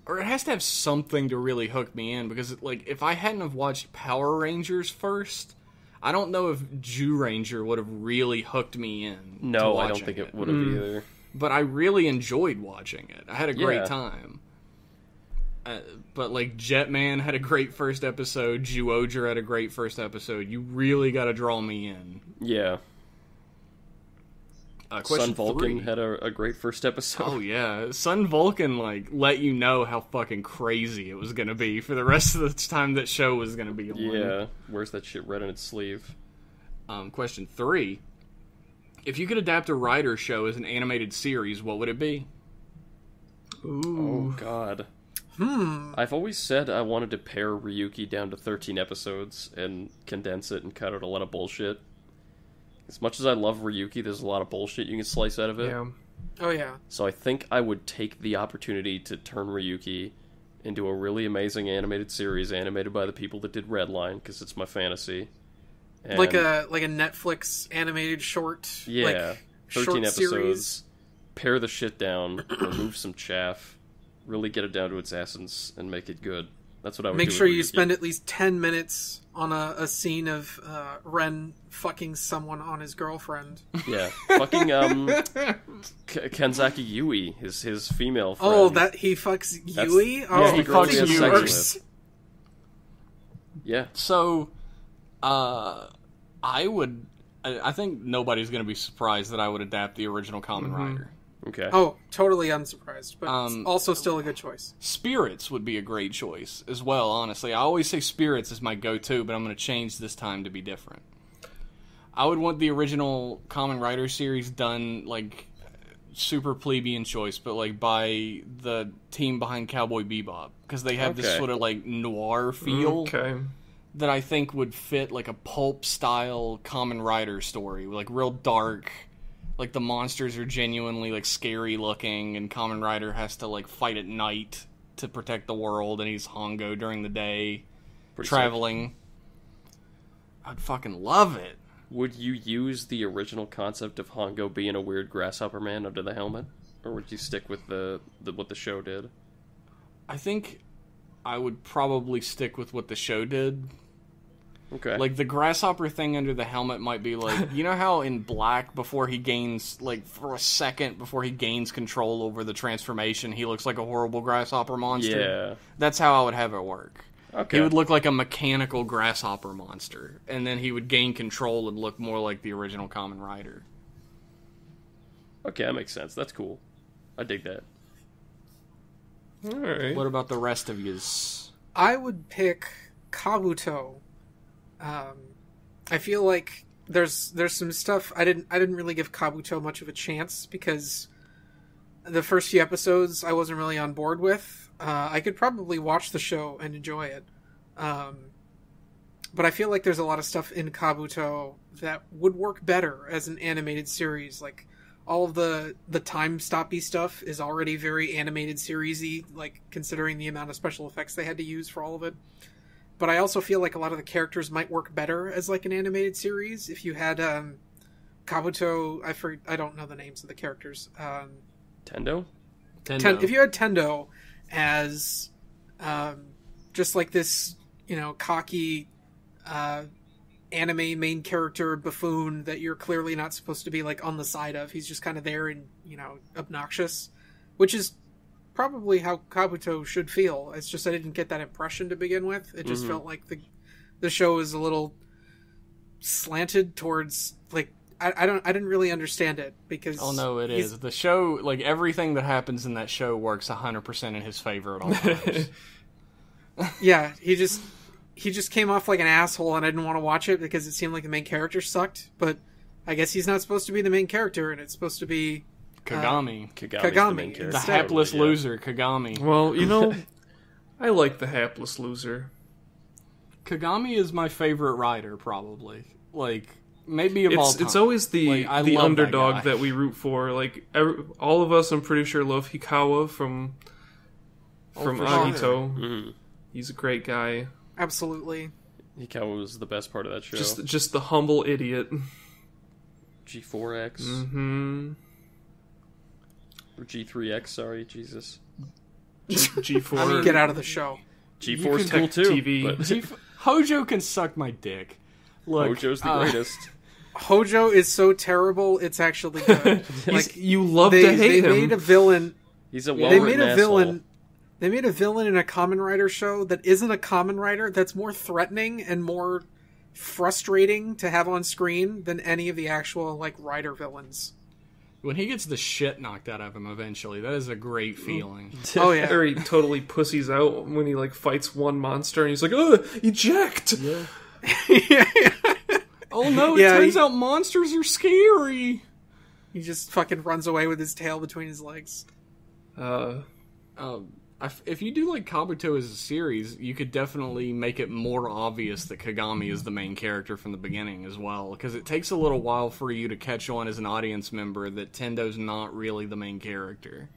or it has to have something to really hook me in, because, like, if I hadn't have watched Power Rangers first, I don't know if Jew Ranger would have really hooked me in. No, I don't think it would have either. But I really enjoyed watching it. I had a great Yeah. time. But, like, Jetman had a great first episode, Zyuohger had a great first episode. You really gotta draw me in. Yeah. Question Sun Vulcan 3. had a great first episode. Oh yeah, Sun Vulcan like let you know how fucking crazy it was gonna be for the rest of the time that show was gonna be on. Yeah, wears that shit red on its sleeve. Question 3: if you could adapt a writer show as an animated series, what would it be? Oh god. I've always said I wanted to pare Ryuki down to 13 episodes and condense it and cut out a lot of bullshit. As much as I love Ryuki, there's a lot of bullshit you can slice out of it. Yeah. Oh yeah. So I think I would take the opportunity to turn Ryuki into a really amazing animated series animated by the people that did Redline, because it's my fantasy. And Like a Netflix animated short. yeah, like, 13 short episodes. series. Pare the shit down, remove some chaff, really get it down to its essence, and make it good. That's what I would Make do sure with you Ryuki. spend at least 10 minutes on a scene of Ren fucking someone on his girlfriend. Yeah, fucking Kenzaki Yui, his female friend. Oh, that he fucks Yui? yeah, Oh, he fucks that's Yui. even worse. Yeah, So, I think nobody's gonna be surprised that I would adapt the original Kamen Rider. okay. Oh, totally unsurprised, but it's Um, also still a good choice. Spirits would be a great choice as well, honestly. I always say Spirits is my go-to, but I'm going to change this time to be different. I would want the original Kamen Rider series done, like, super plebeian choice, but, like, by the team behind Cowboy Bebop. Because they have this Okay. sort of, like, noir feel Okay. that I think would fit, like, a pulp-style Kamen Rider story. Like, real dark. Like, the monsters are genuinely, like, scary looking, and Kamen Rider has to, like, fight at night to protect the world, and he's Hongo during the day, Pretty traveling. I'd fucking love it. Would you use the original concept of Hongo being a weird grasshopper man under the helmet, or would you stick with the what the show did? I think I would probably stick with what the show did. Okay. Like, the grasshopper thing under the helmet might be like, you know how in Black, before he gains, like, for a second, before he gains control over the transformation, he looks like a horrible grasshopper monster? yeah. That's how I would have it work. Okay. He would look like a mechanical grasshopper monster, and then he would gain control and look more like the original Kamen Rider. Okay, that makes sense. That's cool. I dig that. All right. What about the rest of yous? I would pick Kabuto. I feel like there's some stuff I didn't really give Kabuto much of a chance because the first few episodes I wasn't really on board with. I could probably watch the show and enjoy it, but I feel like there's a lot of stuff in Kabuto that would work better as an animated series. Like all of the time stoppy stuff is already very animated seriesy, like considering the amount of special effects they had to use for all of it. But I also feel like a lot of the characters might work better as like an animated series if you had Kabuto. I don't know the names of the characters. Tendo? If you had Tendo as just like this, cocky anime main character buffoon that you're clearly not supposed to be like on the side of. He's just kind of there and obnoxious, which is probably how Kabuto should feel. It's just I didn't get that impression to begin with. It just felt like the show is a little slanted towards like I didn't really understand it because Oh no, it is. The show, like everything that happens in that show works 100% in his favor at all times. Yeah, he just came off like an asshole and I didn't want to watch it because it seemed like the main character sucked, but I guess he's not supposed to be the main character and it's supposed to be Kagami. Kagami's Kagami, the main character. The instead. hapless Yeah. loser, Kagami. Well, I like the hapless loser. Kagami is my favorite rider, probably. Like, maybe of all time. It's always the Like, I the love underdog guy. that we root for. Like all of us, I'm pretty sure, love Hikawa from for Agito. sure. Mhm. He's a great guy. Absolutely. Hikawa was the best part of that show. Just the humble idiot. G4X. Mm-hmm. Or G3X, sorry, Jesus. G4. I mean, get out of the show. G4's Tech cool too. TV. But Hojo can suck my dick. Look, Hojo's the greatest. Hojo is so terrible, it's actually good. Like, you love they to hate him. made a villain. He's a They well-written made a asshole. villain. They made a villain in a Kamen Rider show that isn't a Kamen Rider, that's more threatening and more frustrating to have on screen than any of the actual, like, Rider villains. When he gets the shit knocked out of him eventually, that is a great feeling. Oh, yeah. Or he totally pussies out when he like fights one monster and he's like, "Oh, eject!" Oh no, it Yeah, turns out monsters are scary! He just fucking runs away with his tail between his legs. If you do like Kabuto as a series, you could definitely make it more obvious that Kagami is the main character from the beginning as well, because it takes a little while for you to catch on as an audience member that Tendo's not really the main character.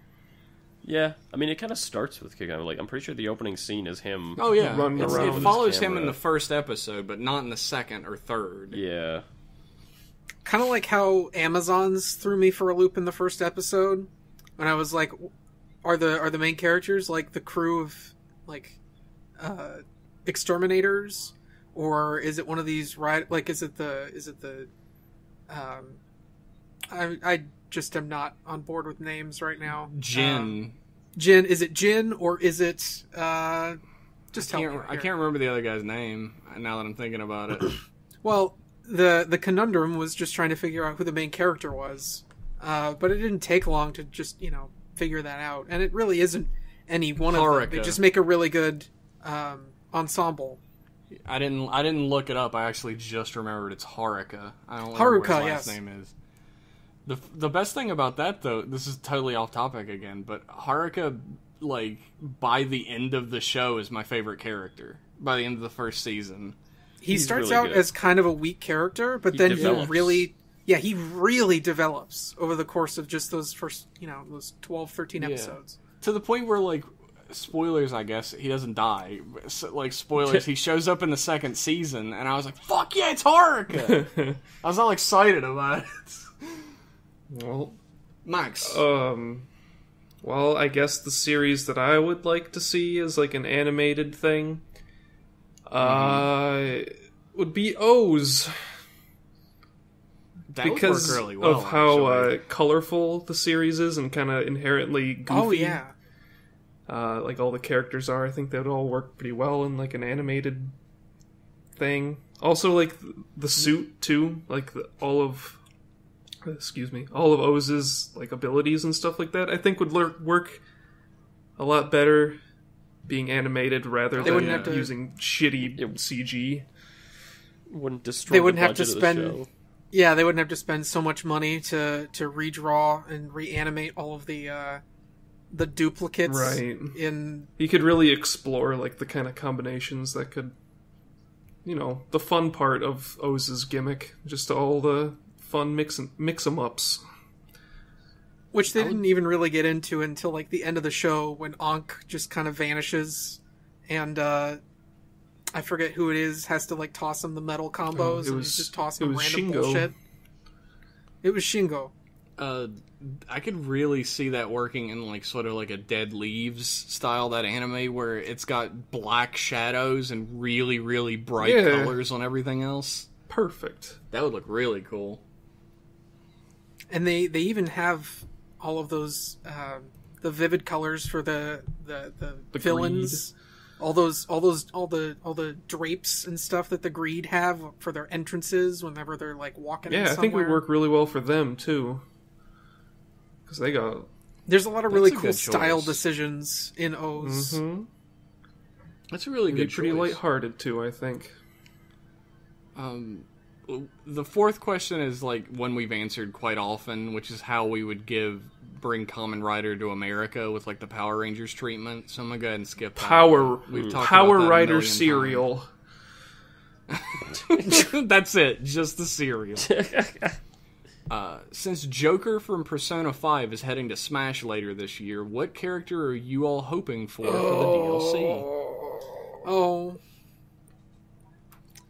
Yeah, I mean, it kind of starts with Kagami. Like, I'm pretty sure the opening scene is him. Oh yeah, Running around it with follows his him in camera. the first episode, but not in the second or third. Yeah. Kind of like how Amazons threw me for a loop in the first episode, when I was like, are the main characters like the crew of like exterminators, or is it one of these is it the I just am not on board with names right now. Jin. Jin, is it Jin or is it just I tell me can't, right I here. can't remember the other guy's name now that I'm thinking about it. Well, the conundrum was just trying to figure out who the main character was, but it didn't take long to just figure that out, and it really isn't any one of them. Haruka. They just make a really good ensemble. I didn't look it up. I actually just remembered it's Haruka. I don't remember what Haruka, his last yes. name is. The best thing about that, though, this is totally off topic again, but Haruka, like, by the end of the show, is my favorite character. By the end of the first season. He He's starts really out good. as kind of a weak character, but He then develops. he really develops over the course of just those first, those 12, 13 episodes. To the point where, like, spoilers, I guess, he doesn't die. So, like, spoilers, he shows up in the second season, and I was like, fuck yeah, it's Haruka! I was all excited about it. Well, Max. well, I guess the series that I would like to see is like an animated thing. Would be O's. that Because would work really well, of how actually. colorful the series is and kind of inherently goofy. Oh yeah, Like all the characters are. I think they would all work pretty well in like an animated thing. Also, like the suit too, like all of Oz's like abilities and stuff like that. I think would work a lot better being animated rather They than wouldn't have to- using shitty CG. Wouldn't destroy They wouldn't the have to budget of spend. the show. Yeah, they wouldn't have to spend so much money to redraw and reanimate all of the duplicates. Right. In You could really explore like the kind of combinations that could, the fun part of Oz's gimmick, just all the fun mix 'em ups. which they didn't even really get into until like the end of the show when Ankh just kind of vanishes, and I forget who it is has to like toss him the metal combos and he's just tossing it him was random Shingo. bullshit. It was Shingo. I could really see that working in like sort of like a Dead Leaves style, that anime where it's got black shadows and really, really bright Yeah. colors on everything else. Perfect. That would look really cool. And they even have all of those the vivid colors for the villains. All the drapes and stuff that the Greed have for their entrances whenever they're like walking in Yeah, I somewhere. think it would work really well for them too, because they got. There's a lot of really That's a cool good style choice. decisions in O's. Mm-hmm. That's a really It'd be good pretty choice. lighthearted too, I think. the fourth question is like one we've answered quite often, which is how we would bring Kamen Rider to America with like the Power Rangers treatment. So I'm gonna go ahead and skip that. We've talked Power about that Rider 1,000,000 cereal. That's it, just the cereal. Since Joker from Persona 5 is heading to Smash later this year, what character are you all hoping for the DLC? Oh,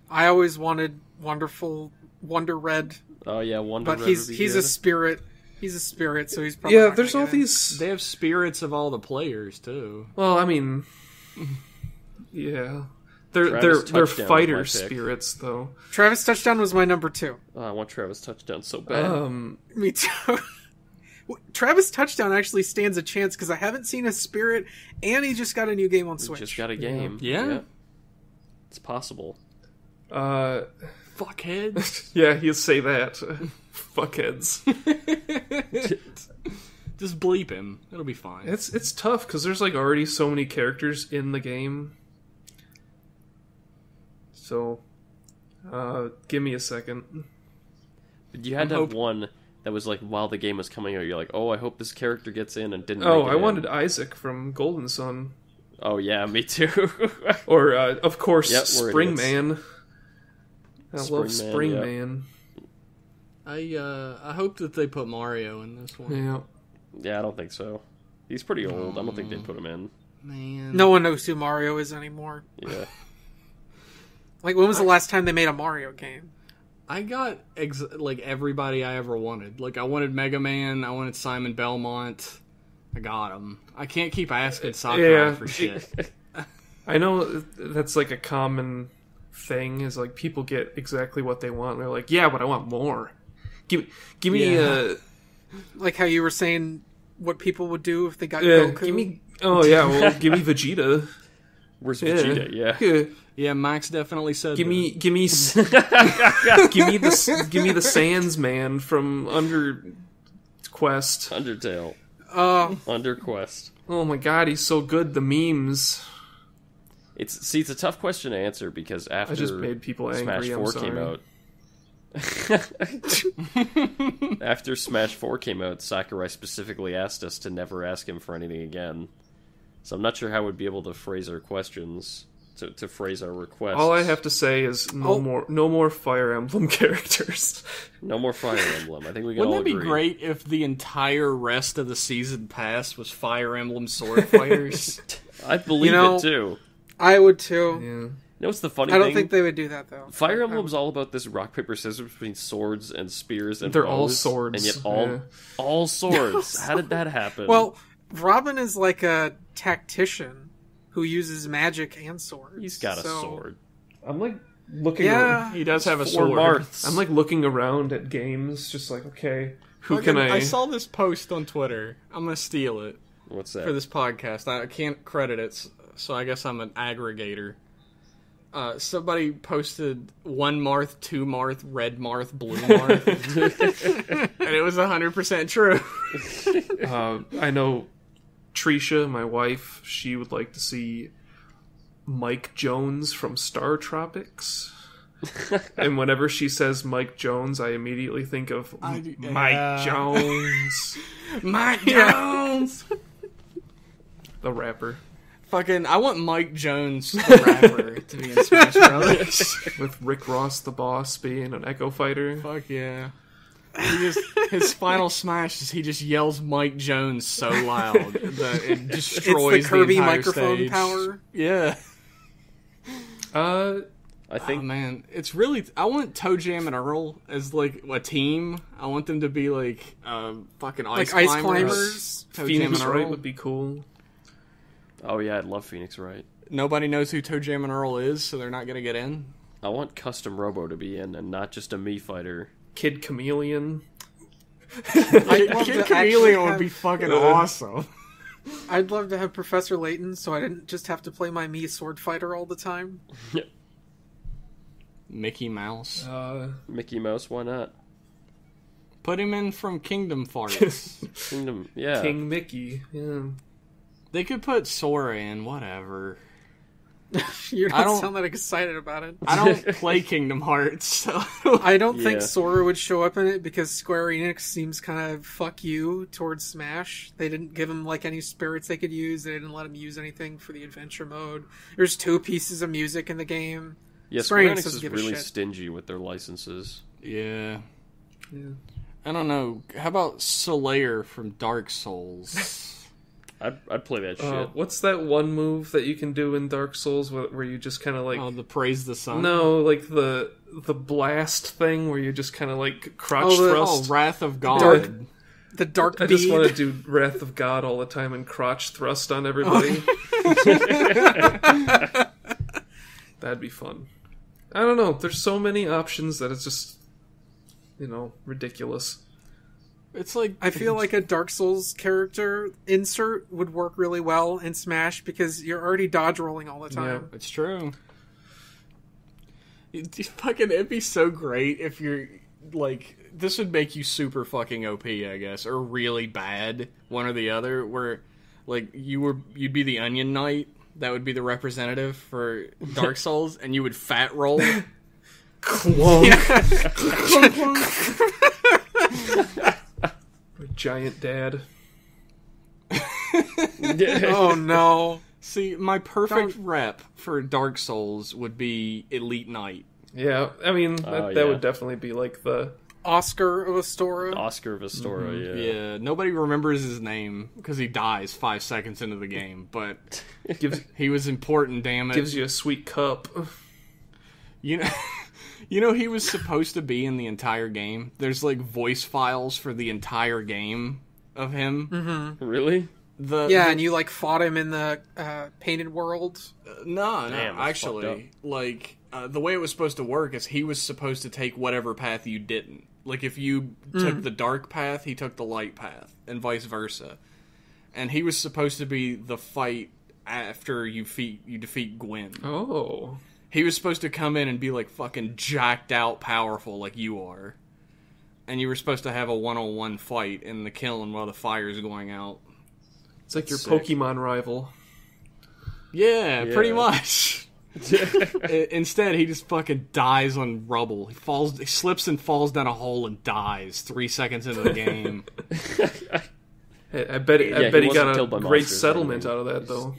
I always wanted Wonder Red, Oh yeah, Wonder but Red he's would be a good. spirit. He's a spirit, so he's probably Yeah, not there's gonna all get in. these. They have spirits of all the players, too. Well, I mean, yeah, they're Travis Touchdown was my fighter pick. spirits though. Travis Touchdown was my number 2. Oh, I want Travis Touchdown so bad. Me too. Travis Touchdown actually stands a chance because I haven't seen a spirit, and he just got a new game on We Switch. just got a game. Yeah. It's possible. Fuckheads. Yeah, he'll say that. Fuckheads. Just bleep him. It'll be fine. It's tough because there's like already so many characters in the game. So, give me a second. But you had to have one that was like while the game was coming out, you're like, oh, I hope this character gets in and didn't. Oh, make it I in. wanted Isaac from Golden Sun, Oh yeah, me too. or of course Yep, we're Spring idiots. Man. I love Spring Man, Spring yeah. Man. I hope that they put Mario in this one. Yeah. Yeah, I don't think so. He's pretty old. I don't think they'd put him in. Man. No one knows who Mario is anymore. Yeah. Like, when was the last time they made a Mario game? I got like everybody I ever wanted. Like I wanted Mega Man, I wanted Simon Belmont. I got him. I can't keep asking Sakurai Yeah. for shit. I know that's like a common thing. Is like people get exactly what they want. And they're like, yeah, but I want more. Give me Yeah. Like how you were saying what people would do if they got yeah, Goku. give me. Oh yeah, well, give me Vegeta. Where's Yeah. Vegeta? Yeah. Yeah. Yeah, Max definitely said Give that. me, give me the Sans Man from Under Quest. Undertale. Under Quest. Oh my god, he's so good. The memes. It's a tough question to answer because after I just made people angry. Smash I'm 4 sorry. came out. After Smash 4 came out, Sakurai specifically asked us to never ask him for anything again. So I'm not sure how we'd be able to phrase our questions, to phrase our requests. All I have to say is no more Fire Emblem characters. No more Fire Emblem. I think we can Wouldn't all that be agree. great if the entire rest of the season pass was Fire Emblem Sword Fighters? I believe it too. I would too. Yeah. You know what's the funny I don't thing? think they would do that though. Fire Emblem's all about this rock paper scissors between swords and spears and They're all bows, swords, and yet yeah. all swords. How did that happen? Well, Robin is like a tactician who uses magic and swords. he's got a so- sword. I'm like looking. Yeah. He does have a Four sword. Marths. I'm like looking around at games, just like, okay, who Fucking- can I saw this post on Twitter. I'm gonna steal it What's that? for this podcast. I can't credit it, so I guess I'm an aggregator. Somebody posted 1 Marth, 2 Marth, red Marth, blue Marth. And it was 100% true. I know Trisha, my wife, she would like to see Mike Jones from Star Tropics. And whenever she says Mike Jones, I immediately think of Mike Jones, Mike Jones! the rapper, Fucking, I want Mike Jones, the rapper, to be in Smash Brothers. with Rick Ross, the boss, being an Echo Fighter. Fuck yeah. His final smash is he just yells Mike Jones so loud that it destroys It's the Kirby entire microphone stage. power. Yeah. I think Oh, man, it's really. I want Toe Jam and Earl as like a team. I want them to be like fucking ice Like ice climbers. climbers. Toe Jam Phoenix and Wright Earl. would be cool. Oh yeah, I'd love Phoenix Wright. Nobody knows who Toe Jam and Earl is, so they're not gonna get in. I want Custom Robo to be in, and not just a Mii fighter. Kid Chameleon. I'd love Kid to actually Chameleon would have- be fucking awesome. I'd love to have Professor Layton, so I didn't just have to play my Mii sword fighter all the time. Mickey Mouse. Mickey Mouse, why not? Put him in from Kingdom Farts. Kingdom, yeah. King Mickey. Yeah. They could put Sora in, whatever. You I don't don't- sound that excited about it. I don't play Kingdom Hearts, so I don't think Yeah. Sora would show up in it because Square Enix seems kind of fuck you towards Smash. They didn't give him like any spirits they could use. They didn't let him use anything for the adventure mode. There's 2 pieces of music in the game. Yeah, Square Square Enix Enix doesn't is give a really shit. stingy with their licenses. yeah. Yeah. I don't know. How about Solaire from Dark Souls? I'd play that shit. What's that one move that you can do in Dark Souls where you just kind of like... Oh, the Praise the Sun? No, like the blast thing where you just kind of like crotch Oh, Oh, thrust. Wrath of God. Dark- The Dark I just Bead. want to do Wrath of God all the time and crotch thrust on everybody. That'd be fun. I don't know. There's so many options that it's just, ridiculous. It's like I feel like a Dark Souls character insert would work really well in Smash because you're already dodge rolling all the time. it's true. It'd be so great if you're like, this would make you super fucking OP, I guess, or really bad, one or the other. Where like you'd be the Onion Knight, that would be the representative for Dark Souls, and you would fat roll. Giant dad. Oh no. See, my perfect rep for Dark Souls would be Elite Knight. Yeah, I mean, Oh, that yeah. would definitely be like the... Oscar of Astora. Oscar Vistora, yeah. Yeah, nobody remembers his name because he dies 5 seconds into the game, but Gives, he was important, damn it. gives you a sweet cup. You know, you know he was supposed to be in the entire game. There's like voice files for the entire game of him. Really? Yeah, and you like fought him in the painted world. No, Damn, that's actually, like the way it was supposed to work is he was supposed to take whatever path you didn't. Like if you took the dark path, he took the light path, and vice versa. And he was supposed to be the fight after you defeat Gwen. Oh. He was supposed to come in and be like fucking jacked out powerful like you are. And you were supposed to have a one-on-one fight in the kiln while the fire's going out. It's like your Sick. Pokemon rival. Yeah, Yeah. pretty much. Instead, he just fucking dies on rubble. He slips and falls down a hole and dies 3 seconds into the game. Hey, I bet Yeah, he he wasn't got a killed by great monsters, settlement I mean. out of that, though.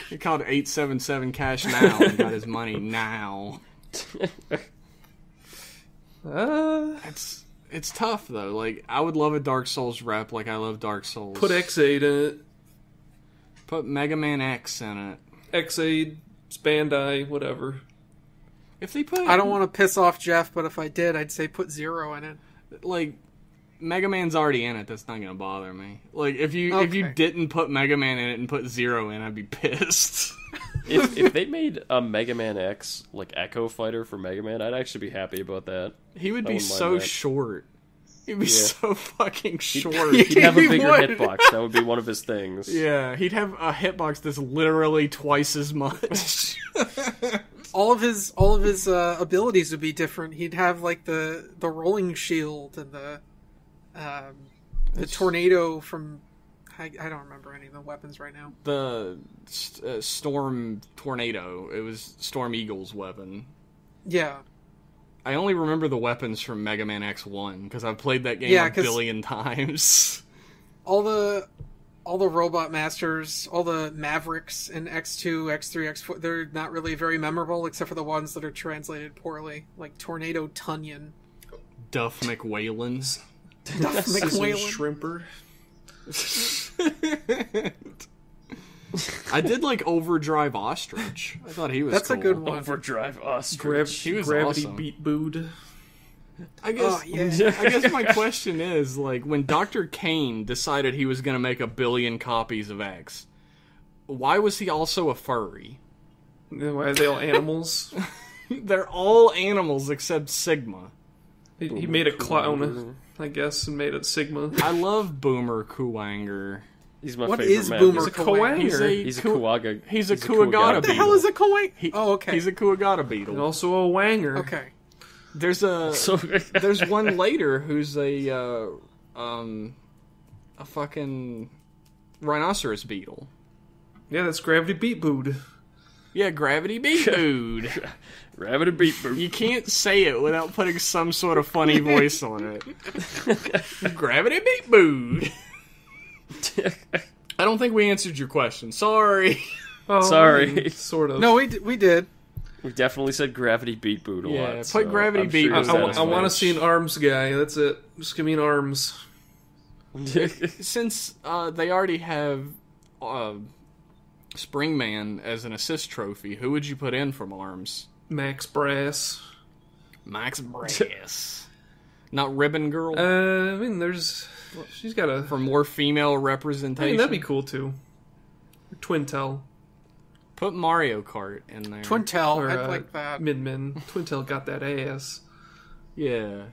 He called 877 cash now and got his money now. It's tough though. Like I would love a Dark Souls rep like I love Dark Souls. Put X8 in it. Put Mega Man X in it. X8, Bandai, whatever. If they put I don't want to piss off Jeff, but if I did, I'd say put 0 in it. like Mega Man's already in it, that's not gonna bother me. Like if you Okay. didn't put Mega Man in it and put 0 in, I'd be pissed. If they made a Mega Man X like Echo Fighter for Mega Man, I'd actually be happy about that. He would I be wouldn't mind so that. short. He'd be so fucking short. He'd have a He bigger would. hitbox. That would be one of his things. Yeah, he'd have a hitbox that's literally twice as much. All of his abilities would be different. He'd have like the rolling shield and the tornado from. I don't remember any of the weapons right now. The Storm Tornado. It was Storm Eagle's weapon. Yeah, I only remember the weapons from Mega Man X1 because I've played that game Yeah, a 'cause- billion times. all the robot masters, all the Mavericks in X2, X3, X4, they're not really very memorable except for the ones that are translated poorly, like Tornado Tunyon. Duff McWhalen. Duff Scissor McWhalen. Shrimper. I did like Overdrive Ostrich. I thought he was That's a cool. good one. Overdrive Ostrich. He was Gravity awesome. Beat Booed. I guess Oh, yeah. I guess my question is, like, when Dr. Kane decided he was going to make 1 billion copies of X, why was he also a furry? Why are they all animals? They're all animals except Sigma. He made a clown, I guess, and made it Sigma. I love Boomer Kuwanger. He's my What favorite is man. Boomer He's a Kuwanger? Kuwanger. He's a Kuwaga. He's a Kuwagata Kuwagata What the beetle. hell is a Kuwanger? He- Oh, okay. He's a Kuwagata And beetle. also a wanger. Okay. There's a So there's one later who's a fucking rhinoceros beetle. Yeah, that's Gravity Beat Bood. Yeah, gravity beat bood. Gravity beat bood. You can't say it without putting some sort of funny voice on it. Gravity beat bood. I don't think we answered your question. Sorry. Oh, Sorry. Sort of. No, we did. We definitely said gravity beat bood a lot. Yeah, put so gravity I'm beat sure bood. I want to see an arms guy. That's it. Just give me an arms. Since they already have Springman as an assist trophy, who would you put in from ARMS? Max Brass. Max Brass. Not Ribbon Girl? I mean, she's got a... For more female I representation? mean, that'd be cool, too. Twintel. Put Mario Kart in there. Twintel, Or, I'd like that. Midman. Twintel got that ass. Yeah.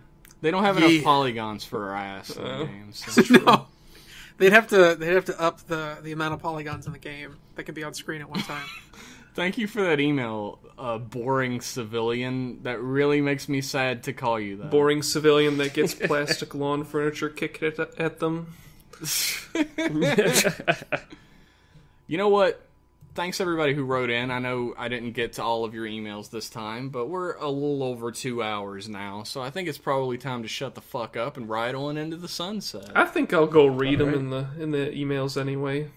They don't have enough polygons for her ass in the game. So. No. They'd have to up the amount of polygons in the game that can be on screen at one time. Thank you for that email, boring civilian. That really makes me sad to call you that. Boring civilian that gets plastic lawn furniture kicked at them. You know what? Thanks everybody who wrote in. I know I didn't get to all of your emails this time, but we're a little over 2 hours now, so I think it's probably time to shut the fuck up and ride on into the sunset. I think I'll go read them in the emails anyway.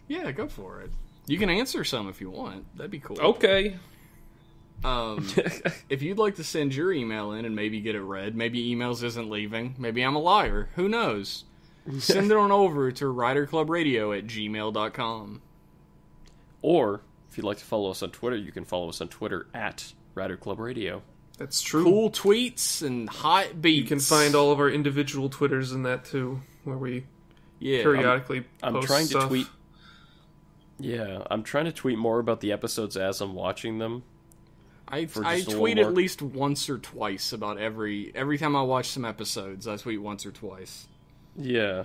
Yeah, go for it. You can answer some if you want. That'd be cool. Okay. If you'd like to send your email in and maybe get it read, maybe emails isn't leaving, maybe I'm a liar, who knows? Send it on over to riderclubradio@gmail.com. Or, if you'd like to follow us on Twitter, you can follow us on Twitter at Rider Club Radio. That's true. Cool tweets and hot beats. You can find all of our individual Twitters in that too, where we periodically I'm post trying stuff. to tweet. Yeah, I'm trying to tweet more about the episodes as I'm watching them. I just a tweet little at more. least once or twice about every time I watch some episodes. I tweet once or twice. Yeah.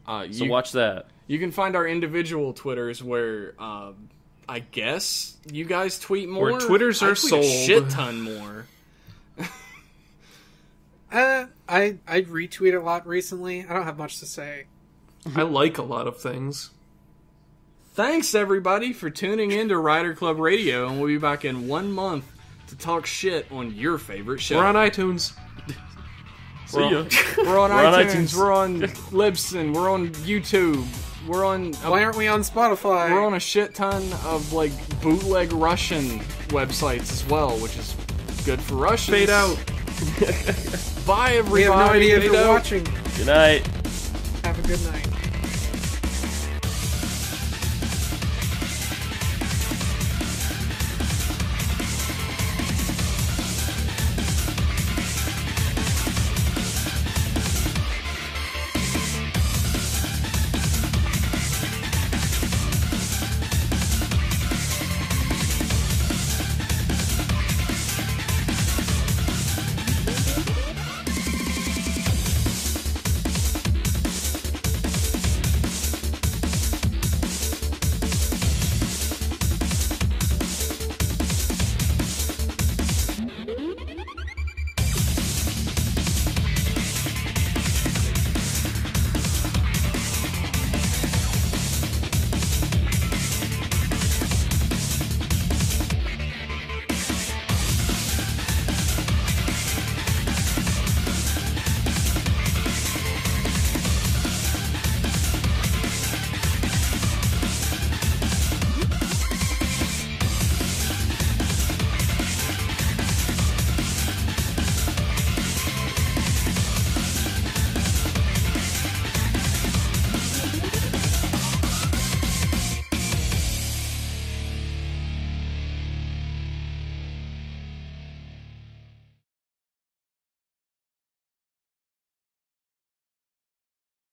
So watch that. You can find our individual Twitters where I guess you guys tweet more. Where Twitters I are tweet sold. a shit ton more. I retweet a lot recently. I don't have much to say. I like a lot of things. Thanks everybody for tuning in to Rider Club Radio, and we'll be back in 1 month to talk shit on your favorite show. We're on iTunes. See ya. We're on We're on iTunes. iTunes. We're on Libsyn. We're on YouTube. We're on. Why aren't we on Spotify? We're on a shit ton of like bootleg Russian websites as well, which is good for Russians. Fade out. Bye everybody. We have no idea if Fade you're out. watching. Good night. Have a good night.